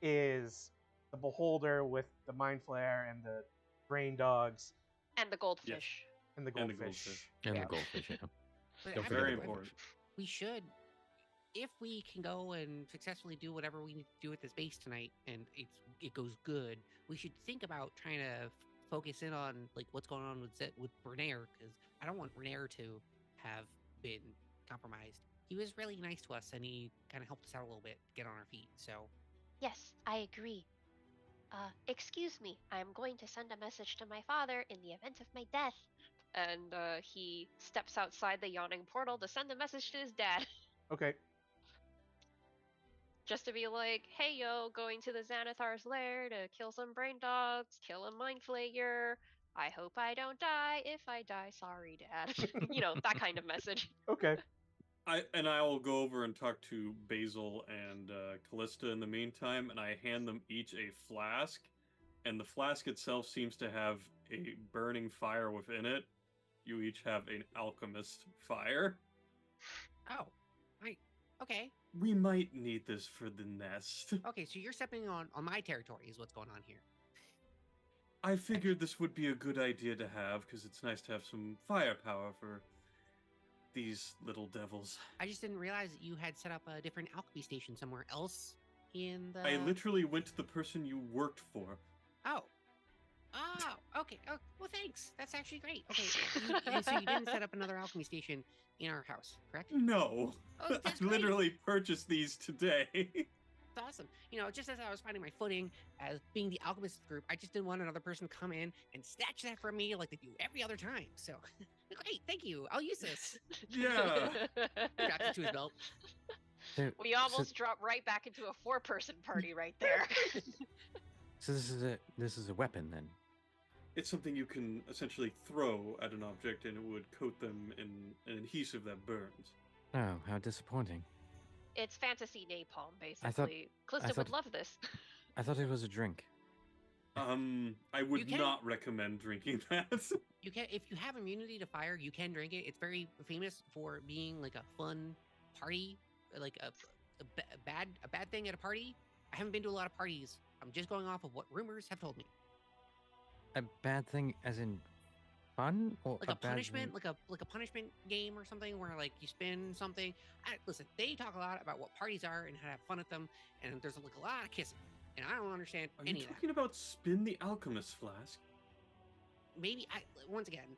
is the beholder with the mind flare and the brain dogs And the goldfish. and the And the goldfish. goldfish. And Yeah. the goldfish, yeah. But Don't I forget Very the mean, important. we should, if we can go and successfully do whatever we need to do at this base tonight, and it goes good, we should think about trying to focus in on like what's going on with Bernaire, because I don't want Bernaire to have been compromised. He was really nice to us, and he kind of helped us out a little bit to get on our feet. So Yes, I agree. Excuse me, I'm going to send a message to my father in the event of my death. And he steps outside the yawning portal to send a message to his dad. Okay. Just to be like, hey yo, going to the Xanathar's lair to kill some brain dogs, kill a mind flayer. I hope I don't die. If I die, sorry, Dad. You know, that kind of message. Okay. I will go over and talk to Basil and Callista in the meantime, and I hand them each a flask, and the flask itself seems to have a burning fire within it. You each have an alchemist fire. oh, right, okay, We might need this for the nest. okay. So you're stepping on my territory, is what's going on here. I figured this would be a good idea to have, because it's nice to have some firepower for these little devils. I just didn't realize that you had set up a different alchemy station somewhere else in the. I literally went to the person you worked for. Oh. Oh, okay. Oh, well, thanks. That's actually great. Okay, so you didn't set up another alchemy station in our house, correct? No. Oh, I that's great. literally purchased these today. That's awesome. You know, just as I was finding my footing as being the alchemist group, I just didn't want another person to come in and snatch that from me like they do every other time. So, great. Thank you. I'll use this. Yeah. Strapped it to his belt. So, We almost dropped right back into a 4-person party right there. so this is a weapon then. It's something you can essentially throw at an object and it would coat them in an adhesive that burns. Oh, how disappointing. It's fantasy napalm, I thought- basically. Callista would thought- love this. I thought it was a drink. I would can- not recommend drinking that. You can, if you have immunity to fire, you can drink it. It's very famous for being like a fun party, like a bad thing at a party. I haven't been to a lot of parties. I'm just going off of what rumors have told me. A bad thing as in fun or Like a bad punishment, thing- like a punishment game or something where like you spin something. Listen, they talk a lot about what parties are and how to have fun at them, and there's like a lot of kissing, and I don't understand Are you any of that. talking about spin the alchemist flask? Maybe once again,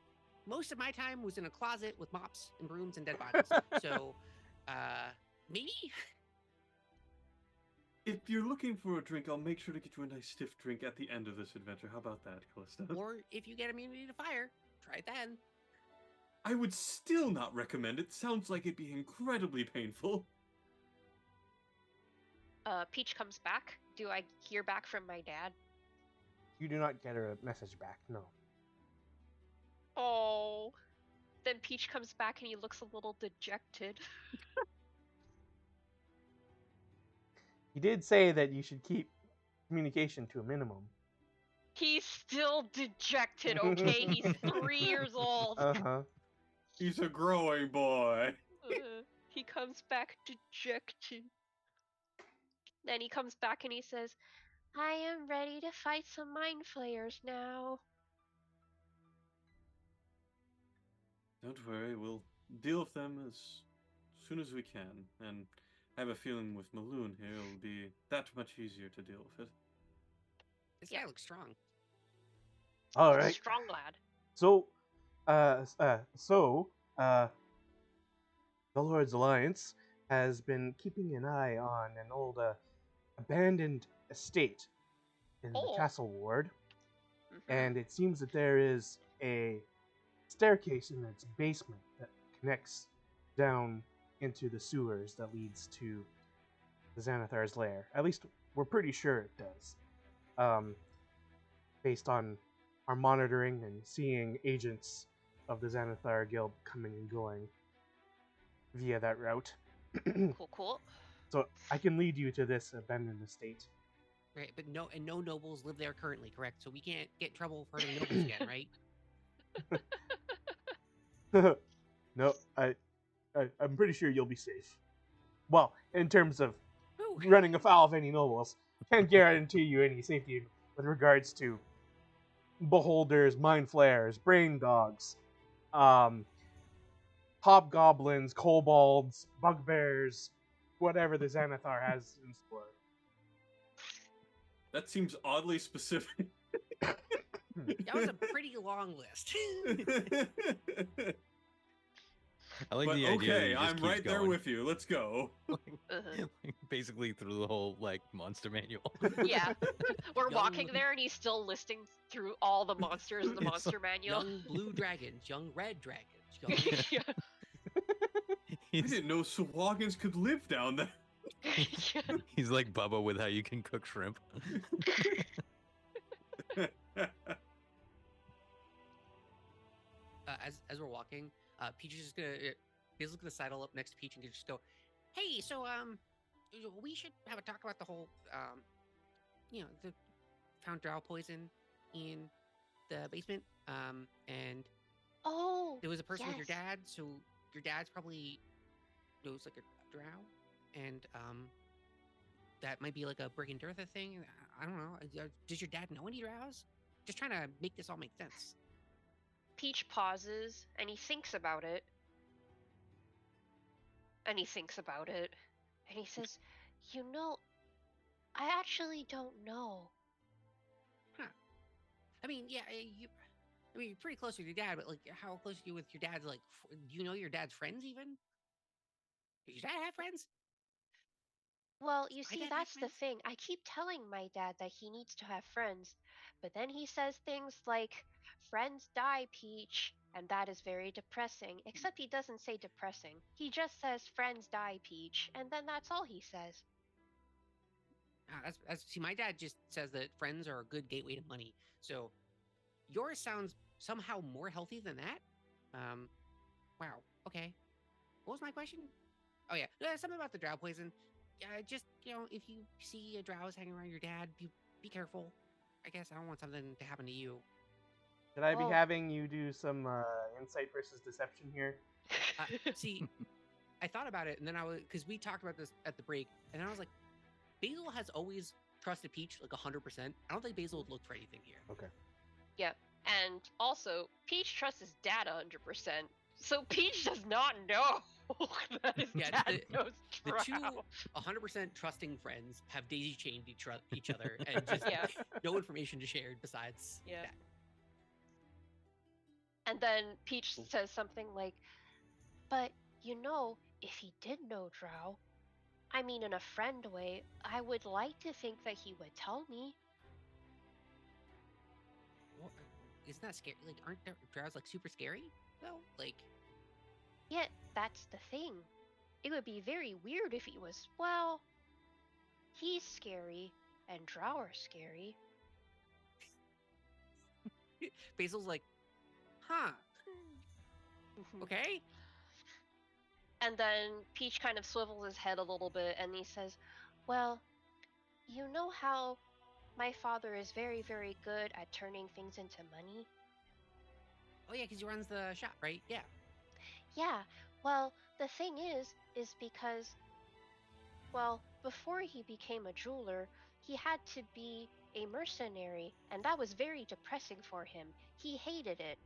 most of my time was in a closet with mops and brooms and dead bodies. So maybe If you're looking for a drink, I'll make sure to get you a nice stiff drink at the end of this adventure. How about that, Callista? or if you get immunity to fire, try it then. I would still not recommend it. Sounds like it'd be incredibly painful. Peach comes back. Do I hear back from my dad? You do not get a message back. No. Oh. Then Peach comes back and he looks a little dejected. He did say that you should keep communication to a minimum. He's still dejected, okay? He's 3 years old. Uh-huh. He's a growing boy. He comes back dejected. Then he comes back and he says, I am ready to fight some mind flayers now. Don't worry, we'll deal with them as soon as we can. And I have a feeling with Maloon here, it'll be that much easier to deal with it. This Yeah. guy looks strong. All right. Strong lad. So, the Lord's Alliance has been keeping an eye on an old abandoned estate in the Oh. Castle Ward, Mhm. and it seems that there is a staircase in its basement that connects down into the sewers that leads to the Xanathar's lair. At least we're pretty sure it does, based on our monitoring and seeing agents of the Xanathar Guild coming and going via that route. Cool. So I can lead you to this abandoned estate. Right, but no nobles live there currently, correct? So we can't get in trouble for hurting nobles again, right? No, I'm pretty sure you'll be safe. Well, in terms of Whew. running afoul of any nobles, can't guarantee you any safety with regards to beholders, mind flayers, brain dogs, hobgoblins, kobolds, bugbears, whatever the Xanathar has in store. That seems oddly specific. That was a pretty long list. I like But the idea. That okay, he just I'm keeps right there going. with you. Let's go. Uh-huh. Basically through the whole like monster manual. Yeah. We're Young- walking there and he's still listing through all the monsters in the It's monster manual. Young blue dragons, young red dragons, young Yeah. I he's, didn't know Sawagons could live down there. Yeah. he's like Bubba with how you can cook shrimp. As we're walking, Peach is just gonna sidle up next to Peach and just go, "Hey, so we should have a talk about the whole the found drow poison in the basement. And Oh. there was a person with your yes. dad, so your dad's probably knows like a drow, and that might be like a Brigandirtha thing. I don't know. Does your dad know any drows? Just trying to make this all make sense." Peach pauses and he thinks about it. And he thinks about it. And he says, "You know, I actually don't know." I mean, yeah, you're pretty close with your dad, but like, how close are you with your dad's? Like, do you know your dad's friends even? Does your dad have friends? Well, you My see, dad have that's the friends? thing. I keep telling my dad that he needs to have friends, but then he says things like, "Friends die, Peach," and that is very depressing. Except he doesn't say depressing. He just says, "Friends die, Peach," and then that's all he says. See, my dad just says that friends are a good gateway to money. So yours sounds somehow more healthy than that. Wow. Okay. What was my question? Oh yeah, something about the drow poison. Just if you see a drow hanging around your dad, be careful. I guess I don't want something to happen to you. Should I be Oh. having you do some insight versus deception here? See, I thought about it, and then because we talked about this at the break, and then I was like, Basil has always trusted Peach like 100%. I don't think Basil would look for anything here. Okay. Yep. And also, Peach trusts his dad 100%. So Peach does not know that his Yeah, dad knows The two drow. 100% trusting friends have daisy chained each other and just Yeah. no information to share besides Yeah. that. And then Peach says something like, "But, if he did know drow, I mean in a friend way, I would like to think that he would tell me." Well, isn't that scary? Like, aren't drows like super scary? Well, like, Yet, that's the thing. It would be very weird if he was, well, he's scary, and drow are scary. Basil's like, huh, okay. And then Peach kind of swivels his head a little bit and he says, "Well, you know how my father is very, very good at turning things into money?" Oh yeah, because he runs the shop, right? Yeah. "Yeah, well, the thing is because, well, before he became a jeweler, he had to be a mercenary, and that was very depressing for him. He hated it.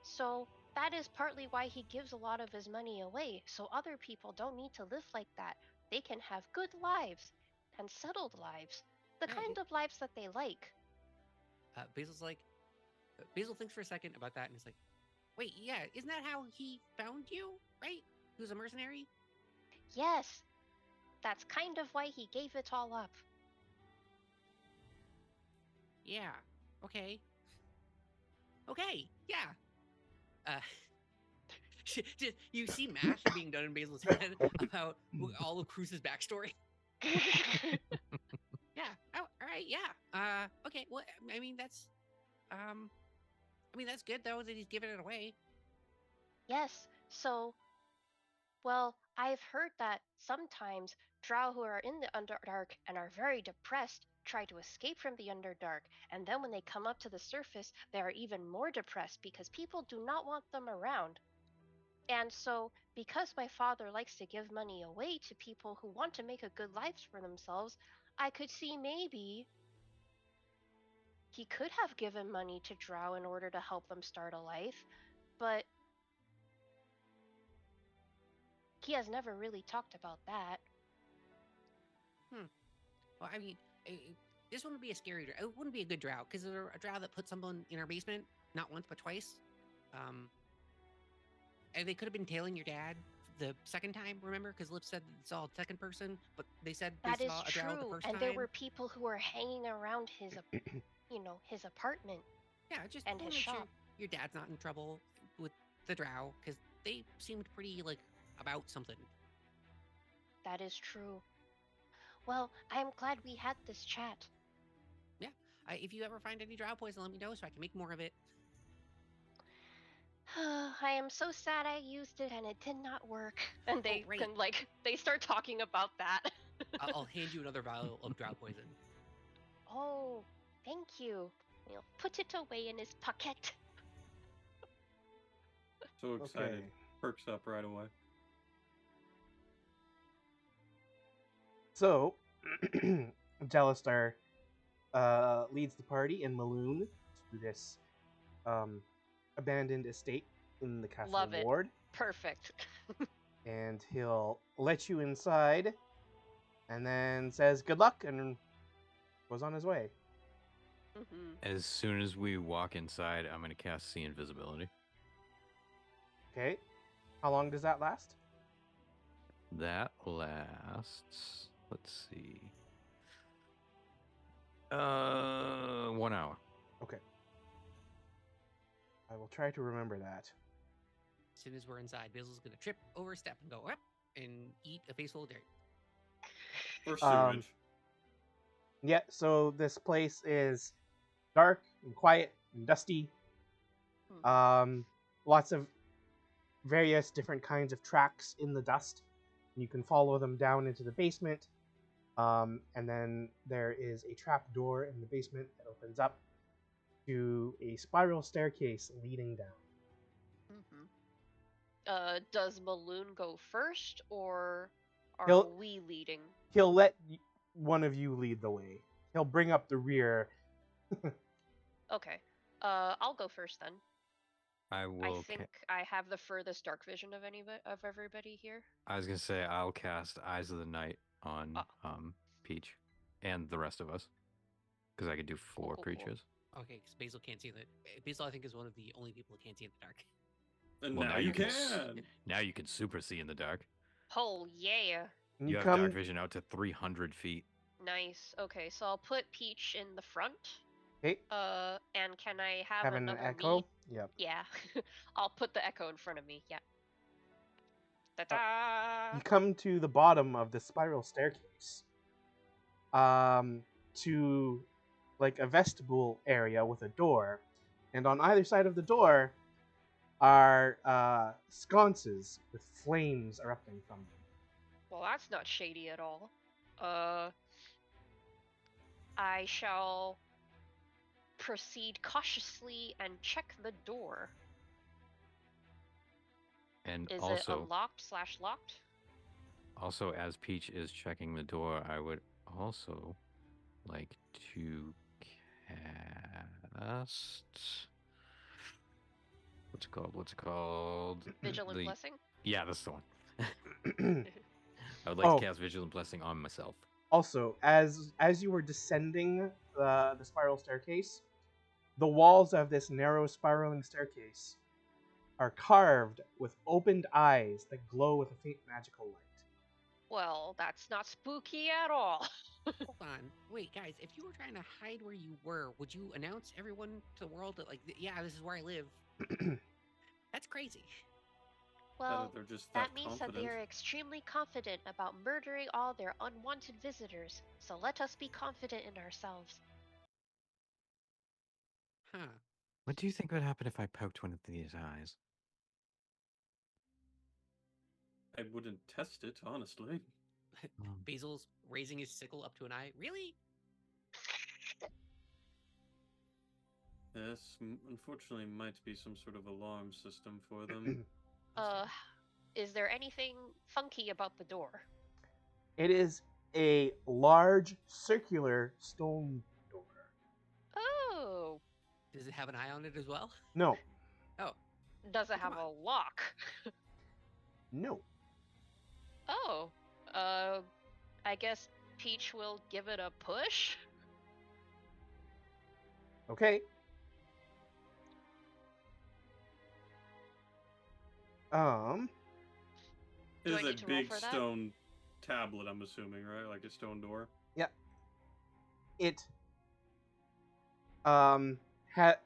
So that is partly why he gives a lot of his money away, so other people don't need to live like that. They can have good lives and settled lives, the Right. kind of lives that they like. Basil's like, Basil thinks for a second about that and is like, wait, yeah, isn't that how he found you, right? He was a mercenary? Yes, that's kind of why he gave it all up. Yeah. Okay. Okay. Yeah. Uh, you see math being done in Basil's head about all of Cruz's backstory. Yeah. Oh, all right. Yeah. Okay. Well, I mean, that's good though that he's giving it away. Yes, so, well, I've heard that sometimes drow who are in the Underdark and are very depressed try to escape from the Underdark, and then when they come up to the surface, they are even more depressed because people do not want them around. And so, because my father likes to give money away to people who want to make a good life for themselves, I could see maybe he could have given money to drow in order to help them start a life, but he has never really talked about that. Well, I mean, this wouldn't be a scary drow. It wouldn't be a good drow because they're a drow that put someone in our basement not once but twice. And they could have been tailing your dad the second time, remember? Because Lip said it's all second person, but they said they That is saw a drow the true, first and time. there were people who were hanging around his, his apartment Yeah, just and want his to make sure shop. your dad's not in trouble with the drow because they seemed pretty like about something. That is true. Well, I am glad we had this chat. Yeah, if you ever find any drow poison, let me know so I can make more of it. I am so sad I used it and it did not work. And they right. can they start talking about that. I'll hand you another vial of drow poison. Oh, thank you. He'll put it away in his pocket. So excited. Okay. Perks up right away. So, Jalestar leads the party in Maloon to this abandoned estate in the Castle Love it. Ward. Perfect. And he'll let you inside and then says good luck and goes on his way. Mm-hmm. As soon as we walk inside, I'm going to cast See Invisibility. Okay. How long does that last? That lasts, let's see, 1 hour. Okay. I will try to remember that. As soon as we're inside, Basil's gonna trip, overstep, and go up and eat a face full of dirt. Or Um, sewage. Yeah, so this place is dark and quiet and dusty. Lots of various different kinds of tracks in the dust. You can follow them down into the basement. And then there is a trap door in the basement that opens up to a spiral staircase leading down. Does Maloon go first, or are He'll- we leading? He'll let one of you lead the way. He'll bring up the rear. Okay. I'll go first then. I will. I think I have the furthest dark vision of everybody here. I was gonna say I'll cast Eyes of the Night on Oh. Peach and the rest of us because I could do 4 Cool. creatures. Okay, because Basil can't see that. Basil, I think, is one of the only people who can't see in the dark. And Well, now you can. Now you can super see in the dark. Oh yeah. And You have dark vision out to 300 feet. Nice. Okay, so I'll put Peach in the front. Okay. And can I have Having an another echo. me? Yep. Yeah. I'll put the echo in front of me. Yeah. Ta-da! You come to the bottom of the spiral staircase. To like a vestibule area with a door, and on either side of the door are sconces with flames erupting from them. Well, that's not shady at all. I shall proceed cautiously and check the door. And Is it also, unlocked/locked? also as Peach is checking the door, I would also like to cast. What's it called? What's it called? Vigilant The- Blessing? Yeah, that's the one. I would like Oh. to cast Vigilant Blessing on myself. Also, as you were descending the spiral staircase, the walls of this narrow spiraling staircase are carved with opened eyes that glow with a faint magical light. Well, that's not spooky at all. Hold on. Wait, guys, if you were trying to hide where you were, would you announce everyone to the world that, like, yeah, this is where I live? That's crazy. Well, they're just that that means that they confident. are extremely confident about murdering all their unwanted visitors. So let us be confident in ourselves. Huh. What do you think would happen if I poked one of these eyes? I wouldn't test it, honestly. Basil's raising his sickle up to an eye. Really? Yes, unfortunately, might be some sort of alarm system for them. Is there anything funky about the door? It is a large circular stone door. Oh, Does it have an eye on it as well? No, Oh, does it Come have on. a lock? no. Oh, I guess Peach will give it a push. Okay. It Do is I a need to roll big for that? stone tablet, I'm assuming, right? Like a stone door. Yeah. It it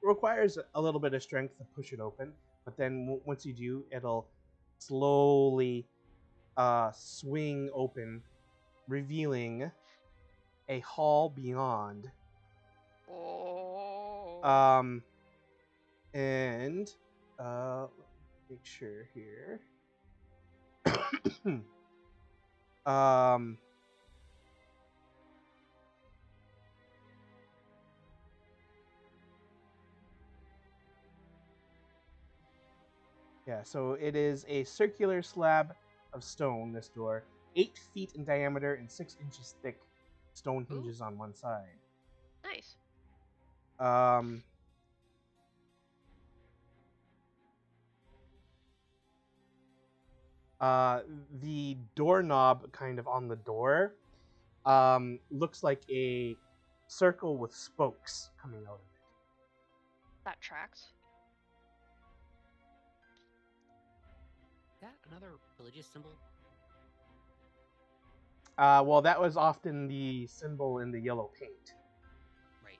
requires a little bit of strength to push it open, but then once you do, it'll slowly swing open, revealing a hall beyond. Oh. And make sure here. Yeah, so it is a circular slab of stone, this door, 8 feet in diameter and 6 inches thick, stone hinges on one side. Nice. The doorknob kind of on the door looks like a circle with spokes coming out of it. That tracks. is that another religious symbol? Well, that was often the symbol in the yellow paint. Right.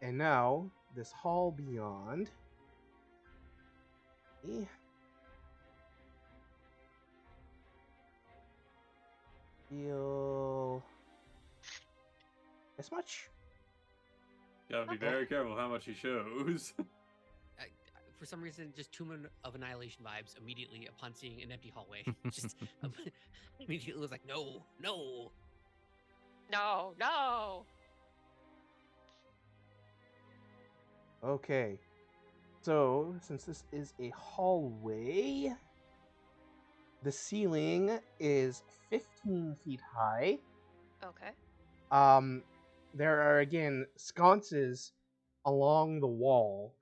And now this hall beyond. Feel this much? Gotta be Okay. very careful how much he shows. For some reason, just Tomb of Annihilation vibes immediately upon seeing an empty hallway. Just immediately was like, no, no. No, no. Okay. So, since this is a hallway, the ceiling is 15 feet high. Okay. There are again sconces along the wall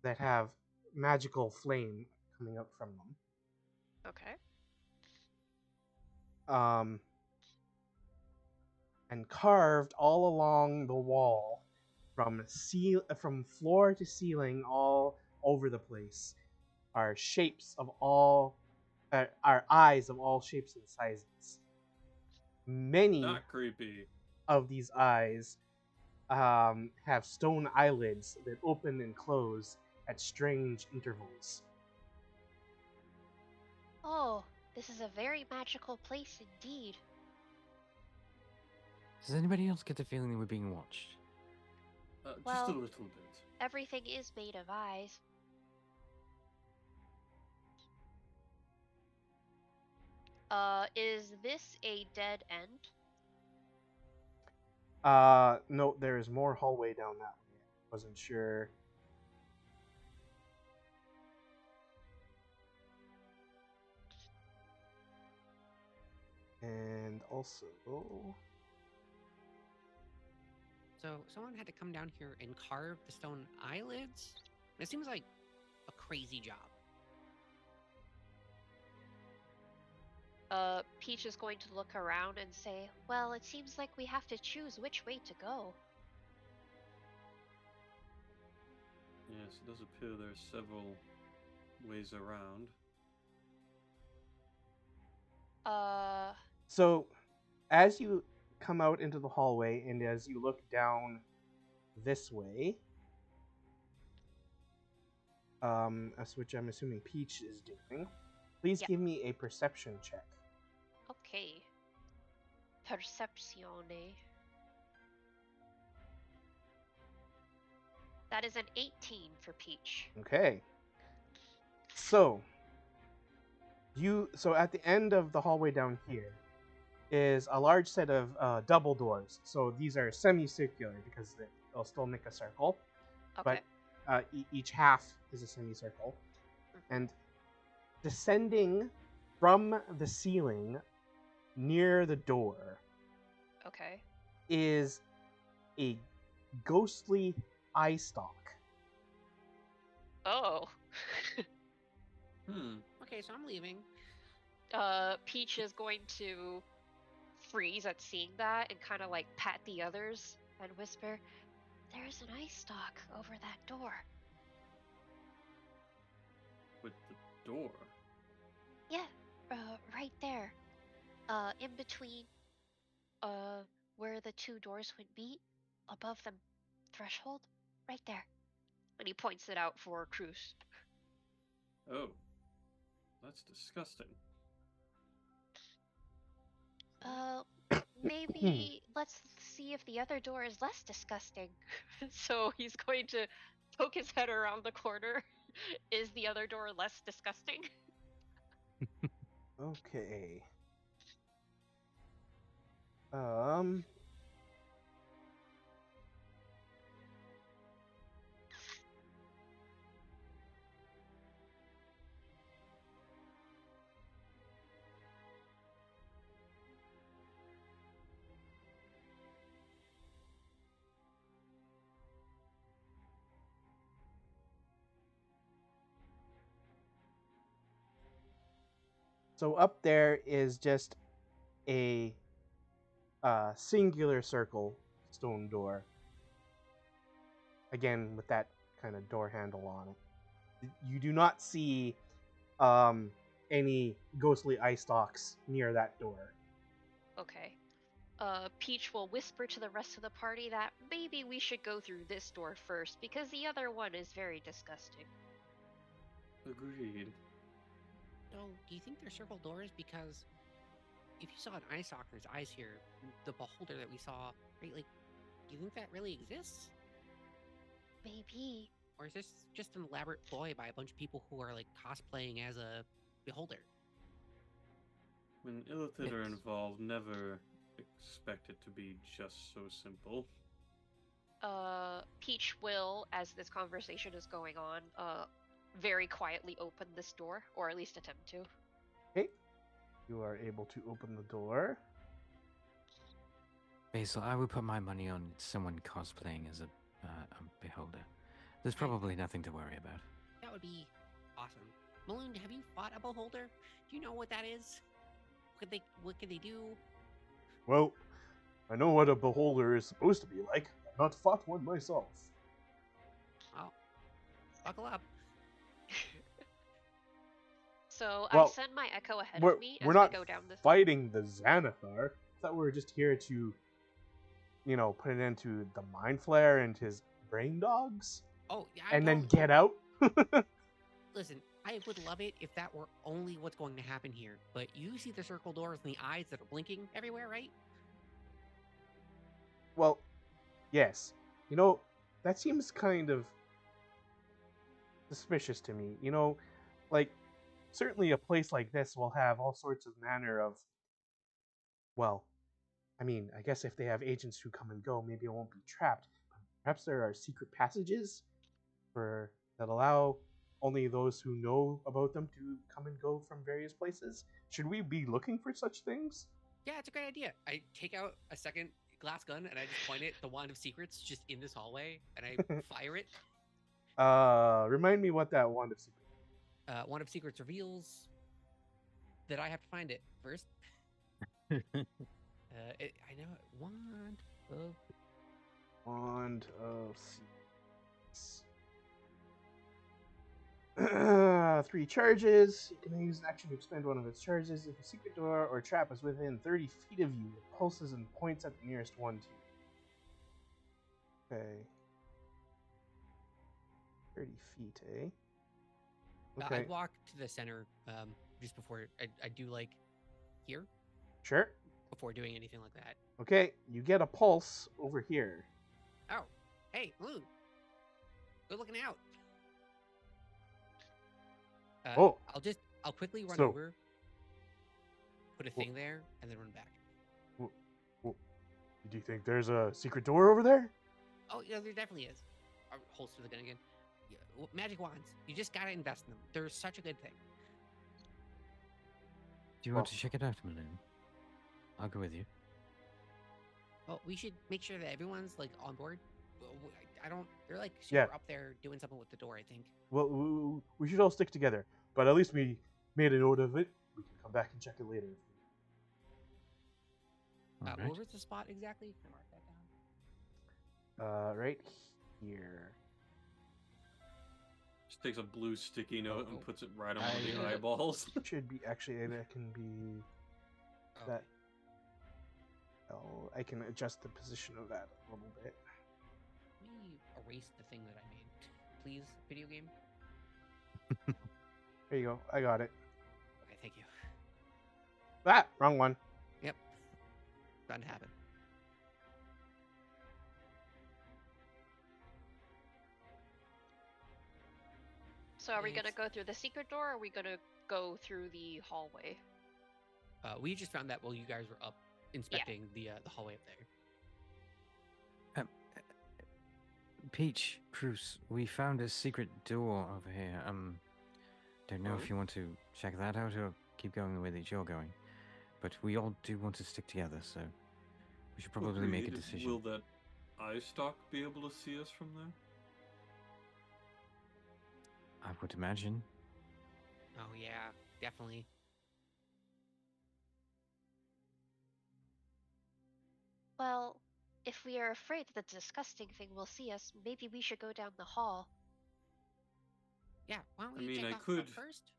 that have magical flame coming up from them. Okay. And carved all along the wall from floor to ceiling all over the place are shapes of all are eyes of all shapes and sizes. Many Not creepy. of these eyes have stone eyelids that open and close at strange intervals. Oh, this is a very magical place indeed. Does anybody else get the feeling that we're being watched? Just Well- a little bit. Everything is made of eyes. Is this a dead end? No, there is more hallway down that way. Wasn't sure. And also, So So someone had to come down here and carve the stone eyelids? It seems like a crazy job. Peach is going to look around and say, well, it seems like we have to choose which way to go. Yes, it does appear there are several ways around. So, as you come out into the hallway and as you look down this way, which I'm assuming Peach is doing, please Yep. give me a perception check. Okay. Percepzione. That is an 18 for Peach. Okay. So at the end of the hallway down here is a large set of double doors. So these are semicircular because they'll still make a circle, Okay. but each half is a semicircle. And descending from the ceiling near the door Okay. is a ghostly eye stalk. Oh. Okay, so I'm leaving. Peach is going to freeze at seeing that and kind of like pat the others and whisper, there's an eye stalk over that door. With the door? Yeah, right there. In between, where the two doors would meet, above the threshold, right there. And he points it out for Cruz. Oh. That's disgusting. Maybe let's see if the other door is less disgusting. So he's going to poke his head around the corner. Is the other door less disgusting? Okay. So up there is just a singular circle stone door. Again, with that kind of door handle on it. You do not see any ghostly eye stalks near that door. Okay. Peach will whisper to the rest of the party that maybe we should go through this door first because the other one is very disgusting. Agreed. So, do you think they're circle doors? Because if you saw an eye stalker's eyes here, the beholder that we saw, right? Like, do you think that really exists? Maybe. Or is this just an elaborate ploy by a bunch of people who are like cosplaying as a beholder? When Illithid are It's- involved, never expect it to be just so simple. Peach will, as this conversation is going on, very quietly open this door, or at least attempt to. Okay. You are able to open the door. Basil, I would put my money on someone cosplaying as a beholder. There's probably nothing to worry about. That would be awesome. Maloon, have you fought a beholder? Do you know what that is? What can they do? Well, I know what a beholder is supposed to be like. I've not fought one myself. Oh, buckle up. So Well, I send my echo ahead we're of me we're as not we go down this. fighting the Xanathar. I thought we were just here to, put it into the mind flare and his brain dogs, Oh, yeah. and then get out. Listen, I would love it if that were only what's going to happen here. But you see the circle doors and the eyes that are blinking everywhere, right? Well, yes. That seems kind of suspicious to me. Like, certainly a place like this will have all sorts of manner of, well, I mean, I guess if they have agents who come and go, maybe it won't be trapped. Perhaps there are secret passages that allow only those who know about them to come and go from various places. Should we be looking for such things? Yeah, it's a great idea. I take out a second glass gun and I just point it, the Wand of Secrets, just in this hallway, and I fire it. Remind me what that Wand of Secret. Wand of Secrets reveals that I have to find it first. I know it. Wand of Secrets. 3 charges. You can use an action to expend one of its charges. If a secret door or trap is within 30 feet of you, it pulses and points at the nearest one to you. Okay. 30 feet, eh? Okay. I'd walk to the center just before I do like here Sure. before doing anything like that. Okay, you get a pulse over here. Oh, hey, Lou. Good looking out. Oh. I'll quickly run So- over, put a thing there, and then run back. Do you think there's a secret door over there? Oh, yeah, there definitely is. I'll holster the gun again. Yeah, magic wands. You just gotta invest in them. They're such a good thing. Do you want to check it out, Malone? I'll go with you. Well, we should make sure that everyone's like on board. I don't. They're like super Yeah. up there doing something with the door. I think. Well, we should all stick together, but at least we made a note of it. We can come back and check it later. All right. Where was the spot exactly? Can I mark that down? Right here. Just takes a blue sticky note and puts it right on one of the I- eyeballs. Should be actually that can be that. I can adjust the position of that a little bit. Let me erase the thing that I made, please, video game. There you go. I got it. Okay, thank you. Wrong one. Yep. Bound to happen. So are we gonna It's- go through the secret door, or are we gonna go through the hallway? We just found that while you guys were up inspecting the hallway up there. Peach, Bruce, we found a secret door over here. Don't know Oh. if you want to check that out or keep going the way that you're going. But we all do want to stick together, so we should probably make a Agreed. decision. Will that eye stalk be able to see us from there? I would imagine. Oh yeah, definitely. Well, if we are afraid that the disgusting thing will see us, maybe we should go down the hall. Yeah. Why don't I we mean, check I out could- first?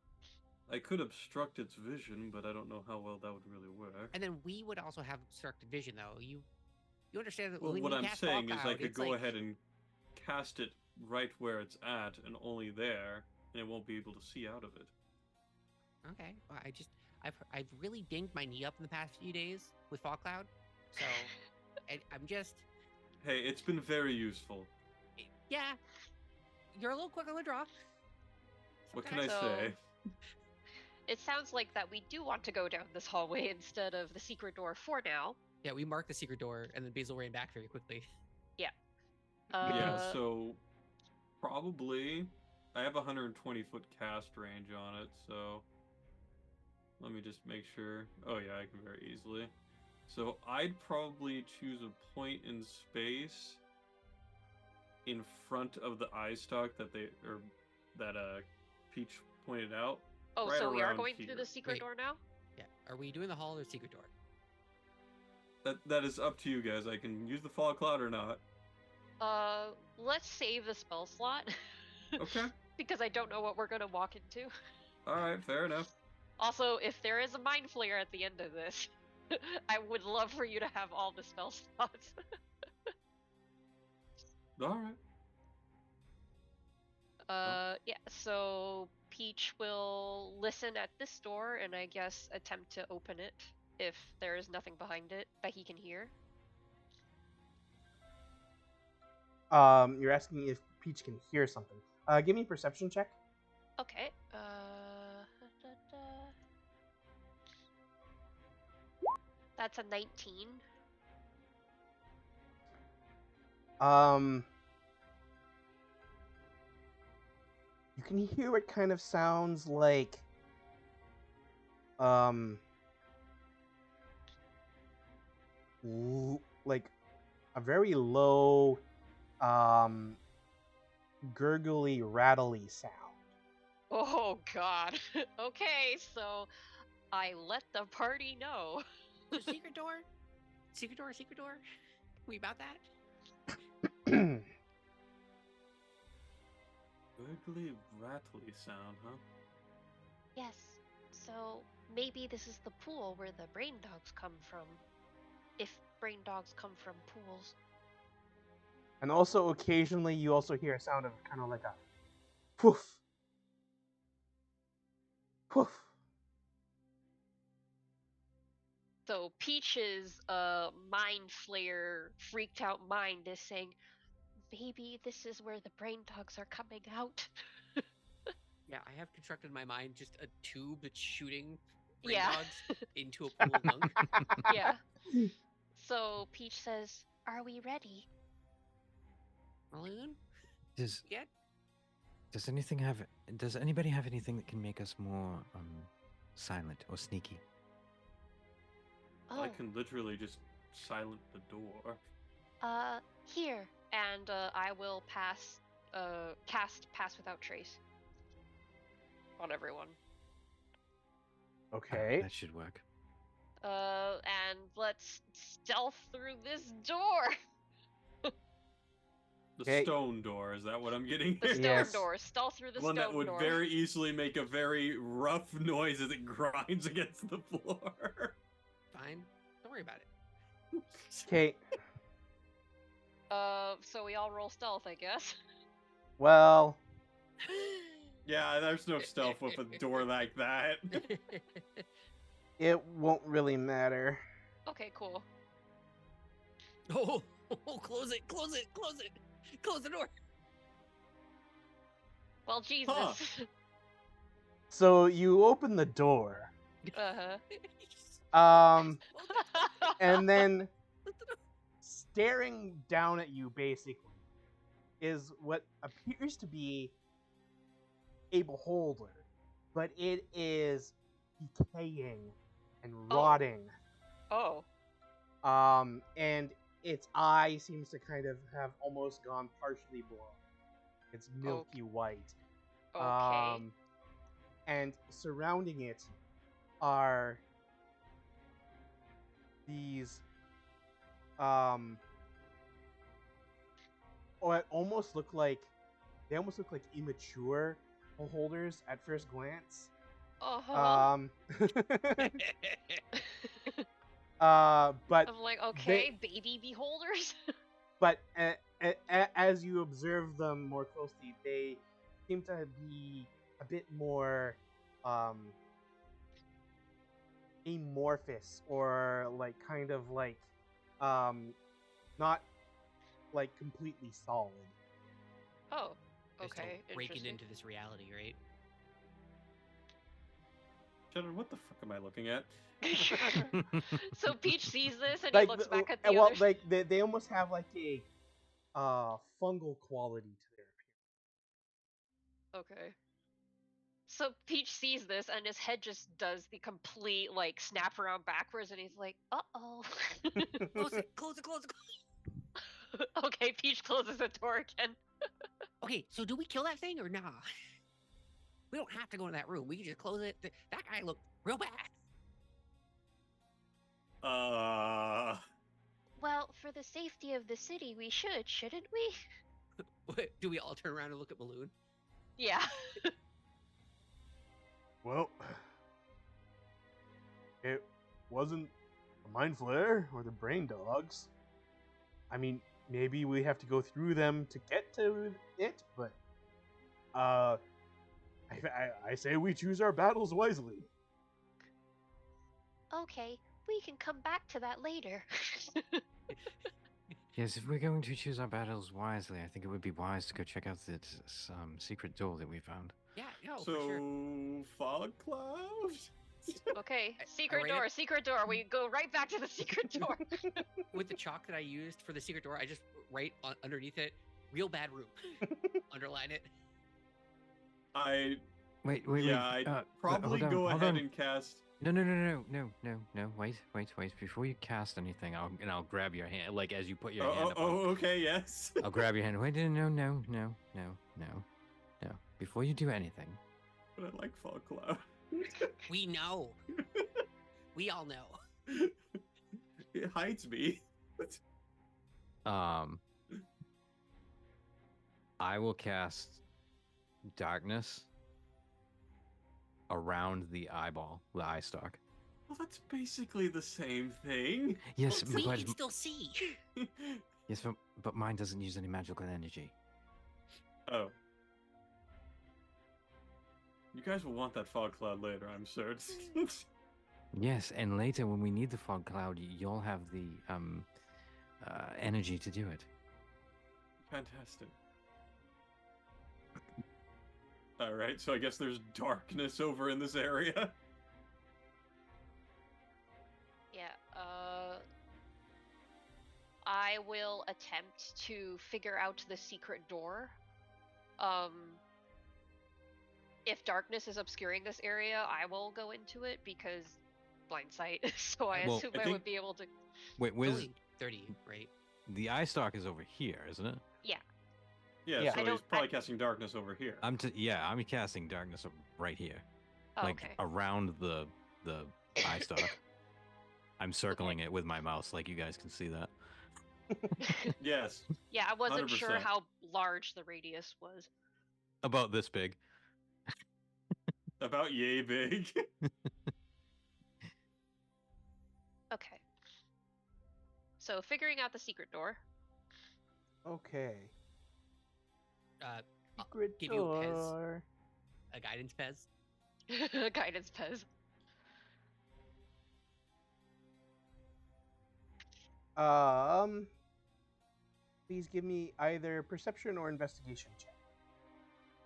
I could obstruct its vision, but I don't know how well that would really work. And then we would also have obstructed vision, though. You understand that Well, when what you I'm cast saying Fog is I Cloud, could it's go like- ahead and cast it right where it's at and only there, and it won't be able to see out of it. Okay. Well, I've really dinged my knee up in the past few days with Fog Cloud, so I'm just Hey, it's been very useful. yeah. You're a little quick on the draw. What can I Sometimes. say? It sounds like that we do want to go down this hallway instead of the secret door for now. Yeah, we marked the secret door, and then Basil ran back very quickly. Yeah, Uh, so probably I have a 120-foot cast range on it, so let me just make sure. Oh yeah, I can very easily. So I'd probably choose a point in space in front of the eye stalk that Peach pointed out. Oh, right so we are around going through here. the secret Wait. door now? Yeah. Are we doing the hall or secret door? That is up to you guys. I can use the fog cloud or not. Let's save the spell slot. Okay. Because I don't know what we're gonna walk into. All right, fair enough. Also, if there is a mind flayer at the end of this, I would love for you to have all the spell slots. All right. Yeah, so Peach will listen at this door and I guess attempt to open it if there is nothing behind it that he can hear. You're asking if Peach can hear something. Give me a perception check. Okay, that's a 19. You can hear what kind of sounds like like a very low, gurgly, rattly sound. Oh God. Okay, so I let the party know. So secret door, secret door, secret door. We about that? Gurgly, rattly sound, huh? Yes. So maybe this is the pool where the brain dogs come from. If brain dogs come from pools. And also, occasionally, you also hear a sound of kind of like a poof, poof. So Peach's mind flayer, freaked out mind is saying, maybe this is where the brain dogs are coming out. Yeah, I have constructed in my mind just a tube that's shooting brain Yeah. dogs into a pool of gunk. Yeah. So Peach says, "Are we ready?" Balloon? Does Yeah. does anything have? Does anybody have anything that can make us more silent or sneaky? Oh, I can literally just silence the door. here. And I will cast Pass Without Trace on everyone. Okay. That should work. And let's stealth through this door. The Okay. stone door, is that what I'm getting The here? stone Yes. door. Stealth through the One stone that would door. very easily make a very rough noise as it grinds against the floor. Fine. Don't worry about it. Okay. So we all roll stealth, I guess. Well, Yeah, there's no stealth with a door like that. it won't really matter. Okay, cool. Oh, close it, close it, close it. Close the door. Well, Jesus. Huh. So you open the door, Uh-huh. and then staring down at you basically is what appears to be a beholder, but it is decaying and rotting. Oh. And its eye seems to kind of have almost gone partially black. It's milky white. Okay. And surrounding it are these what almost look like immature holders at first glance. Uh-huh. But I'm like, okay, baby beholders. but as you observe them more closely, they seem to be a bit more amorphous, or like kind of like not like completely solid. Oh, They're still okay. breaking Interesting. into this reality, right? Shadow, what the fuck am I looking at? So Peach sees this and Like he looks back at the well, others. like they almost have like a fungal quality to their appearance. Okay. So Peach sees this and his head just does the complete like snap around backwards and he's like, uh-oh. Close it, close it, close it. Okay, Peach closes the door again. Okay, so do we kill that thing or nah? We don't have to go in that room. We can just close it. That guy looked real bad. Well, for the safety of the city, we should, shouldn't we? Do we all turn around and look at Balloon? Yeah. Well, it wasn't a mind flare or the brain dogs. I mean, maybe we have to go through them to get to it, but I say we choose our battles wisely. Okay, we can come back to that later. Yes, if we're going to choose our battles wisely, I think it would be wise to go check out this secret door that we found. Yeah, no, So, for sure. fog cloud? Okay, I secret ran door, it- secret door. We go right back to the secret door. With the chalk that I used for the secret door, I just write underneath it, real bad room. Underline it. I Wait, yeah, I'd probably hold on, go hold ahead on. and cast No. Wait. Before you cast anything, I'll grab your hand. Like as you put your hand up. Okay, yes. I'll grab your hand. Wait, no. Before you do anything, But I like Fog Cloud. We know. We all know. It hides me. I will cast darkness around the eyeball, the eye stalk. Well, that's basically the same thing. Yes, We but can still see. yes, but mine doesn't use any magical energy. Oh. You guys will want that fog cloud later, I'm sure. Yes, and later when we need the fog cloud, you'll have the energy to do it. Fantastic. All right, so I guess there's darkness over in this area. Yeah, I will attempt to figure out the secret door. If darkness is obscuring this area, I will go into it because blind sight. So I Well, assume I I think- would be able to. Wait, It's where's only 30, right? the eye stalk is over here, isn't it? Yeah. Yeah, Yeah. so I he's don't- probably casting darkness over here. I'm casting darkness right here, Oh, like okay. around the eye stalk. I'm circling it with my mouse, like you guys can see that. Yes. Yeah, I wasn't sure 100%. how large the radius was. About this big. About yay big. Okay. So figuring out the secret door. Okay. Secret give you a Pez. door. A guidance Pez. Guidance Pez. Please give me either perception or investigation check.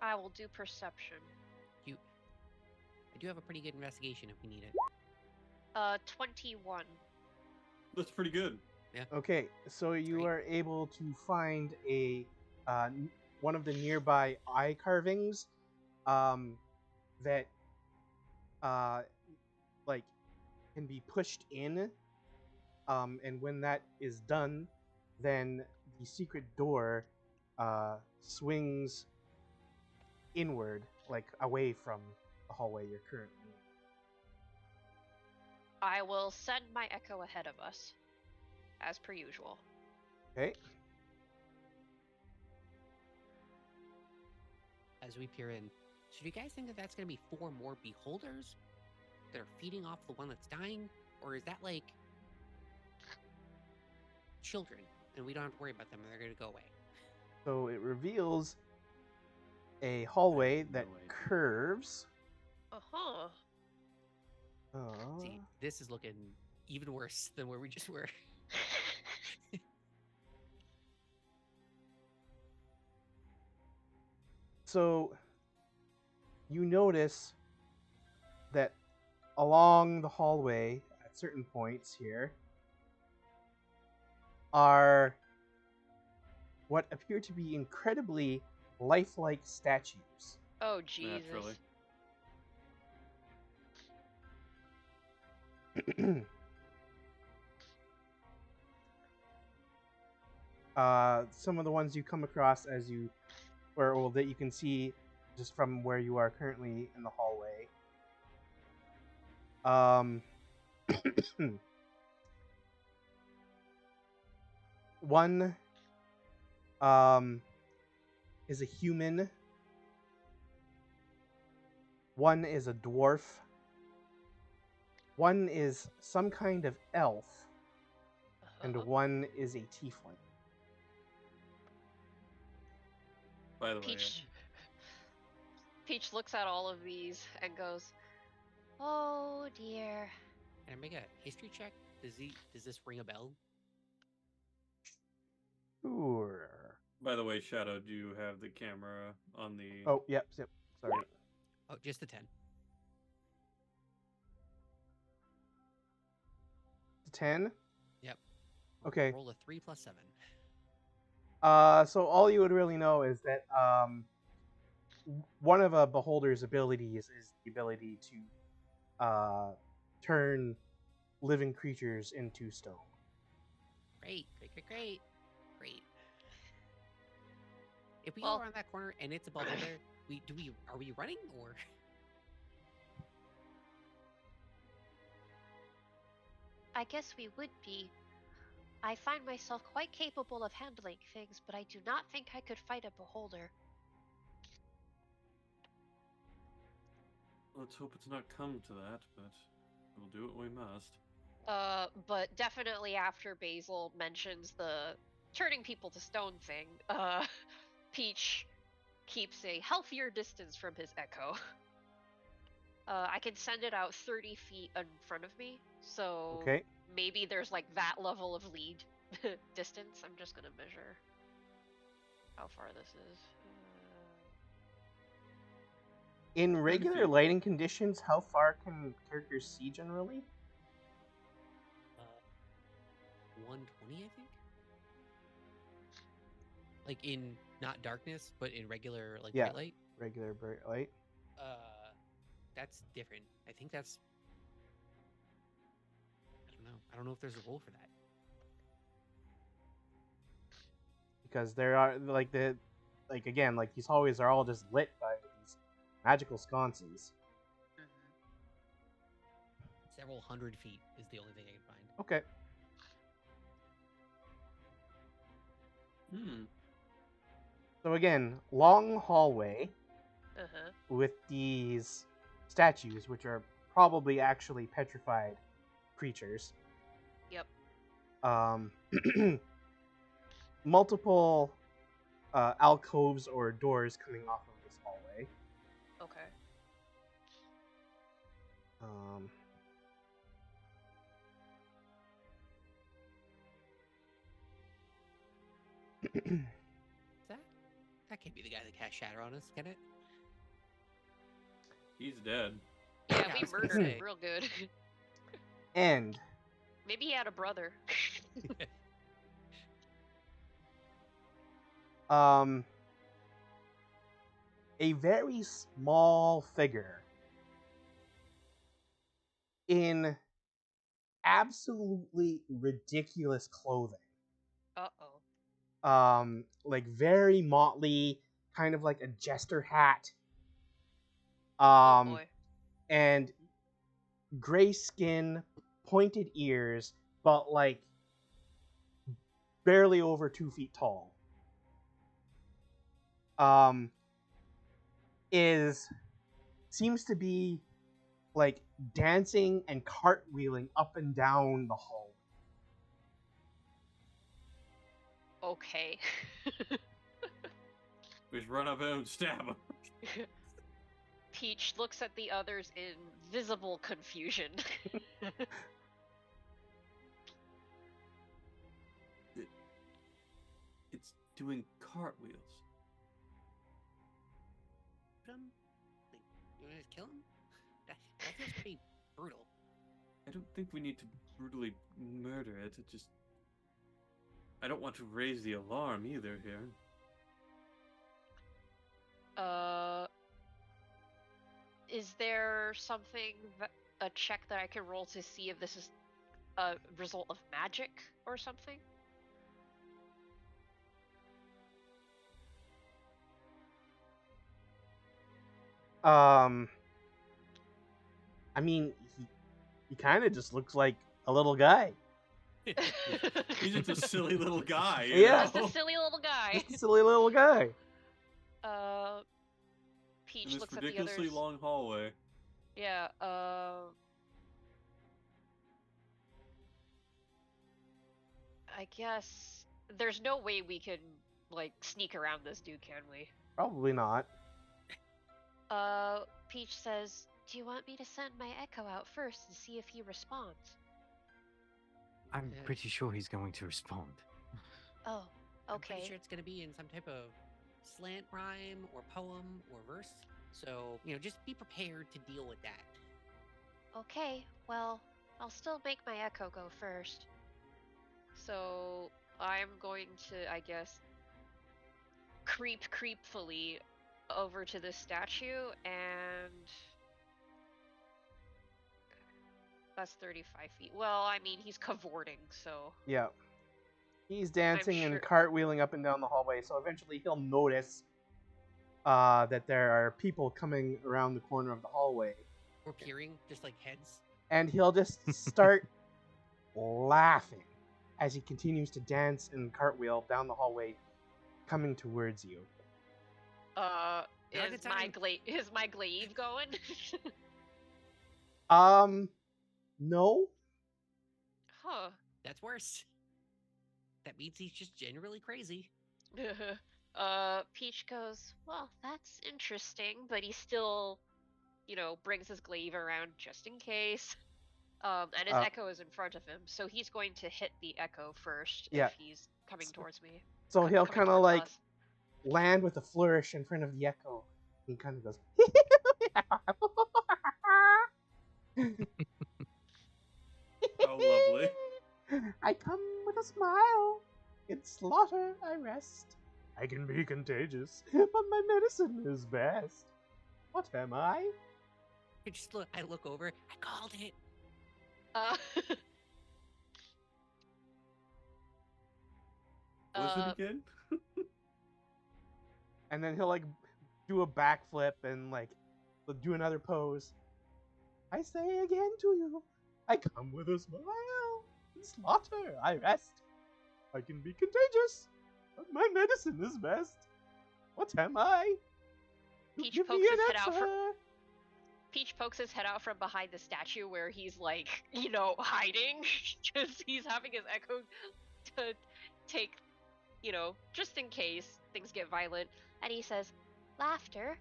I will do perception. I do have a pretty good investigation if we need it. 21. That's pretty good. Okay, so you Great. are able to find a one of the nearby eye carvings that like can be pushed in, and when that is done, then the secret door swings inward, like away from the hallway you're currently in. I will send my echo ahead of us, as per usual. Okay. As we peer in, so do you guys think that that's going to be 4 more beholders that are feeding off the one that's dying? Or is that like children and we don't have to worry about them and they're going to go away? So it reveals a hallway have that no idea. curves. Uh-huh. See, this is looking even worse than where we just were. So you notice that along the hallway at certain points here are what appear to be incredibly lifelike statues. Oh, Jesus. Naturally. Some of the ones you come across as you, or well, that you can see just from where you are currently in the hallway. One is a human. One is a dwarf. One is some kind of elf, and Uh-huh. one is a tiefling. By the way, Peach looks at all of these and goes, "Oh dear." Can I make a history check? Does this ring a bell? Sure. by the way, Shadow, do you have the camera on the? Oh, yep. Sorry. Oh, just the 10. 10? Yep. Okay. Roll a 3 plus 7. So all you would really know is that one of a beholder's abilities is the ability to turn living creatures into stone. Great. If we Well- go around that corner and it's a bubble there, are we running or? I guess we would be. I find myself quite capable of handling things, but I do not think I could fight a beholder. Let's hope it's not come to that, but we'll do what we must. But definitely after Basil mentions the turning people to stone thing, Peach keeps a healthier distance from his echo. I can send it out 30 feet in front of me, so Okay. maybe there's like that level of lead distance. I'm just gonna measure how far this is. In regular feet. lighting conditions, how far can characters see generally? 120, I think. Like in not darkness, but in regular like Yeah. bright light. Regular bright light. That's different. I think that's. I don't know. I don't know if there's a rule for that. Because there are again, like these hallways are all just lit by these magical sconces. Several hundred feet is the only thing I can find. Okay. So again, long hallway with these statues, which are probably actually petrified creatures. Yep. Multiple alcoves or doors coming off of this hallway. Okay. That can't be the guy that cast Shatter on us, can it? He's dead. Yeah, Yeah, I we was gonna murdered him say. real good. And Maybe he had a brother. a very small figure in absolutely ridiculous clothing. Uh-oh. Like very motley, kind of like a jester hat. Oh boy. And gray skin, pointed ears, but like barely over 2 feet tall. Seems to be like dancing and cartwheeling up and down the hallway. Okay. We just run up and stab him. Peach looks at the others in visible confusion. It's doing cartwheels. You want to just kill him? That feels pretty brutal. I don't think we need to brutally murder it. I don't want to raise the alarm either here. Is there something, a check that I can roll to see if this is a result of magic or something? I mean, he kind of just looks like a little guy. He's just a silly little guy. Yeah. Just a silly little guy. Just a silly little guy. Peach In this looks at the ridiculously others. long hallway. Yeah, I guess there's no way we can, like, sneak around this dude, can we? Probably not. Peach says, "Do you want me to send my echo out first and see if he responds?" I'm Yeah. pretty sure he's going to respond. Oh, I'm pretty okay. sure it's going to be in some type of slant rhyme or poem or verse. So, just be prepared to deal with that. Okay, well, I'll still make my echo go first. So I'm going to, I guess, creepfully over to the statue and That's 35 feet. Well, I mean, he's cavorting, so Yeah. He's dancing sure- and cartwheeling up and down the hallway, so eventually he'll notice that there are people coming around the corner of the hallway. We're peering, just like heads. And he'll just start laughing as he continues to dance and cartwheel down the hallway, coming towards you. Not a is good my time. is my glaive going? No. Huh. That's worse. That means he's just generally crazy. Peach goes, well, that's interesting, but he still, brings his glaive around just in case. And his echo is in front of him, so he's going to hit the echo first Yeah. if he's coming towards me. So he'll Coming kind of towards like us. land with a flourish in front of the echo. He kind of goes. How lovely. I come with a smile. In slaughter I rest. I can be contagious, but my medicine is best. What am I? I look over. I called it. Uh, Was uh, it again? And then he'll like do a backflip and like do another pose. I say again to you, I come with a smile. In slaughter I rest. I can be contagious, but my medicine is best. What am I? Peach Give me pokes an his head out answer. Peach pokes his head out from behind the statue where he's like, hiding because he's having his echo to take, just in case things get violent. And he says, laughter.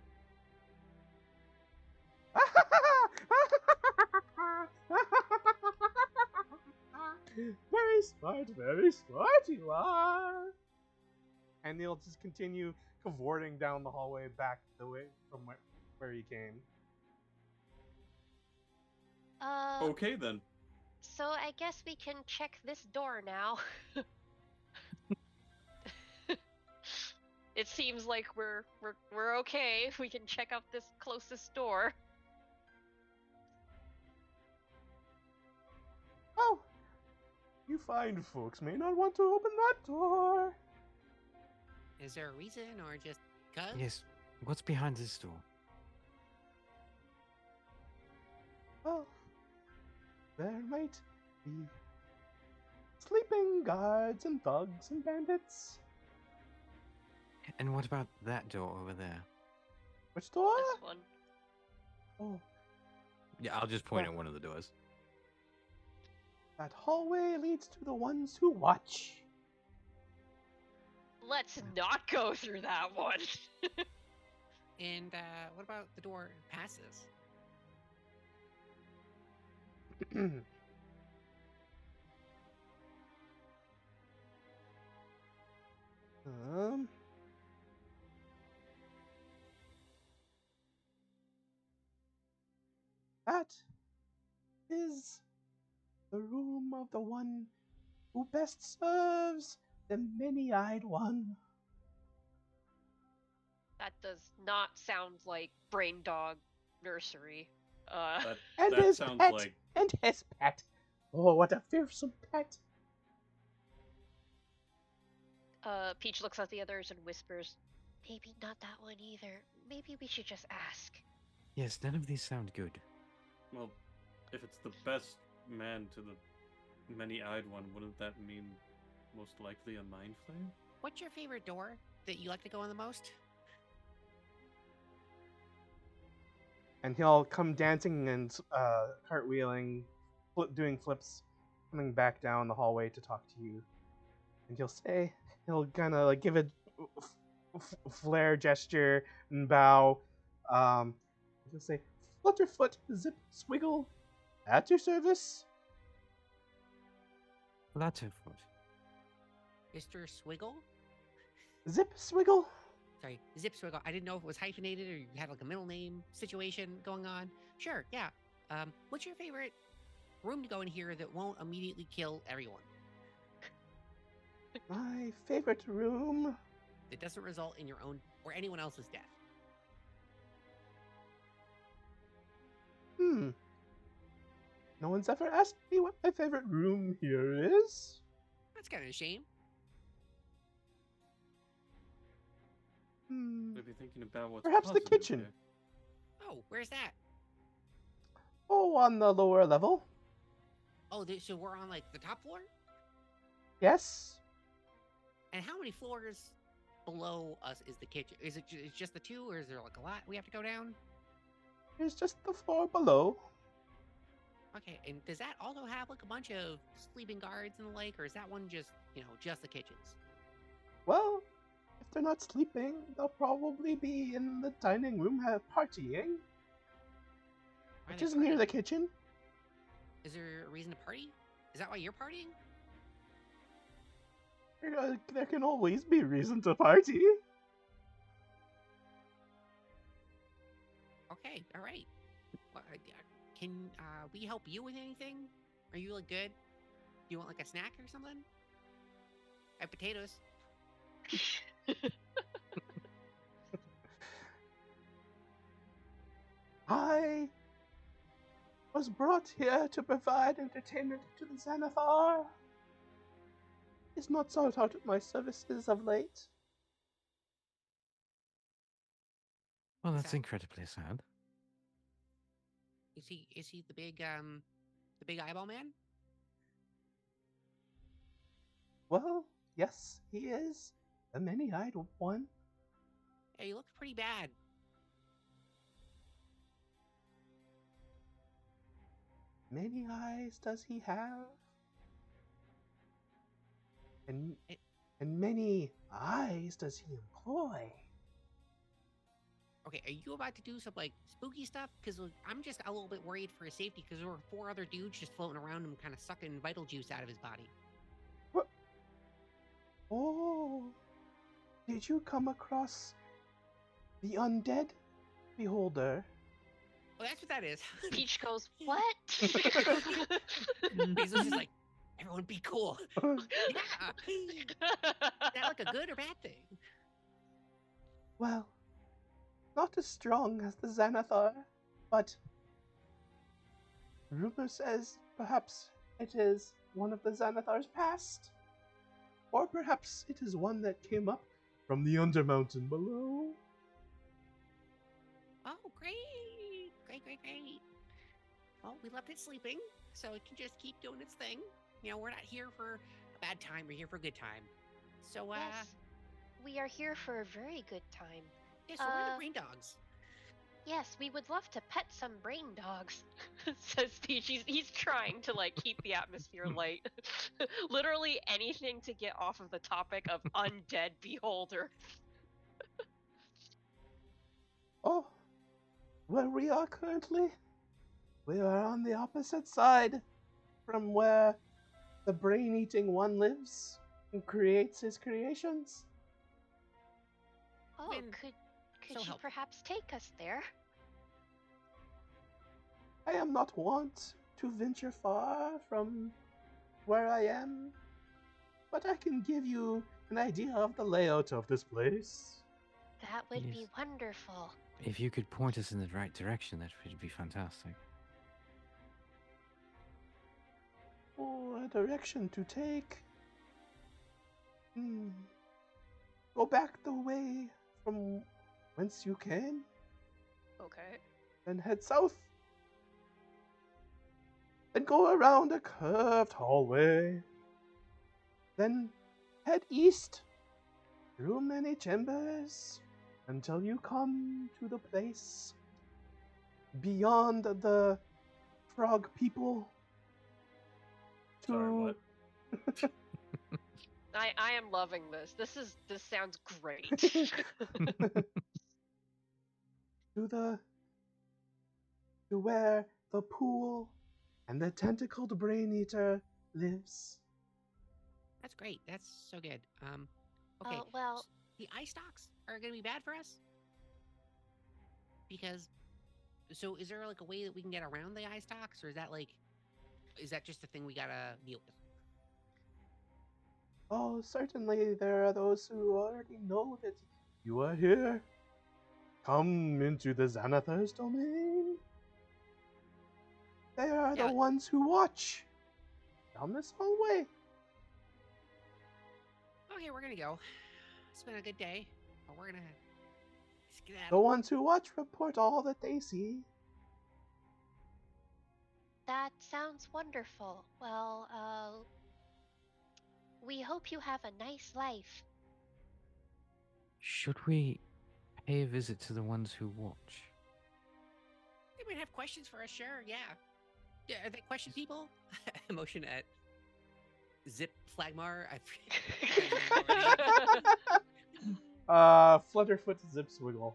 Very smart you are. And he'll just continue cavorting down the hallway back the way from where he came. Okay then. So I guess we can check this door now. It seems like we're okay. We can check out this closest door. Oh, you fine folks may not want to open that door. Is there a reason or just cuz? Yes. What's behind this door? Oh, there might be sleeping guards and thugs and bandits. And what about that door over there? Which door? This one. Oh, Yeah, I'll just point at one of the doors. that hallway leads to the ones who watch. Let's not go through that one. And what about the door passes? um. That is the room of the one who best serves the many-eyed one. That does not sound like Brain Dog Nursery. And That his sounds pet. like And his pet. Oh, what a fearsome pet. Peach looks at the others and whispers, Maybe not that one either. Maybe we should just ask. Yes, none of these sound good. well, if it's the best man to the many-eyed one, wouldn't that mean most likely a mind flare? What's your favorite door that you like to go in the most? And he'll come dancing and cartwheeling, doing flips, coming back down the hallway to talk to you. And he'll kind of like give a flare gesture and bow. He'll say, Flutterfoot, Zip, Swiggle, at your service. Flutterfoot. Mr. Swiggle? Zip, Swiggle. Sorry, Zip Swiggle. I didn't know if it was hyphenated or you had like a middle name situation going on. Sure, yeah. What's your favorite room to go in here that won't immediately kill everyone? My favorite room. That doesn't result in your own or anyone else's death. No one's ever asked me what my favorite room here is. That's kind of a shame. Maybe thinking about what's Perhaps the positive kitchen. there. Oh, where's that? Oh, on the lower level. Oh, so we're on like the top floor? Yes. And how many floors below us is the kitchen? Is it just the two, or is there like a lot we have to go down? Here's just the floor below. Okay, and does that also have like a bunch of sleeping guards and the like, or is that one just, just the kitchens? Well, if they're not sleeping, they'll probably be in the dining room partying, Are which they is near partying? the kitchen. Is there a reason to party? Is that why you're partying? There can always be reason to party. Okay, all right. Well, can we help you with anything? Are you like good? Do you want like a snack or something? I have potatoes. I was brought here to provide entertainment to the Xanathar. He's not sought out my services of late. Well, Is that's that- incredibly sad. Is he the big eyeball man? Well, yes, he is. The many-eyed one. Yeah, he looks pretty bad. Many eyes does he have? And many eyes does he employ? Okay, are you about to do some like spooky stuff? Because I'm just a little bit worried for his safety because there were 4 other dudes just floating around him, kind of sucking vital juice out of his body. What? Oh, did you come across the undead beholder? Oh, that's what that is. Peach goes, what? Basil's just like, everyone be cool. Yeah. Is that like a good or bad thing? Well, not as strong as the Xanathar, but rumor says perhaps it is one of the Xanathar's past. Or perhaps it is one that came up from the Undermountain below. Oh, great. Great. Well, we left it sleeping, so it can just keep doing its thing. We're not here for a bad time. We're here for a good time. So, Yes, we are here for a very good time. yeah, so we're the brain dogs. Yes, we would love to pet some brain dogs. Says Peach. He's trying to like keep the atmosphere light. Literally anything to get off of the topic of undead beholder. Oh, where we are currently, we are on the opposite side from where the brain-eating one lives and creates his creations. Oh, When- could so you helpful. perhaps take us there? I am not wont to venture far from where I am, but I can give you an idea of the layout of this place. That would be Yes. wonderful. If you could point us in the right direction, that would be fantastic. Oh, a direction to take. Go back the way from whence you came, Okay. then head south. Then go around a curved hallway. Then head east through many chambers until you come to the place beyond the frog people. Sorry, what? I am loving this. This sounds great. to where the pool and the tentacled brain eater lives. That's great. That's so good. Okay. Well, The eye stalks are going to be bad for us? Because, so is there like a way that we can get around the eye stalks, or is that just a thing we gotta deal with? Oh, certainly there are those who already know that you are here. Come into the Xanathar's domain. They are Yeah. the ones who watch. Down this hallway. Okay, we're gonna go. It's been a good day, but we're gonna The skedaddle. ones who watch report all that they see. That sounds wonderful. Well, we hope you have a nice life. Should we pay a visit to the ones who watch? They might have questions for us, sure, yeah. Yeah, are they question people? Emotion at Zip Flagmar. I forget his name already. Flutterfoot Zipswiggle.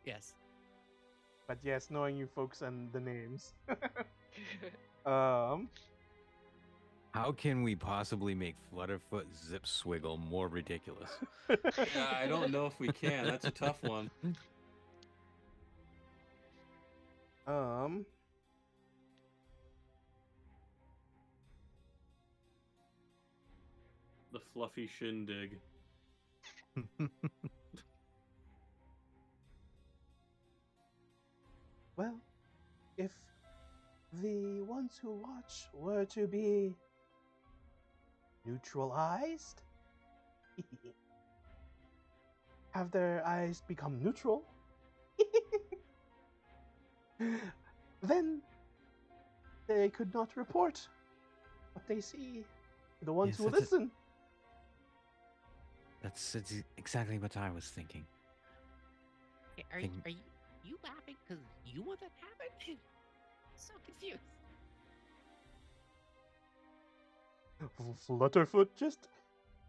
Yes. But yes, knowing you folks and the names. um, How can we possibly make Flutterfoot Zip Swiggle more ridiculous? Yeah, I don't know if we can. That's a tough one. um, The fluffy shindig. well, if the ones who watch were to be neutralized, have their eyes become neutral, then they could not report what they see to the ones Yes, who that's it. listen. That's exactly what I was thinking. Okay, are you laughing because you want that to happen? So confused. Flutterfoot just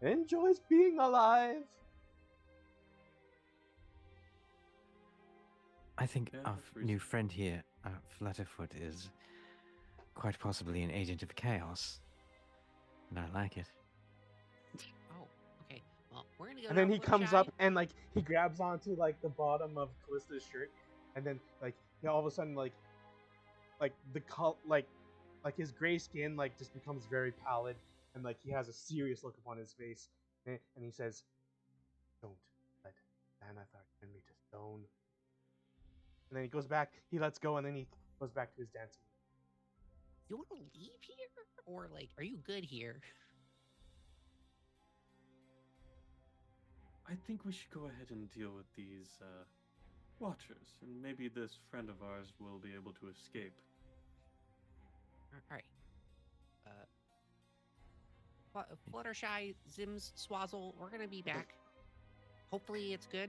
enjoys being alive. I think Yeah, our that's new reasonable. friend here, Flutterfoot, is quite possibly an agent of chaos. And I like it. Oh, okay. Well, we're gonna go. And then down he comes Fluttershy. up and like he grabs onto like the bottom of Callista's shirt, and then like he all of a sudden like the like his gray skin like just becomes very pallid, and like he has a serious look upon his face, and he says, "Don't let Xanathar turn me to stone." And then he goes back. He lets go, and then he goes back to his dancing. You want to leave here, or like, are you good here? I think we should go ahead and deal with these watchers, and maybe this friend of ours will be able to escape. All right. Fluttershy, Zims, Swazzle, we're gonna be back. Hopefully, it's good.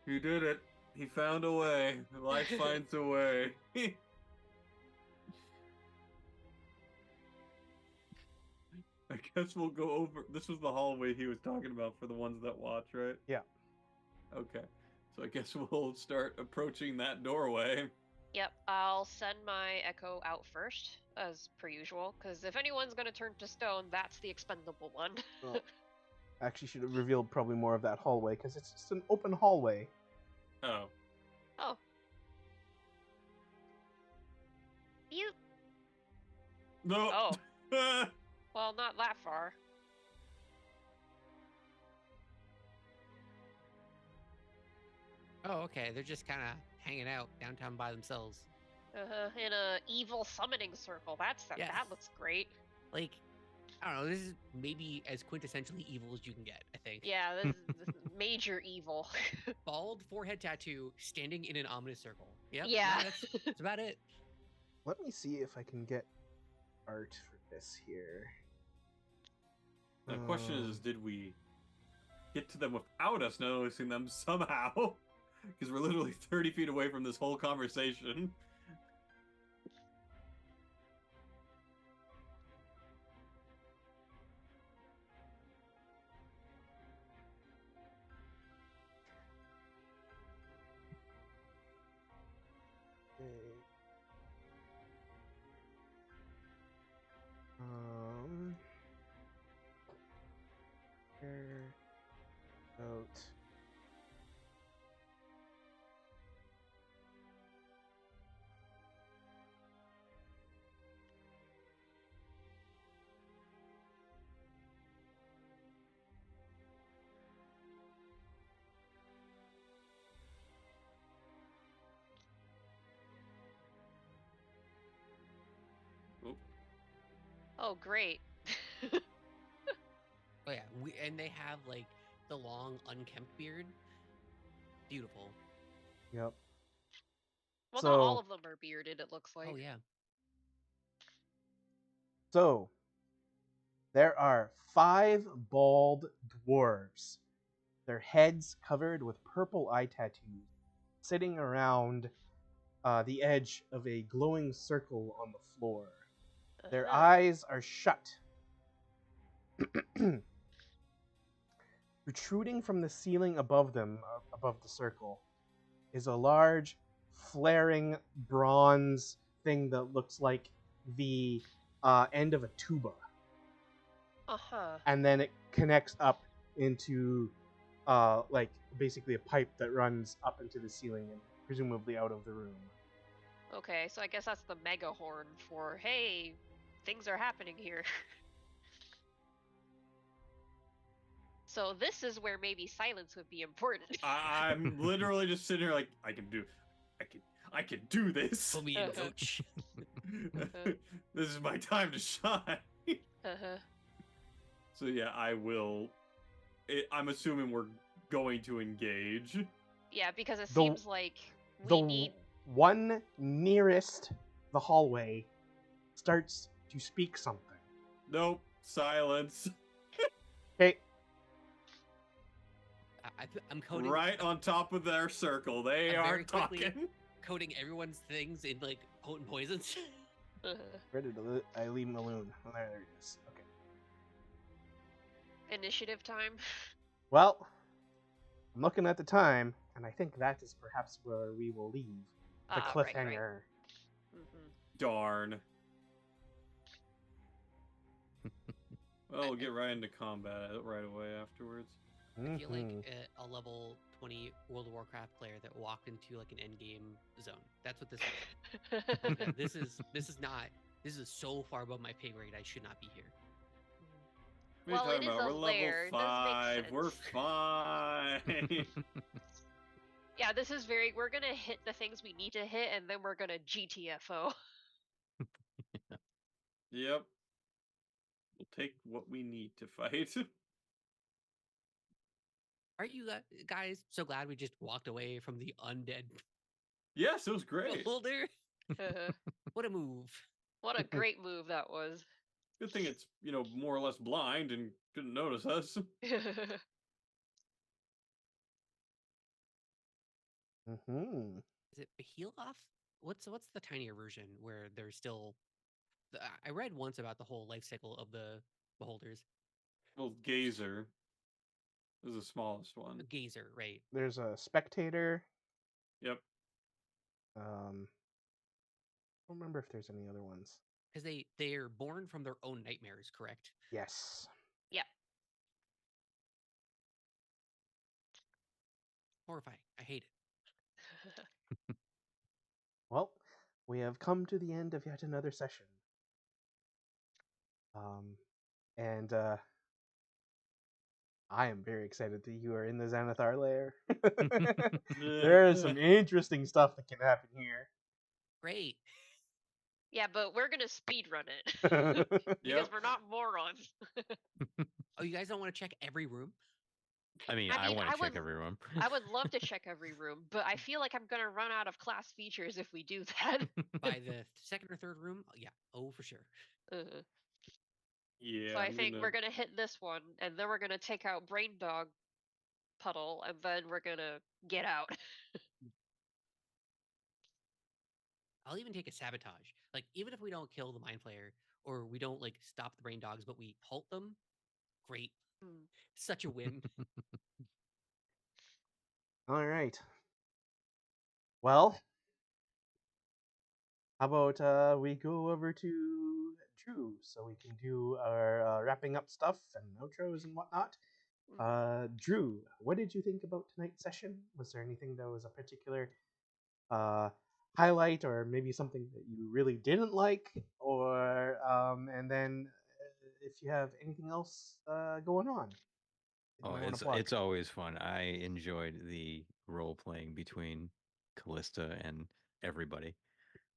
He did it. He found a way. Life finds a way. I guess we'll go over. This was the hallway he was talking about for the ones that watch, right? Yeah. Okay. So I guess we'll start approaching that doorway. Yep, I'll send my echo out first, as per usual, because if anyone's gonna turn to stone, that's the expendable one. Well, actually, should have revealed probably more of that hallway because it's just an open hallway. Oh. Oh, You No. Oh. well, not that far. Oh, okay. They're just kind of hanging out downtown by themselves. In a evil summoning circle. Yeah. That looks great. Like, I don't know. This is maybe as quintessentially evil as you can get. I think. Yeah, this is major evil. Bald forehead tattoo, standing in an ominous circle. Yep. Yeah. That's about it. Let me see if I can get art for this here. The question is, did we get to them without us noticing them somehow? Because we're literally 30 feet away from this whole conversation. Okay. Here, out. Oh, great. Oh yeah, and they have like the long unkempt beard. Beautiful. Yep. Well, So, not all of them are bearded, it looks like. Oh yeah. So, there are 5 bald dwarves, their heads covered with purple eye tattoos, sitting around the edge of a glowing circle on the floor. Their Uh-huh. eyes are shut. Protruding from the ceiling above them, above the circle, is a large, flaring bronze thing that looks like the end of a tuba. Uh-huh. And then it connects up into like basically a pipe that runs up into the ceiling and presumably out of the room. Okay, so I guess that's the mega horn for, hey, things are happening here. So this is where maybe silence would be important. I'm literally just sitting here like I can do this. Put me in, coach. This is my time to shine. Uh-huh. So yeah, I will. I'm assuming we're going to engage. Yeah, because it The- seems like we The need. one nearest the hallway starts to speak something. Nope, silence. Okay, I'm coding Right on top of their circle. They I'm are very quickly- talking. coding everyone's things in like potent poisons. Uh-huh. where did I leave Maloon? Oh, there it is. Okay. Initiative time. Well, I'm looking at the time, and I think that is perhaps where we will leave the Ah, cliffhanger. right. Mm-hmm. Darn. Well, we'll get right into combat right away afterwards. I feel like Mhm. a level 20 World of Warcraft player that walked into like an end game zone. That's what this is. Yeah, this is so far above my pay grade. I should not be here. What are Well, you it talking is about? a We're lair. It level does make 5. We're sense. fine. Yeah, this is very. We're gonna hit the things we need to hit, and then we're gonna GTFO. Yep. We'll take what we need to fight. Aren't you guys so glad we just walked away from the undead Yes, it was great. beholder? Uh-huh. What a move. What a great move that was. Good thing it's, more or less blind and couldn't notice us. Mhm. Is it Behealoth? What's the tinier version where there's still I read once about the whole life cycle of the beholders. Well, Gazer is the smallest A one. gazer, right? There's a spectator. Yep. I don't remember if there's any other ones. Because they're born from their own nightmares, correct? Yes. Yeah. Horrifying. I hate it. Well, we have come to the end of yet another session. And I am very excited that you are in the Xanathar lair. There is some interesting stuff that can happen here. Great. Yeah, but we're gonna speed run it because Yep. we're not morons. Oh, you guys don't want to check every room? I mean, I I mean, want I to check would- every room. I would love to check every room, but I feel like I'm gonna run out of class features if we do that. By the second or third room? Yeah. Oh, for sure. Uh, Yeah. so I I'm think gonna- we're gonna hit this one, and then we're gonna take out Brain Dog Puddle, and then we're gonna get out. I'll even take a sabotage. Like, even if we don't kill the mind flayer or we don't like stop the brain dogs, but we halt them, great. Hmm. Such a win. All right. Well, how about we go over to Drew so we can do our wrapping up stuff and outros and whatnot. Drew, what did you think about tonight's session? Was there anything that was a particular highlight, or maybe something that you really didn't like, or and then if you have anything else going on? that you Oh, might wanna it's plug? it's always fun. I enjoyed the role playing between Callista and everybody.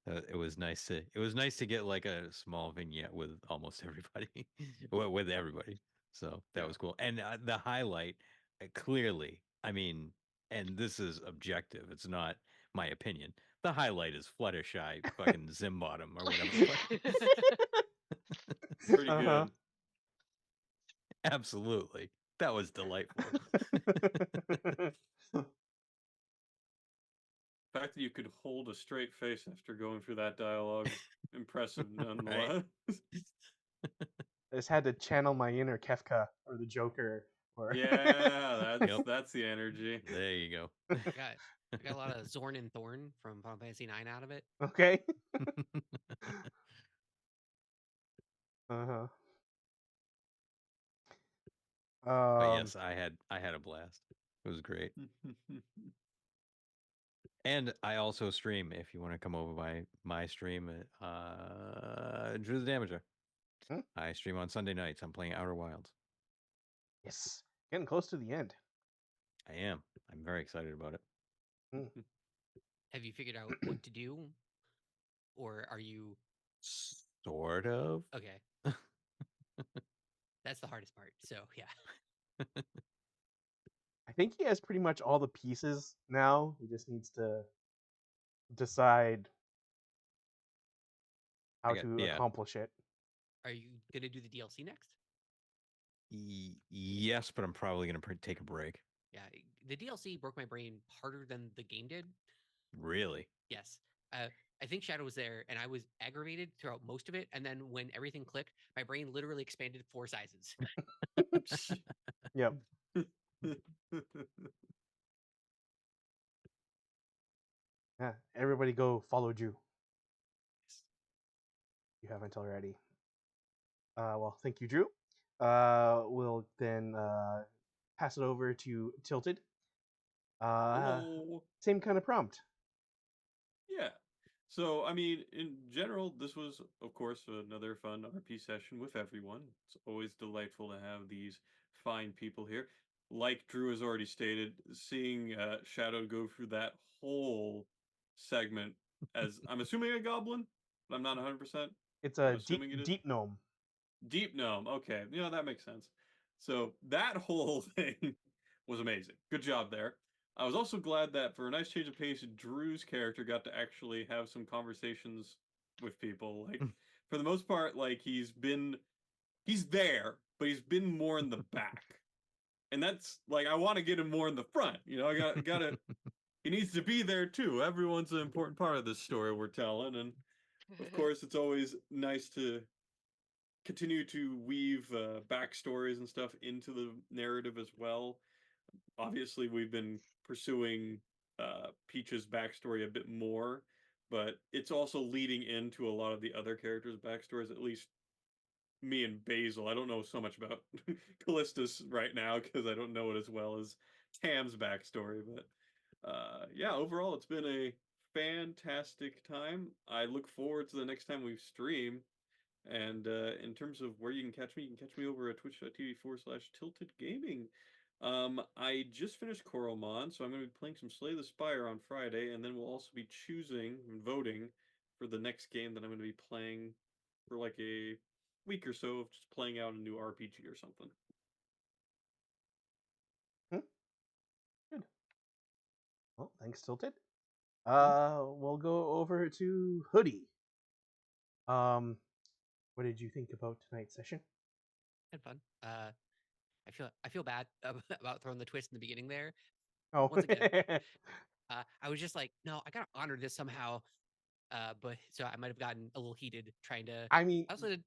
It was nice to get like a small vignette with almost everybody, with everybody. So that was cool. And the highlight, clearly, I mean, and this is objective. It's not my opinion. The highlight is Fluttershy, fucking Zimbottom or whatever the fuck. Pretty Uh-huh. good. Absolutely, that was delightful. The fact that you could hold a straight face after going through that dialogue, impressive nonetheless. I just had to channel my inner Kefka or the Joker. Or Yeah, Yep. that's the energy. There you go. I got a lot of Zorn and Thorn from Final Fantasy IX out of it. Okay. Uh-huh. But yes, I had a blast. It was great. And I also stream if you want to come over by my stream at Drew the Damager. Hmm? I stream on Sunday nights. I'm playing Outer Wilds. Yes. Getting close to the end. I am. I'm very excited about it. Have you figured out what to do? Or are you Sort of. okay? That's the hardest part. So yeah. I think he has pretty much all the pieces now. He just needs to decide how to accomplish it. Are you gonna do the DLC next? Yes, but I'm probably going to take a break. Yeah, the DLC broke my brain harder than the game did. Really? Yes. I think Shadow was there, and I was aggravated throughout most of it. And then when everything clicked, my brain literally expanded 4 sizes. Yep. Yeah. Everybody go follow Drew. You haven't already. Well, thank you, Drew. We'll then pass it over to Tilted. Hello. Same kind of prompt. Yeah. So, I mean, in general, this was, of course, another fun RP session with everyone. It's always delightful to have these fine people here. Like Drew has already stated, seeing Shadow go through that whole segment as, I'm assuming a goblin, but I'm not 100%. It's I'm a assuming it is. deep gnome. Deep gnome. Okay, that makes sense. So that whole thing was amazing. Good job there. I was also glad that for a nice change of pace, Drew's character got to actually have some conversations with people. Like for the most part, like he's there, but he's been more in the back. And that's like I want to get him more in the front. I gotta he needs to be there too. Everyone's an important part of this story we're telling, and of course it's always nice to continue to weave backstories and stuff into the narrative as well. Obviously, we've been pursuing Peach's backstory a bit more, but it's also leading into a lot of the other characters' backstories, at least me and Basil. I don't know so much about Callistus right now because I don't know it as well as Tam's backstory, but yeah, overall, it's been a fantastic time. I look forward to the next time we stream. And in terms of where you can catch me over at twitch.tv/tilted gaming. I just finished Coromon, so I'm going to be playing some Slay the Spire on Friday, and then we'll also be choosing and voting for the next game that I'm going to be playing for like a week or so of just playing out a new RPG or something. Good. Well, thanks, Tilted. We'll go over to Hoodie. What did you think about tonight's session? Had fun. I feel bad about throwing the twist in the beginning there. Oh, Once again, I was just like, no, I gotta honor this somehow. But so I might have gotten a little heated trying to. I mean, I also did.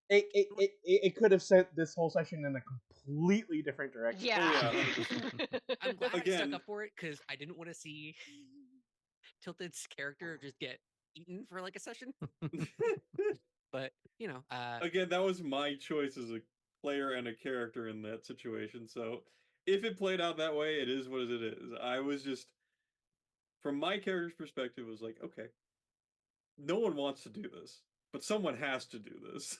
it could have sent this whole session in a completely different direction. Yeah. Oh yeah, 100%. I'm glad I Again- stuck up for it because I didn't want to see Tilted's character just get eaten for like a session. But Again, that was my choice as a player and a character in that situation. So if it played out that way, it is what it is. I was just, from my character's perspective, it was like, okay, no one wants to do this, but someone has to do this.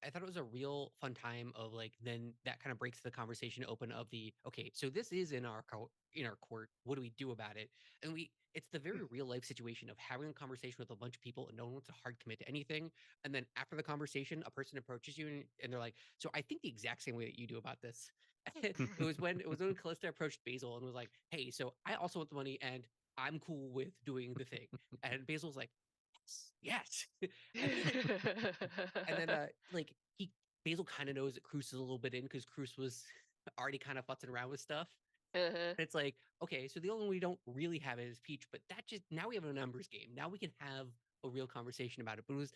I thought it was a real fun time of like then that kind of breaks the conversation open of the okay, so this is in our court. What do we do about it? And it's the very real life situation of having a conversation with a bunch of people and no one wants to hard commit to anything. And then after the conversation, a person approaches you and they're like, so I think the exact same way that you do about this. it was when Callista approached Basil and was like, hey, so I also want the money and I'm cool with doing the thing. And Basil was like, yes. And then like Basil kind of knows that Cruz is a little bit in because Cruz was already kind of futzing around with stuff. And it's like, okay, so the only one we don't really have is Peach, but that just now we have a numbers game. Now we can have a real conversation about it. But it was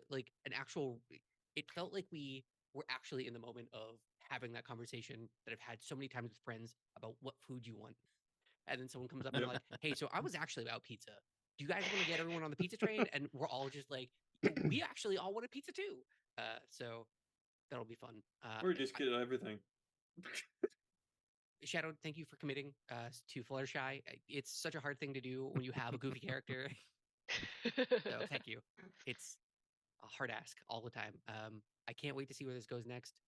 like an actual. It felt like we were actually in the moment of having that conversation that I've had so many times with friends about what food you want. And then someone comes up and they're like, hey, so I was actually about pizza. Do you guys want to get everyone on the pizza train? And we're all just like, we actually all want a pizza too. So that'll be fun. Or just get everything. Shadow, thank you for committing to Fluttershy. It's such a hard thing to do when you have a goofy character. So thank you. It's a hard ask all the time. I can't wait to see where this goes next.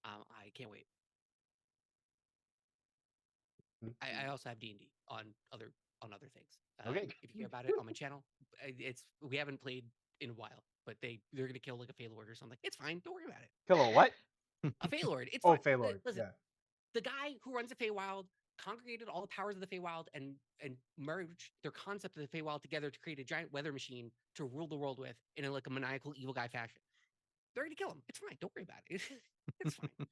I can't wait. I also have D&D on other things. Okay. If you care about it on my channel, we haven't played in a while, but they're gonna kill like a Feylord or something. It's fine. Don't worry about it. Kill a what? A Feylord. It's Oh, fine. Feylord. Listen, Yeah. the guy who runs the Feywild congregated all the powers of the Feywild and merged their concept of the Feywild together to create a giant weather machine to rule the world with in a maniacal evil guy fashion. They're gonna kill him. It's fine. Don't worry about it. It's fine.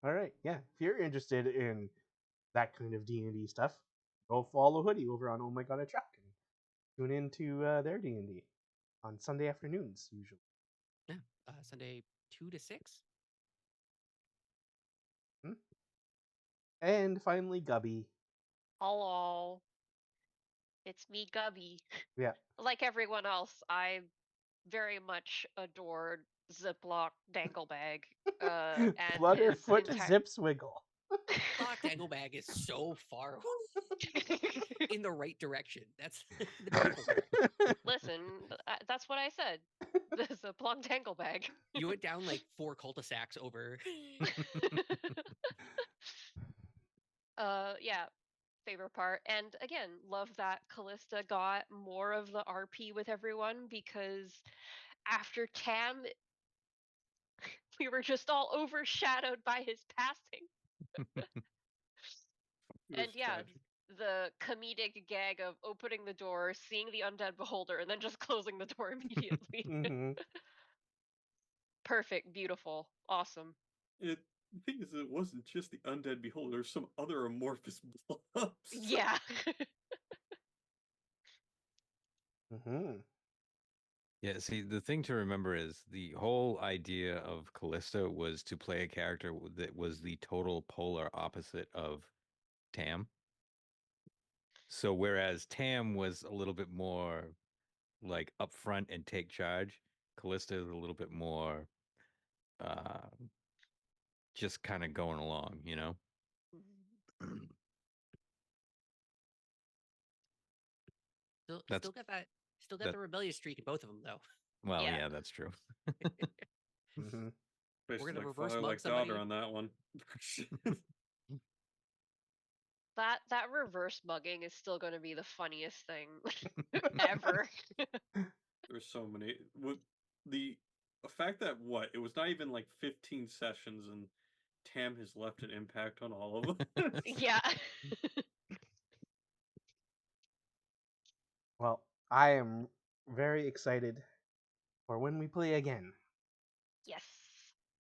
All right. Yeah. If you're interested in that kind of D&D stuff, go follow Hoodie over on Oh My God, a Truck and tune into their D&D on Sunday afternoons usually. Yeah, Sunday 2 to 6. And finally, Gubby. Hello. It's me, Gubby. Yeah. Like everyone else, I very much adored Ziploc Danglebag. And Flutterfoot Zipswiggle. Lock Danglebag is so far in the right direction. That's the beautiful part. Listen, that's what I said. The Ziploc Danglebag. You went down like 4 cul-de-sacs over. Yeah, favorite part. And again, love that Callista got more of the RP with everyone because after Tam, we were just all overshadowed by his passing. And yeah, the comedic gag of opening the door, seeing the undead beholder, and then just closing the door immediately. Perfect, beautiful, awesome. The thing is, it wasn't just the undead beholder, some other amorphous blobs. Yeah. Yeah, see, the thing to remember is the whole idea of Callista was to play a character that was the total polar opposite of Tam. So whereas Tam was a little bit more like upfront and take charge, Callista is a little bit more just kind of going along, you know? Still got the rebellious streak in both of them, though. Well, yeah, that's true. We're gonna reverse mug like somebody on that one. That reverse mugging is still going to be the funniest thing ever. There's so many. The fact that it was not even like 15 sessions and Tam has left an impact on all of them. Yeah. Well, I am very excited for when we play again. Yes.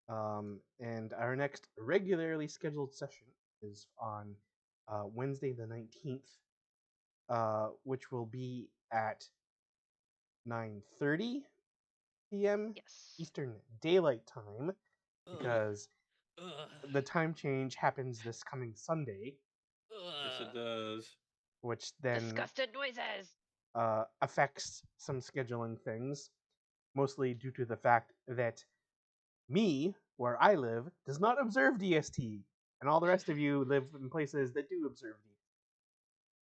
And our next regularly scheduled session is on Wednesday the 19th, which will be at 9:30 p.m. Eastern Daylight Time, because the time change happens this coming Sunday. Yes, it does. Which then disgusted noises affects some scheduling things, mostly due to the fact that me, where I live, does not observe DST, and all the rest of you live in places that do observe DST.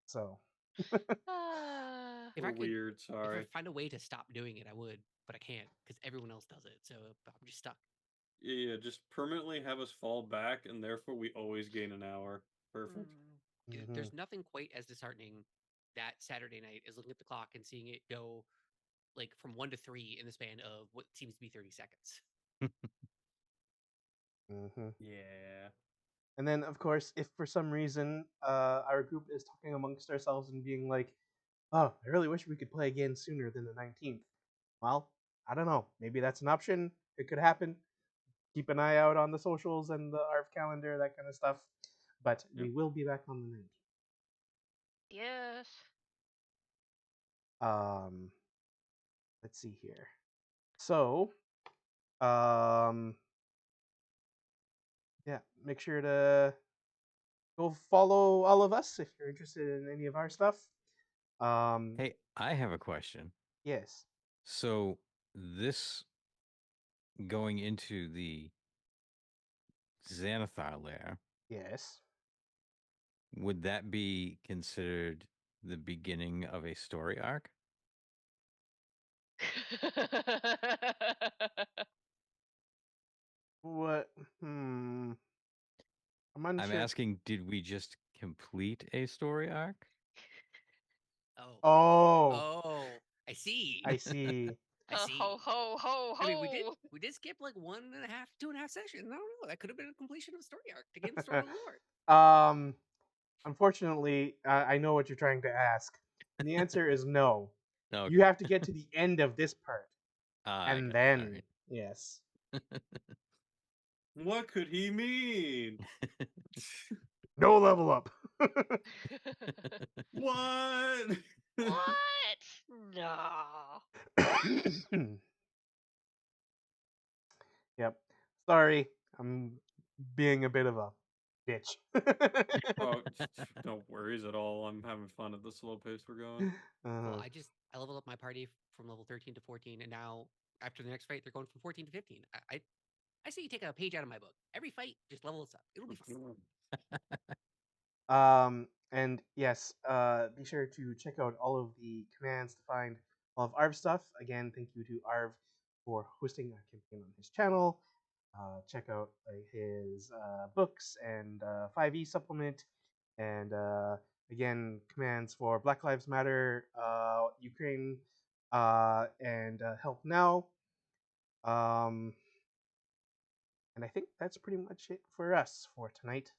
So, if I could, weird. Sorry. If I find a way to stop doing it, I would. but I can't because everyone else does it. So I'm just stuck. Yeah, just permanently have us fall back, and therefore we always gain an hour. Perfect. Dude, there's nothing quite as disheartening that Saturday night as looking at the clock and seeing it go like from 1 to 3 in the span of what seems to be 30 seconds. Yeah. And then, of course, if for some reason our group is talking amongst ourselves and being like, oh, I really wish we could play again sooner than the 19th. Well, I don't know. Maybe that's an option. It could happen. Keep an eye out on the socials and the ARV calendar, that kind of stuff. But we will be back on the 19th. Yes. Let's see here. So, yeah, make sure to go follow all of us if you're interested in any of our stuff. Hey, I have a question. Yes. So this going into the Xanathar lair, Yes. would that be considered the beginning of a story arc? What? I'm unsure. I'm asking, did we just complete a story arc? Oh. Oh, Oh, I see. I see. I see. Ho ho ho ho. I mean, we did skip like 1.5, 2.5 sessions. I don't know. That could have been a completion of a story arc to gain the story lore. Unfortunately, I know what you're trying to ask. And the answer is no. Okay. You have to get to the end of this part. I And got you. All then, right. yes. What could he mean? No level up. What? What? No. Yep. Sorry, I'm being a bit of a bitch. Oh, no worries at all. I'm having fun at the slow pace we're going. Well, I leveled up my party from level 13 to 14, and now after the next fight, they're going from 14 to 15. I say you take a page out of my book. Every fight, just level us up. It'll be fun. And yes, be sure to check out all of the commands to find all of Arv stuff. Again, thank you to Arv for hosting a campaign on his channel. Check out his books and 5e supplement, and again, commands for Black Lives Matter, Ukraine, and Help Now. And I think that's pretty much it for us for tonight.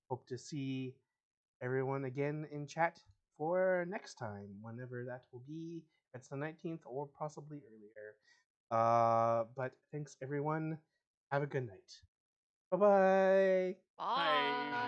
Hope to see everyone again in chat for next time, whenever that will be. If it's the 19th or possibly earlier. But thanks everyone. Have a good night. Bye-bye. Bye.